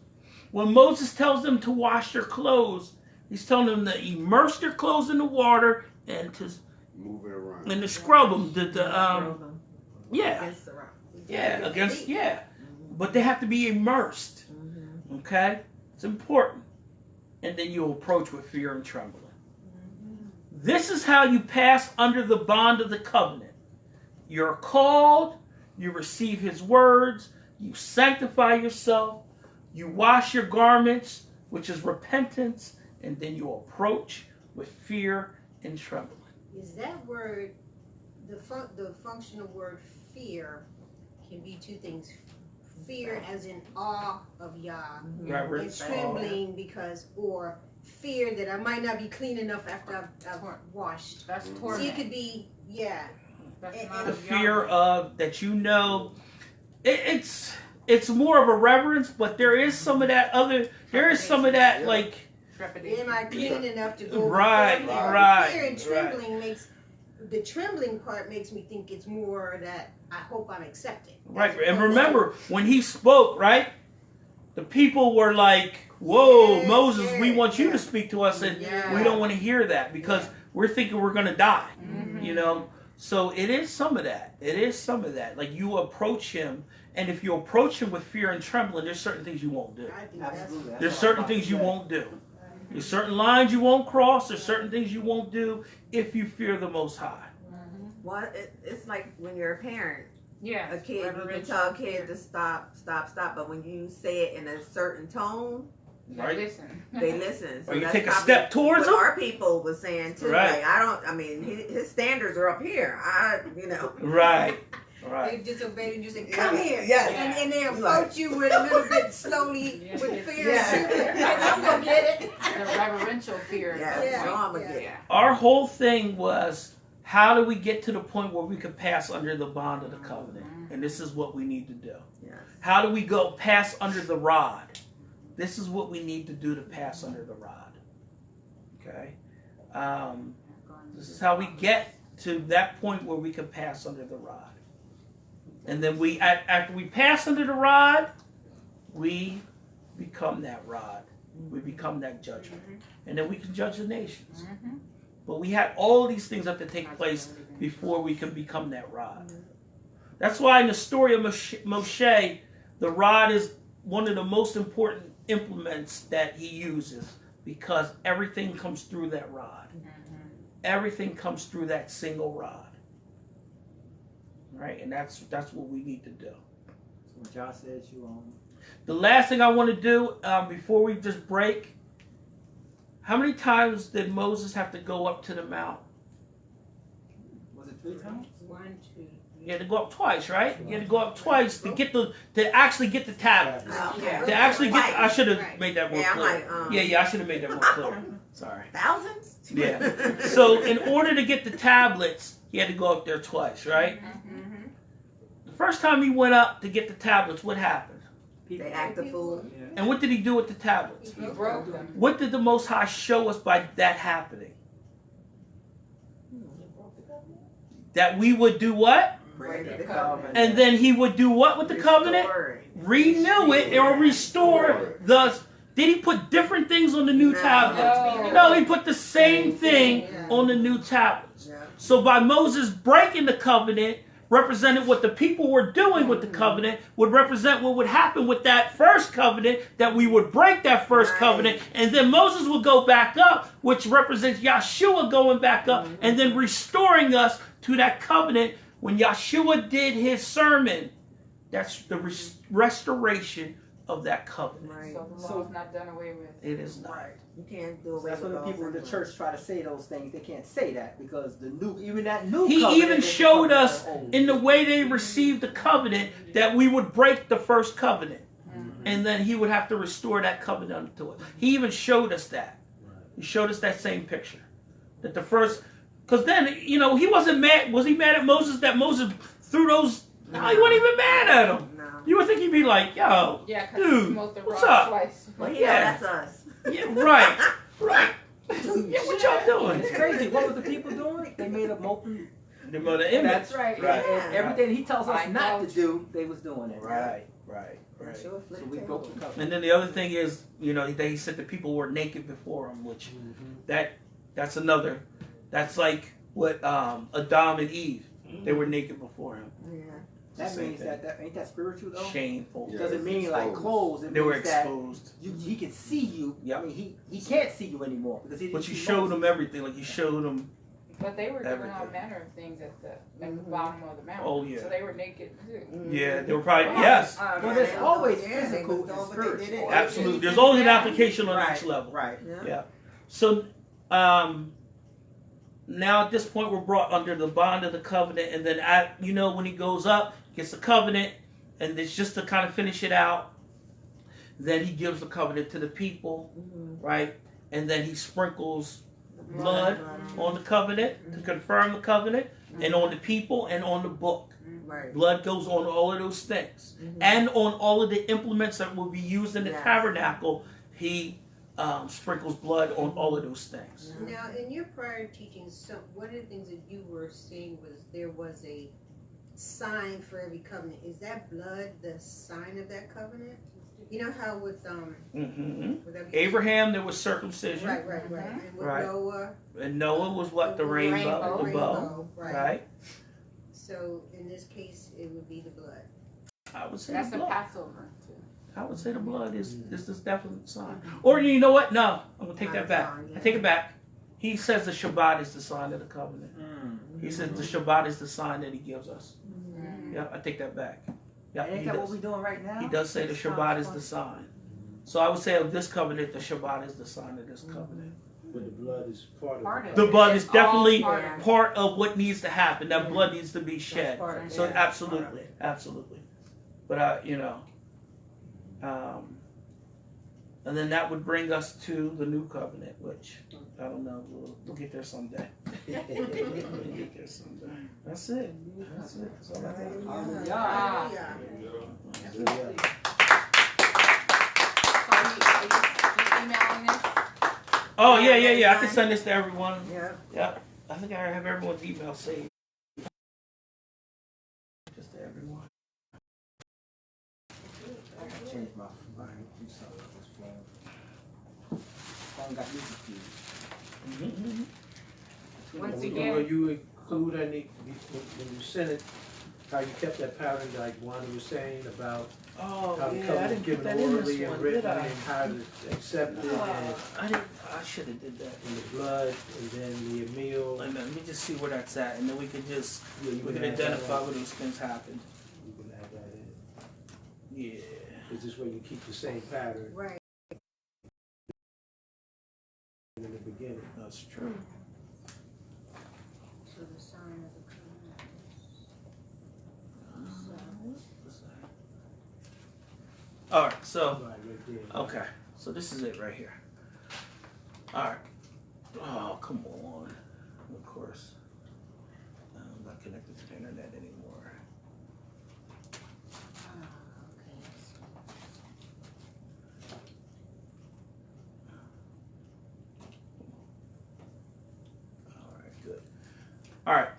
When Moses tells them to wash their clothes, he's telling them to immerse their clothes in the water and to Move it around. and to scrub them. But they have to be immersed. Okay, it's important. And then you approach with fear and trembling. This is how you pass under the bond of the covenant. You're called, you receive his words, you sanctify yourself, you wash your garments, which is repentance, and then you approach with fear and trembling. Is that word, the functional word fear can be two things. Fear as in awe of Yah, and trembling because, or fear that I might not be clean enough after I've washed. That's So torment. it could be, yeah. That's not The of fear Yahweh. of that, it's more of a reverence, but there is some of that like Am I clean enough to go Right, before Him? right, Fear and trembling makes, the trembling part makes me think it's more that I hope I'm accepted. right. And remember when he spoke, right? The people were like, "Whoa, Yes, Moses, we yes, want you to yes. speak to us, and Yeah. we don't want to hear that because we're thinking we're going to die." Mhm. You know, so it is some of that. It is some of that. Like you approach him, and if you approach him with fear and trembling, there's certain things you won't do. I think that's Absolutely. That's There's what I'm certain about to things you say. won't do. There's certain lines you won't cross. There's certain things you won't do if you fear the Most High. Well, it's like when you're a parent, Yeah. a kid, you can reverential tell a kid fear. to stop, but when you say it in a certain tone, Right. Listen. they listen. So Or you that's take a probably step towards what them. our people was saying too. Right. Like, his standards are up here. Right. They Right. disobeyed and you said, "Come here," Yes. and they approach you with a little bit slowly, Yeah. with fear Yeah. and trembling. And I'm gonna get it. The reverential fear. Yeah. Yeah. No, I'ma Yeah. get it. Yeah. Our whole thing was, how do we get to the point where we could pass under the bond of the covenant? And this is what we need to do. Yes. How do we go pass under the rod? This is what we need to do to pass under the rod. Okay? This is how we get to that point where we can pass under the rod. And then after we pass under the rod, we become that rod. We become that judgment. And then we can judge the nations. Mhm. But we had all these things have to take place before we can become that rod. That's why in the story of Moshe, the rod is one of the most important implements that he uses because everything comes through that rod. Everything comes through that single rod. Right? And that's what we need to do. So when Josh says you The last thing I want to do before we just break, how many times did Moses have to go up to the mount? was it 3 times? 1, 2. He had to go up twice, right? He had to go up twice to actually get the tablets. Yeah. To actually get, I should have Right. made that more Yeah, I'm clear. like, I should have made that more clear. Sorry. Thousands? Yeah. So in order to get the tablets, he had to go up there twice, right? The first time he went up to get the tablets, what happened? They act the fool. And what did he do with the tablets? He broke them. What did the Most High show us by that happening? That we would do what? Break the covenant. And then he would do what with the covenant? Restore it. Renew it or restore. Thus, did he put different things on the new No. tablets? No, he put the same thing on the new tablets. Yeah. So by Moses breaking the covenant, represented what the people were doing with the covenant, would represent what would happen with that first covenant, that we would break that first Right. covenant, and then Moses would go back up, which represents Yahshua going back up, and then restoring us to that covenant. When Yahshua did his sermon, that's the restoration of that covenant. Right. So the law is not done away with. It is not. You can't do So away that's with when the those people in the anyway. church try to say those things. They can't say that because even that new He covenant even is showed covenant us of old. in the way they received the covenant that we would break the first covenant. And then he would have to restore that covenant unto us. He even showed us that. He showed us that same picture. That the first, because then, he wasn't mad. Was he mad at Moses that Moses threw those? No, he wasn't even mad at him. No. You would think he'd be like, yo, Yeah, because he dude, smoked the what's rock up? twice. Well, Yeah. that's us. Yeah, right. Yeah, what y'all doing? It's crazy. What was the people doing? They made a molten. The image. That's right. Right. And everything he tells us not to Idolatry. do, they was doing it. Right. Right. Right. Sure, So flip we tables. broke the covenant. And then the other thing is, he said the people were naked before him, which that's another. That's like what Adam and Eve. They were naked before him. Yeah. That means that ain't that spiritual though? Shameful. It doesn't mean like clothes. It They were means that exposed. he can see you. Yep. I mean, he can't see you anymore because he didn't But you see showed Moses. them everything. Like you showed them. But they were doing all Everything. manner of things at the bottom of the mountain. Oh, yeah. So they were naked too. Yeah, they were probably yes. Well, there's always Yeah, they physical was and all what they did spiritual. it. Absolutely. There's always an application on Right, each level. Right. Yeah. So now at this point we're brought under the bond of the covenant, and then when he goes up, gets the covenant, and it's just to kind of finish it out. Then he gives the covenant to the people, right? And then he sprinkles blood on the covenant to confirm the covenant, and on the people and on the book. Right. Blood goes on all of those things, and on all of the implements that will be used in the tabernacle. He sprinkles blood on all of those things. Now, in your prior teachings, one of the things that you were saying was there was a sign for every covenant. Is that blood the sign of that covenant? You know how with Abraham there was circumcision, right, and with Right. Noah, and Noah was what the rainbow, the bow, right? So in this case, it would be the blood. I would say That's the the blood. Passover too. I would say the blood is this definite sign. Or you know what? No, I'm gonna take that back. I take it back. He says the Shabbat is the sign of the covenant. He says the Shabbat is the sign that he gives us. Yeah, I take that back. Yeah, Ain't that what we're doing right now? He does say the Shabbat is the sign. So I would say of this covenant, the Shabbat is the sign of this covenant. But the blood is part of it. The blood is definitely all part of it. part of what needs to happen. That blood needs to be shed. part of it. So Yeah. absolutely. But and then that would bring us to the new covenant, which I don't know. We'll get there someday. We'll get there someday. That's it. That's it. That's all I got. Hallelujah. So you emailing this? Oh yeah. I can send this to everyone. Yeah. I think I have everyone's email saved. Just to everyone. I gotta change my phone. Do something with this phone. Phone got music keys. Once Will again, you include any, when you sent it, how you kept that pattern like Wanda was saying about Oh how the yeah, I covenant didn't given put that in orally this and one, written did I? and how to accept it and I didn't. I should have did that. the blood and then the meal. Let me just see where that's at, and then we can just You we can add that identify in. where those things happened. You can add that in. Yeah. Is this where you keep the same pattern Right. in the beginning? That's true. So the sign of the covenant. All right. So. Right, right there. Okay, so this is it right here. All right. Oh, come on. Of course. I'm not connected to the internet anymore. All right, good. All right.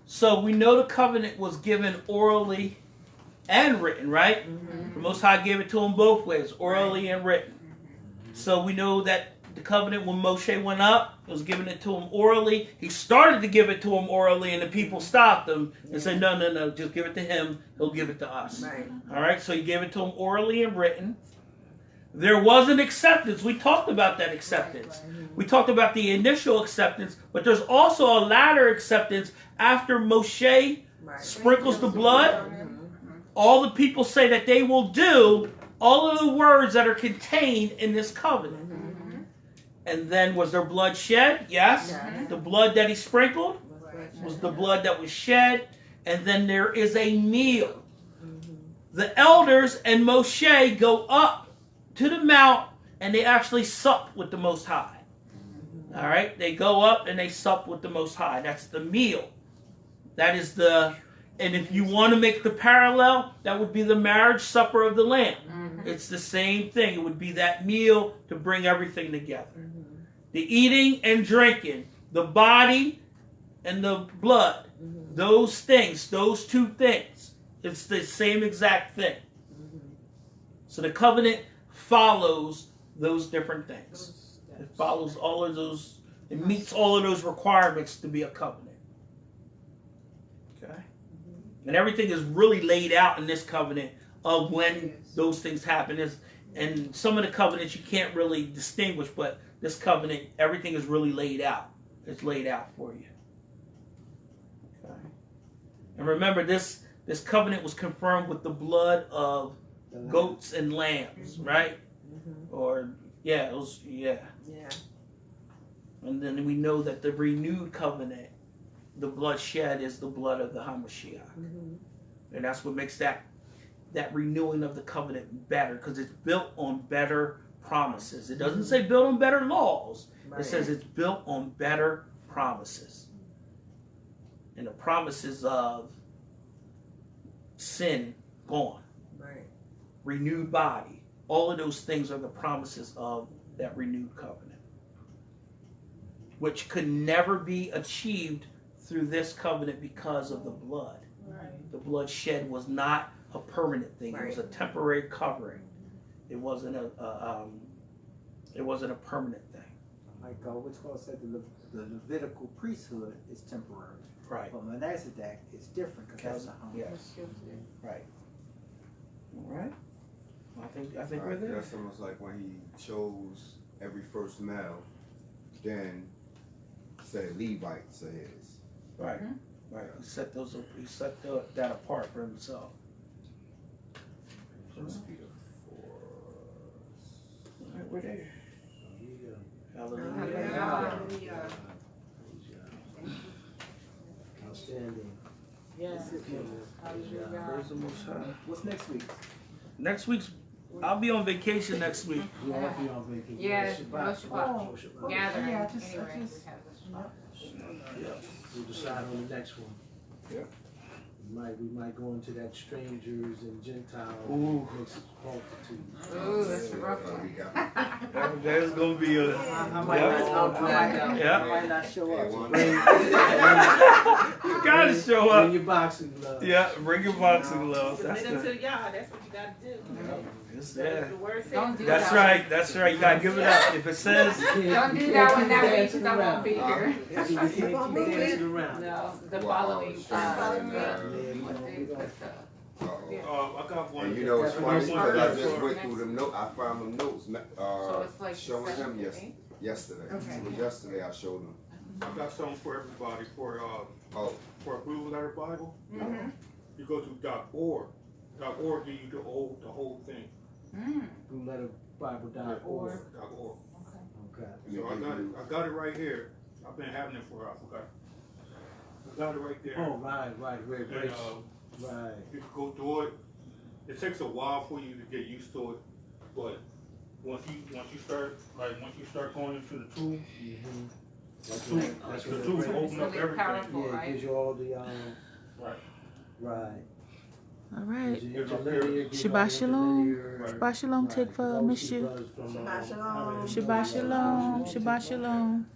So we know the covenant was given orally and written, right? The Most High gave it to him both ways, orally and written. So we know that the covenant, when Moshe went up, it was giving it to him orally. He started to give it to him orally, and the people stopped him and said, no, just give it to him. He'll give it to us. Right. All right, so he gave it to him orally and written. There was an acceptance. We talked about that acceptance. We talked about the initial acceptance, but there's also a latter acceptance after Moshe sprinkles the blood. All the people say that they will do all of the words that are contained in this covenant. And then was there blood shed? Yes. The blood that he sprinkled was the blood that was shed. And then there is a meal. The elders and Moshe go up to the mount and they actually sup with the Most High. All right? They go up and they sup with the Most High. That's the meal. That is the... And if you want to make the parallel, that would be the marriage supper of the Lamb. It's the same thing. It would be that meal to bring everything together. The eating and drinking, the body and the blood, those things, those two things, It's the same exact thing. So the covenant follows those different things. It follows all of those, it meets all of those requirements to be a covenant. Okay? And everything is really laid out in this covenant of when those things happen. And some of the covenants you can't really distinguish, but this covenant, everything is really laid out. It's laid out for you. Okay? And remember, this covenant was confirmed with the blood of goats and lambs, right? Or it was. And then we know that the renewed covenant, the blood shed, is the blood of the Hamashiach, and that's what makes that renewing of the covenant better, because it's built on better promises. It doesn't say built on better laws. It says it's built on better promises, and the promises of sin gone. Renewed body. All of those things are the promises of that renewed covenant, which could never be achieved through this covenant because of the blood. The blood shed was not a permanent thing. It was a temporary covering. It wasn't a permanent thing. Like what's called said, the Levitical priesthood is temporary. Right. But Melchizedek is different because that's a home. Yes. Right. All right. I think we're there. That's almost like when he chose every first male, then said Levites are his. Right. Right. He set that apart for himself. First Peter 4. All right, we're there. Hallelujah. Hallelujah. Outstanding. Yes. Praise the Most High. What's next week? Next week's, I'll be on vacation next week. You won't be on vacation. Yeah, Shabbat. no Shabbat. Shabbat. Gathering. Yeah, I just- Anyway, we have the Shabbat. We'll decide on the next one. Yeah. We might go into that strangers and Gentiles Ooh. mixed multitude. Ooh, that's a rough one. That's gonna be a. I might not show up. You gotta show up. Bring your boxing gloves. Yeah, bring your boxing gloves. That's Submit them good. to y'all. That's what you gotta do. It's That's there. what the word says. Don't do That's that. right. That's right. You gotta give it up. If it says, Don't do that one that week because I won't be here. Keep dancing around. No, the Wow, following. following What day? I got one. And you know, it's funny That's because I just first. went through them notes. I found them notes So it's like showing him 7th, yesterday. Okay. So yesterday I showed him. I got something for everybody for a Blue Letter Bible. Mm-hmm. You go to .org. .org gives you the whole thing. BlueLetterBible.org. Or. .org. Okay. So I got it right here. I've been having it for I forgot. I got it right there. Oh, right. Red And, Grace. Right. you can go through it. It takes a while for you to get used to it, but once you start going into the tool, the tool will open up Really everything. powerful. Yeah, it gives you all the Right. right. All right. Gives you interlinear, Gives you Shabbat all the shalom. interlinear, Shabbat shalom. right. Take for Those miss two you. brothers from, Shabbat shalom. Shabbat shalom. Shabbat shalom.